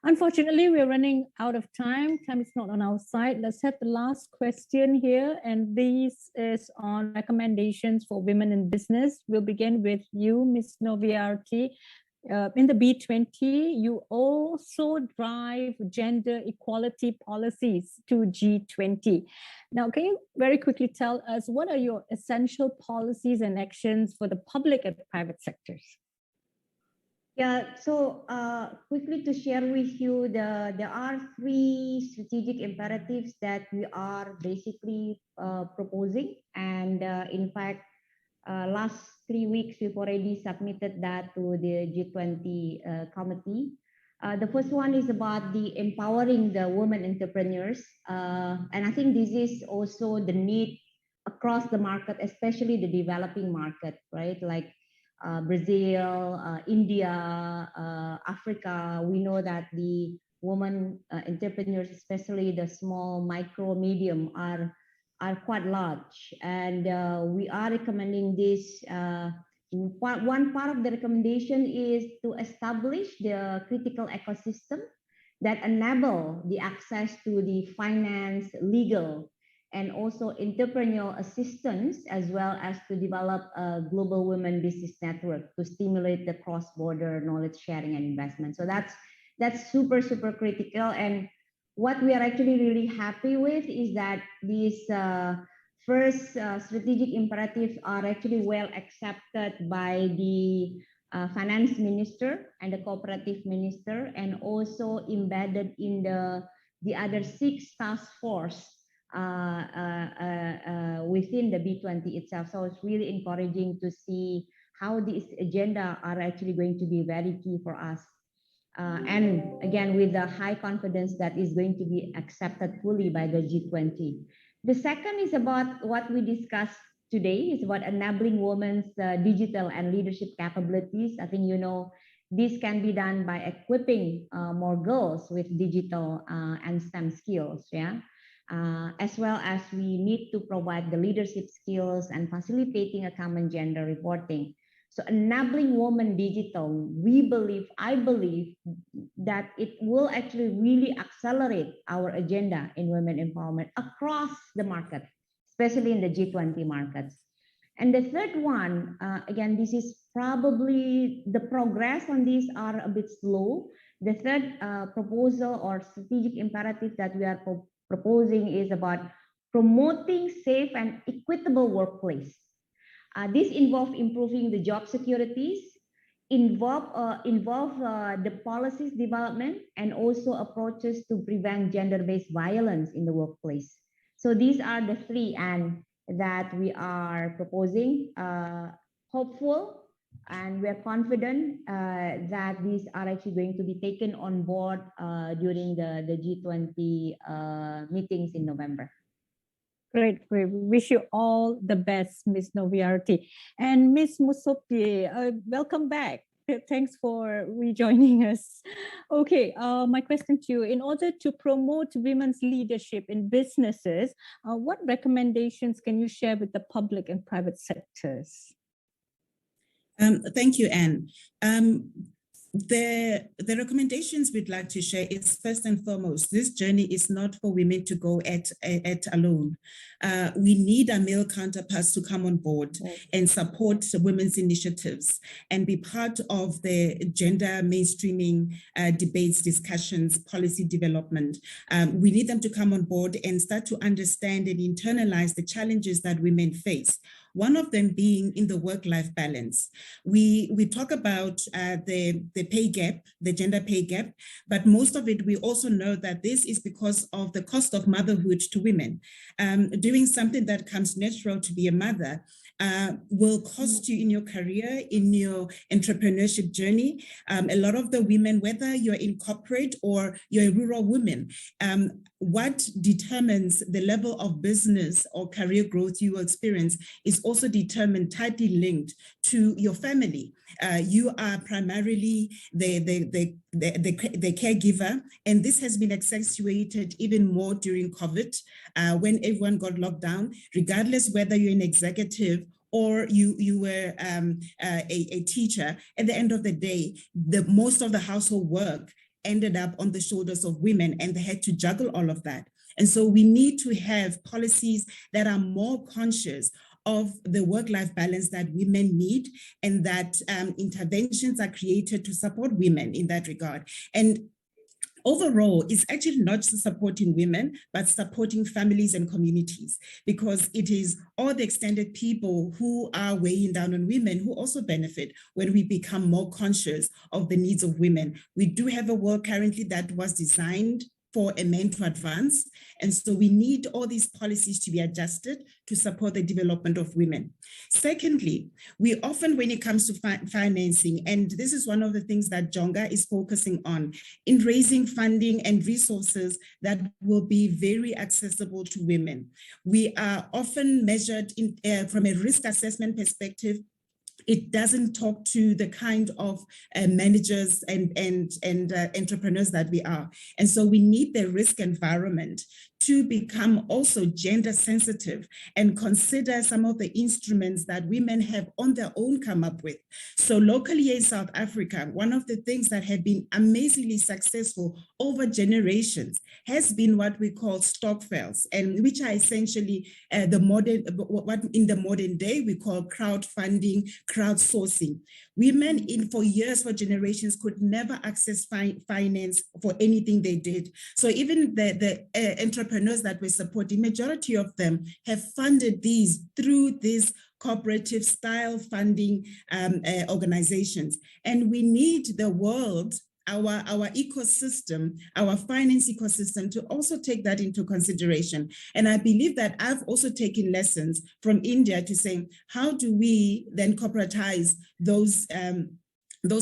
Unfortunately, we're running out of time. Time is not on our side. Let's have the last question here. And this is on recommendations for women in business. We'll begin with you, Ms. Noviarty. In the B20, you also drive gender equality policies to G20. Now, can you very quickly tell us what are your essential policies and actions for the public and private sectors? Yeah, so quickly to share with you, there are 3 strategic imperatives that we are basically proposing. And in fact, last 3 weeks, we've already submitted that to the G20 committee. The first one is about the empowering the women entrepreneurs. And I think this is also the need across the market, especially the developing market, right? Like Brazil, India, Africa. We know that the women entrepreneurs, especially the small, micro, medium, are quite large. And we are recommending this. One part of the recommendation is to establish the critical ecosystem that enable the access to the finance, legal, and also entrepreneurial assistance, as well as to develop a global women business network to stimulate the cross-border knowledge sharing and investment. So that's super, super critical. And what we are actually really happy with is that these first strategic imperatives are actually well accepted by the finance minister and the cooperative minister, and also embedded in the other 6 task force within the B20 itself. So it's really encouraging to see how these agenda are actually going to be very key for us. And again, with the high confidence that is going to be accepted fully by the G20. The second is about what we discussed today. It's about enabling women's digital and leadership capabilities. I think, you know, this can be done by equipping more girls with digital and STEM skills, yeah? As well as we need to provide the leadership skills and facilitating a common gender reporting. So enabling women digital, I believe that it will actually really accelerate our agenda in women empowerment across the market, especially in the G20 markets. And the third one, again, this is probably the progress on these are a bit slow. The third proposal or strategic imperative that we are proposing is about promoting safe and equitable workplace. This involves improving the job securities, involve the policies development, and also approaches to prevent gender-based violence in the workplace. So these are the 3 and that we are proposing. Hopeful, and we are confident that these are actually going to be taken on board during the G20 meetings in November. Great. We wish you all the best, Ms. Noviarty. And Ms. Musopi, welcome back. Thanks for rejoining us. Okay, my question to you, in order to promote women's leadership in businesses, what recommendations can you share with the public and private sectors? Thank you, Anne. The recommendations we'd like to share is, first and foremost, this journey is not for women to go at alone. We need our male counterparts to come on board and support women's initiatives and be part of the gender mainstreaming debates, discussions, policy development. We need them to come on board and start to understand and internalize the challenges that women face. One of them being in the work-life balance. We talk about the pay gap, the gender pay gap, but most of it, we also know that this is because of the cost of motherhood to women. Doing something that comes natural to be a mother will cost you in your career, in your entrepreneurship journey. A lot of the women, whether you're in corporate or you're a rural woman, what determines the level of business or career growth you will experience is also determined, tightly linked to your family. You are primarily the caregiver, and this has been accentuated even more during COVID, when everyone got locked down, regardless whether you're an executive or you were a teacher. At the end of the day, most of the household work ended up on the shoulders of women, and they had to juggle all of that. And so we need to have policies that are more conscious of the work-life balance that women need, and that interventions are created to support women in that regard. And overall, it's actually not just supporting women, but supporting families and communities, because it is all the extended people who are weighing down on women who also benefit when we become more conscious of the needs of women. We do have a world currently that was designed for a man to advance. And so we need all these policies to be adjusted to support the development of women. Secondly, we often, when it comes to financing, and this is one of the things that JONGA is focusing on, in raising funding and resources that will be very accessible to women. We are often measured from a risk assessment perspective. It doesn't talk to the kind of managers and entrepreneurs that we are. And so we need the risk environment to become also gender sensitive and consider some of the instruments that women have on their own come up with. So locally in South Africa, one of the things that have been amazingly successful over generations has been what we call stokvels, and which are essentially what in the modern day we call crowdfunding, crowdsourcing. Women for years, for generations, could never access finance for anything they did. So even the entrepreneurs that we're supporting, majority of them have funded these through these cooperative style funding organizations. And we need the world, our ecosystem, our finance ecosystem, to also take that into consideration. And I believe that I've also taken lessons from India to say, how do we then corporatize those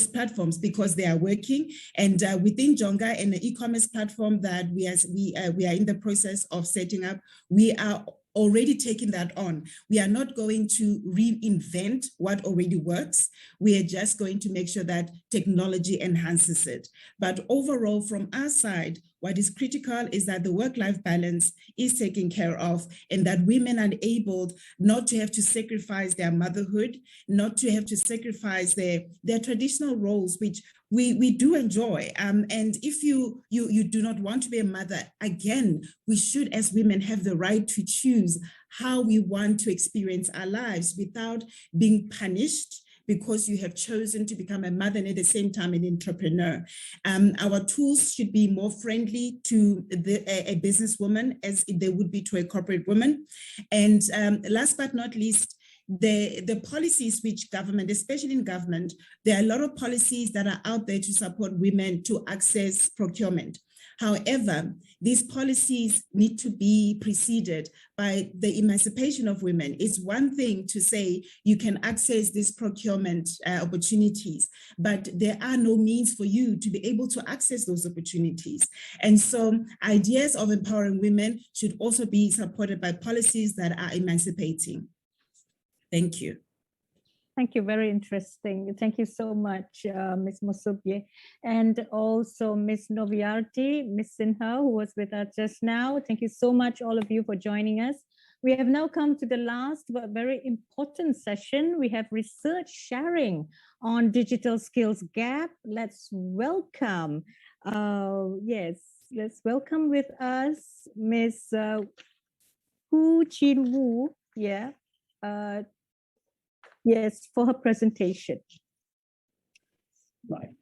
platforms, because they are working. And within JONGA and the e-commerce platform that we are in the process of setting up, we are already taking that on. We are not going to reinvent what already works. We are just going to make sure that technology enhances it. But overall, from our side, what is critical is that the work-life balance is taken care of, and that women are enabled not to have to sacrifice their motherhood, not to have to sacrifice their traditional roles, which we do enjoy. And if you do not want to be a mother, again, we should as women have the right to choose how we want to experience our lives without being punished because you have chosen to become a mother and at the same time an entrepreneur. Our tools should be more friendly to a businesswoman as they would be to a corporate woman. And last but not least, the policies which government, especially in government, there are a lot of policies that are out there to support women to access procurement. However, these policies need to be preceded by the emancipation of women. It's one thing to say you can access these procurement opportunities, but there are no means for you to be able to access those opportunities. And so ideas of empowering women should also be supported by policies that are emancipating. Thank you. Thank you. Very interesting. Thank you so much, Ms. Mosubye. And also Ms. Noviarty, Ms. Sinha, who was with us just now. Thank you so much, all of you, for joining us. We have now come to the last but very important session. We have research sharing on digital skills gap. Let's welcome, let's welcome with us Ms. Hu Chin Wu, yes, for her presentation. Right.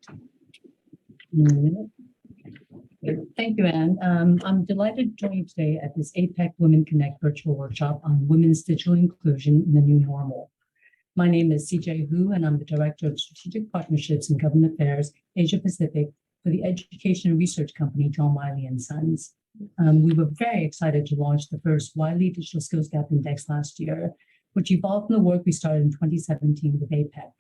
Thank you, Anne. I'm delighted to join you today at this APEC Women Connect virtual workshop on women's digital inclusion in the new normal. My name is CJ Hu, and I'm the Director of Strategic Partnerships and Government Affairs, Asia Pacific, for the education and research company, John Wiley Sons. We were very excited to launch the first Wiley Digital Skills Gap Index last year, which evolved from the work we started in 2017 with APEC.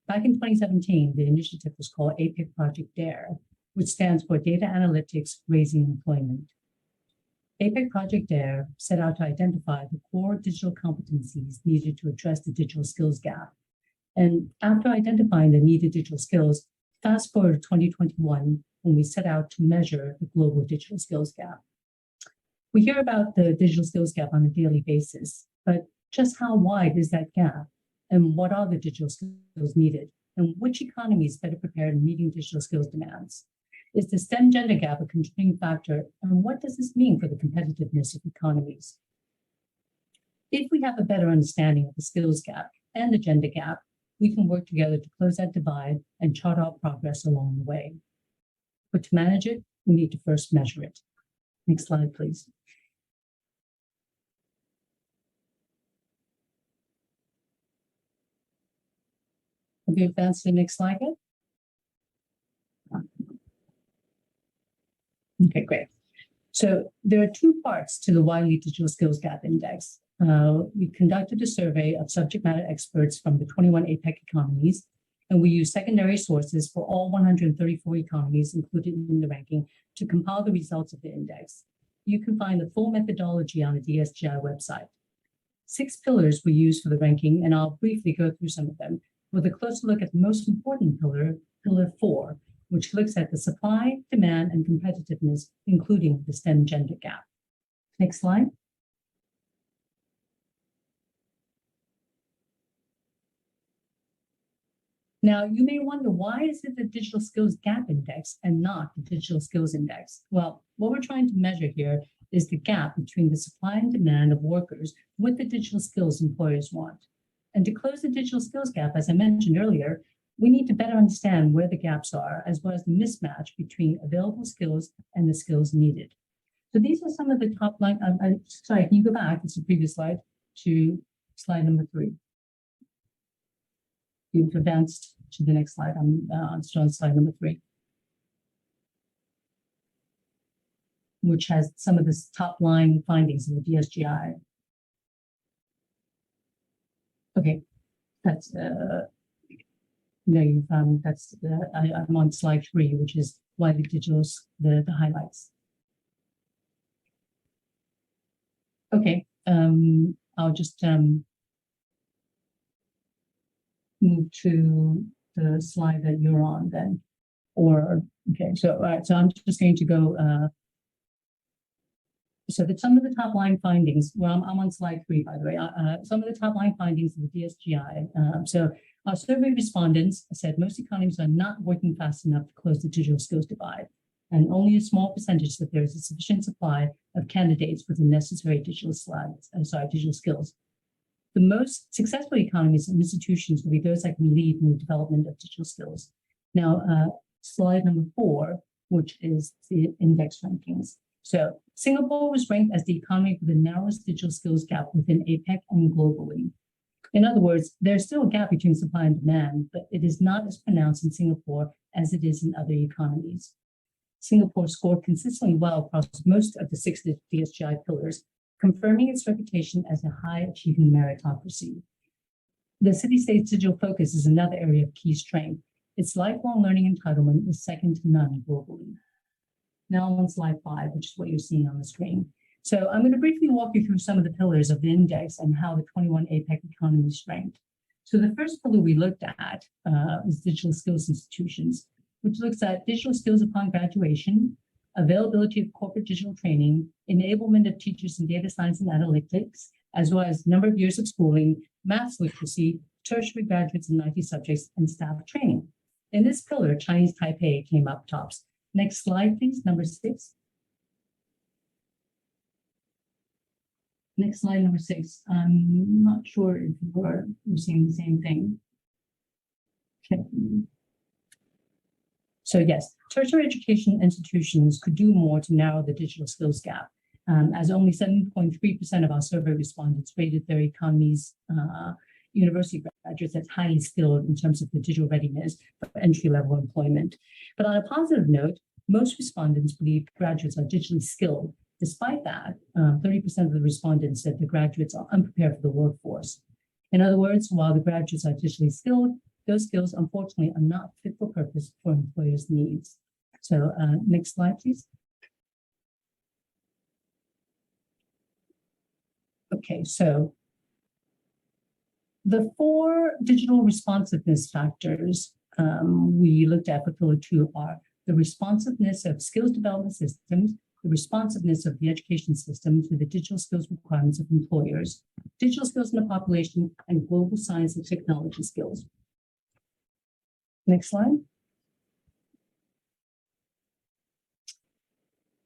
Back in 2017, the initiative was called APEC Project DARE, which stands for Data Analytics Raising Employment. APEC Project DARE set out to identify the core digital competencies needed to address the digital skills gap. And after identifying the needed digital skills, fast forward to 2021, when we set out to measure the global digital skills gap. We hear about the digital skills gap on a daily basis, but just how wide is that gap? And what are the digital skills needed? And which economy is better prepared in meeting digital skills demands? Is the STEM gender gap a contributing factor? And what does this mean for the competitiveness of economies? If we have a better understanding of the skills gap and the gender gap, we can work together to close that divide and chart our progress along the way. but to manage it, we need to first measure it. Next slide, please. Have you advanced to the next slide yet? Okay, great. So there are two parts to the Wiley Digital Skills Gap Index. We conducted a survey of subject matter experts from the 21 APEC economies, and we used secondary sources for all 134 economies included in the ranking to compile the results of the index. You can find the full methodology on the DSGI website. 6 pillars we used for the ranking, and I'll briefly go through some of them, with a closer look at the most important pillar, pillar 4, which looks at the supply, demand, and competitiveness, including the STEM gender gap. Next slide. Now, you may wonder, why is it the Digital Skills Gap Index and not the Digital Skills Index? Well, what we're trying to measure here is the gap between the supply and demand of workers with the digital skills employers want. And to close the digital skills gap, as I mentioned earlier, we need to better understand where the gaps are, as well as the mismatch between available skills and the skills needed. So these are some of the top line. Sorry, can you go back? It's the previous slide to slide number 3. You've advanced to the next slide. I'm still on slide number 3, which has some of the top line findings of the DSGI. Okay, that's no, you've that's I'm on slide 3, which is Wiley Digital's the highlights. Okay, I'll just move to the slide that you're on then, or okay. So all right, so I'm just going to go. So that some of the top line findings. Well, I'm on slide 3, by the way. Some of the top line findings of the DSGI. So our survey respondents said most economies are not working fast enough to close the digital skills divide, and only a small percentage that there is a sufficient supply of candidates with the necessary digital skills. The most successful economies and institutions will be those that can lead in the development of digital skills. Now, slide number 4, which is the index rankings. So Singapore was ranked as the economy with the narrowest digital skills gap within APEC and globally. In other words, there's still a gap between supply and demand, but it is not as pronounced in Singapore as it is in other economies. Singapore scored consistently well across most of the 6 DSGI pillars, confirming its reputation as a high-achieving meritocracy. The city-state's digital focus is another area of key strength. Its lifelong learning entitlement is second to none globally. Now on slide 5, which is what you're seeing on the screen. So I'm going to briefly walk you through some of the pillars of the index and how the 21 APEC economies ranked. So the first pillar we looked at is digital skills institutions, which looks at digital skills upon graduation, availability of corporate digital training, enablement of teachers in data science and analytics, as well as number of years of schooling, maths literacy, tertiary graduates in 90 subjects, and staff training. In this pillar, Chinese Taipei came up tops. Next slide, please, number 6. Next slide, number 6. I'm not sure if you're seeing the same thing. Okay. So yes, tertiary education institutions could do more to narrow the digital skills gap, as only 7.3% of our survey respondents rated their economy's university graduates as highly skilled in terms of the digital readiness for entry-level employment. But on a positive note, most respondents believe graduates are digitally skilled. Despite that, 30% of the respondents said the graduates are unprepared for the workforce. In other words, while the graduates are digitally skilled, those skills, unfortunately, are not fit for purpose for employers' needs. So next slide, please. Okay, so the 4 digital responsiveness factors we looked at for pillar 2 are the responsiveness of skills development systems, the responsiveness of the education system to the digital skills requirements of employers, digital skills in the population, and global science and technology skills. Next slide.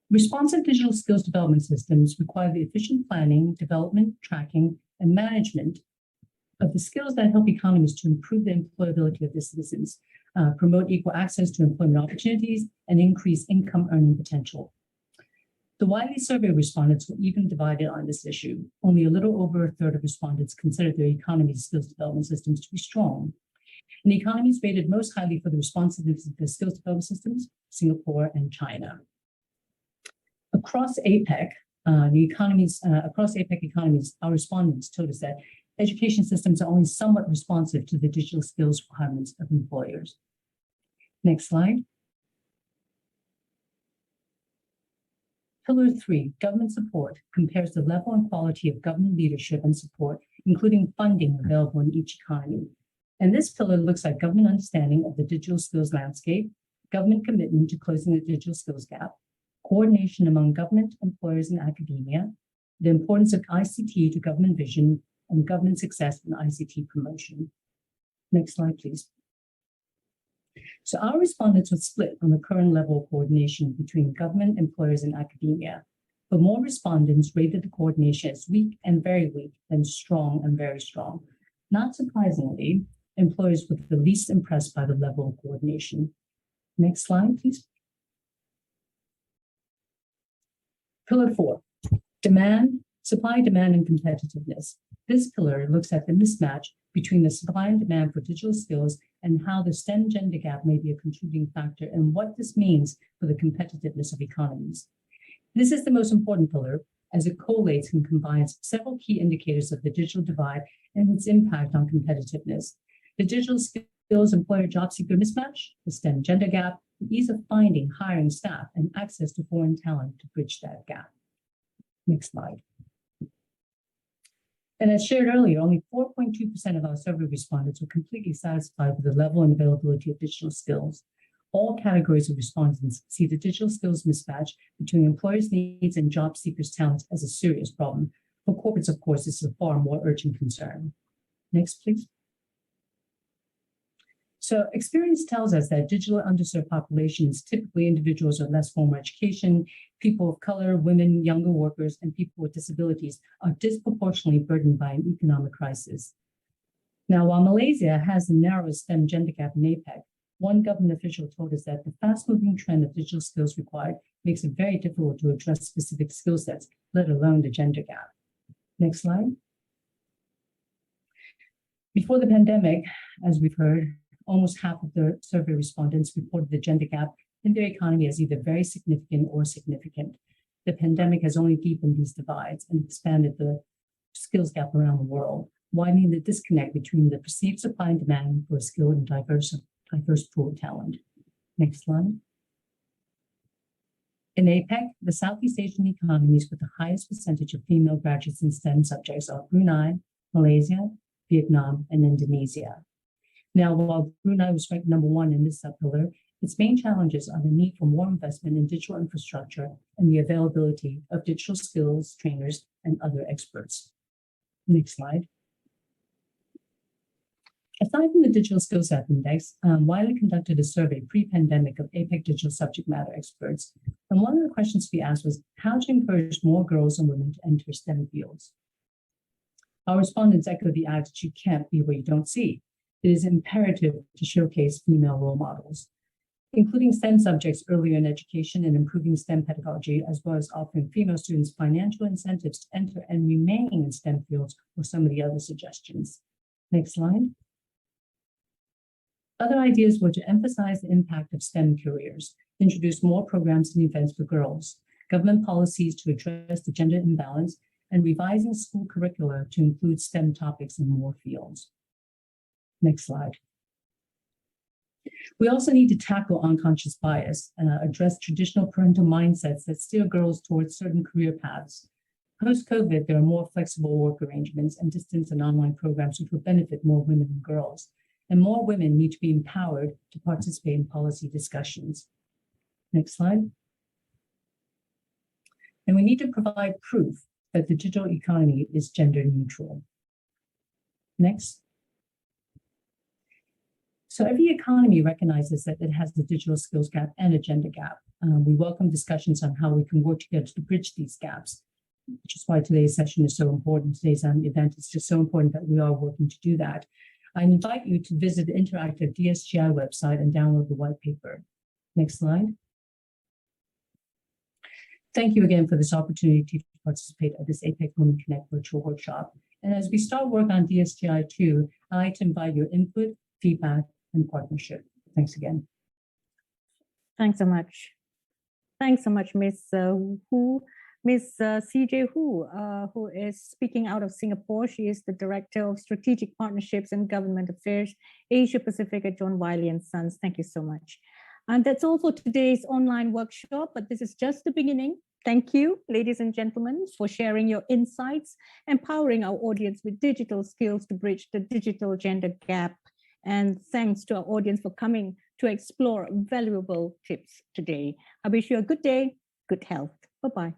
Responsive digital skills development systems require the efficient planning, development, tracking, and management of the skills that help economies to improve the employability of their citizens. promote equal access to employment opportunities, and increase income earning potential. The Wiley survey respondents were even divided on this issue. Only a little over a third of respondents considered their economy's skills development systems to be strong. And the economies rated most highly for the responsiveness of the skills development systems, Singapore and China. Across APEC, across APEC economies, our respondents told us that education systems are only somewhat responsive to the digital skills requirements of employers. Next slide. Pillar 3, government support, compares the level and quality of government leadership and support, including funding available in each economy. And this pillar looks at government understanding of the digital skills landscape, government commitment to closing the digital skills gap, coordination among government, employers, and academia, the importance of ICT to government vision, and government success in ICT promotion. Next slide, please. So our respondents were split on the current level of coordination between government, employers, and academia. But more respondents rated the coordination as weak and very weak than strong and very strong. Not surprisingly, employers were the least impressed by the level of coordination. Next slide, please. Pillar 4, supply, demand, and competitiveness. This pillar looks at the mismatch between the supply and demand for digital skills and how the STEM gender gap may be a contributing factor and what this means for the competitiveness of economies. This is the most important pillar as it collates and combines several key indicators of the digital divide and its impact on competitiveness. The digital skills employer job seeker mismatch, the STEM gender gap, the ease of finding, hiring staff, and access to foreign talent to bridge that gap. Next slide. And as shared earlier, only 4.2% of our survey respondents were completely satisfied with the level and availability of digital skills. All categories of respondents see the digital skills mismatch between employers' needs and job seekers' talents as a serious problem. For corporates, of course, this is a far more urgent concern. Next, please. So experience tells us that digital underserved populations, typically individuals with less formal education, people of color, women, younger workers, and people with disabilities, are disproportionately burdened by an economic crisis. Now, while Malaysia has the narrowest STEM gender gap in APEC, one government official told us that the fast-moving trend of digital skills required makes it very difficult to address specific skill sets, let alone the gender gap. Next slide. Before the pandemic, as we've heard, almost half of the survey respondents reported the gender gap in their economy as either very significant or significant. The pandemic has only deepened these divides and expanded the skills gap around the world, widening the disconnect between the perceived supply and demand for a skilled and diverse pool of talent. Next slide. In APEC, the Southeast Asian economies with the highest percentage of female graduates in STEM subjects are Brunei, Malaysia, Vietnam, and Indonesia. Now, while Brunei was ranked #1 in this subpillar, its main challenges are the need for more investment in digital infrastructure and the availability of digital skills trainers and other experts. Next slide. Aside from the Digital Skills Gap Index, Wiley conducted a survey pre-pandemic of APEC digital subject matter experts. And one of the questions we asked was how to encourage more girls and women to enter STEM fields. Our respondents echo the adage, you can't be where you don't see. It is imperative to showcase female role models, including STEM subjects earlier in education and improving STEM pedagogy, as well as offering female students financial incentives to enter and remain in STEM fields were some of the other suggestions. Next slide. Other ideas were to emphasize the impact of STEM careers, introduce more programs and events for girls, government policies to address the gender imbalance, and revising school curricula to include STEM topics in more fields. Next slide. We also need to tackle unconscious bias, address traditional parental mindsets that steer girls towards certain career paths. Post-COVID, there are more flexible work arrangements and distance and online programs which will benefit more women and girls. And more women need to be empowered to participate in policy discussions. Next slide. And we need to provide proof that the digital economy is gender neutral. Next. So every economy recognizes that it has the digital skills gap and a gender gap. We welcome discussions on how we can work together to bridge these gaps, which is why today's session is so important. Today's event is just so important that we are working to do that. I invite you to visit the interactive DSGI website and download the white paper. Next slide. Thank you again for this opportunity to participate at this APEC Women Connect virtual workshop. And as we start work on DSGI 2, I'd like to invite your input, feedback, and partnership. Thanks again. Thanks so much. Thanks so much, Ms. Hu. Ms. CJ Hu, who is speaking out of Singapore. She is the Director of Strategic Partnerships and Government Affairs, Asia Pacific at John Wiley & Sons. Thank you so much. And that's all for today's online workshop, but this is just the beginning. Thank you, ladies and gentlemen, for sharing your insights, empowering our audience with digital skills to bridge the digital gender gap. And thanks to our audience for coming to explore valuable tips today. I wish you a good day, good health. Bye-bye.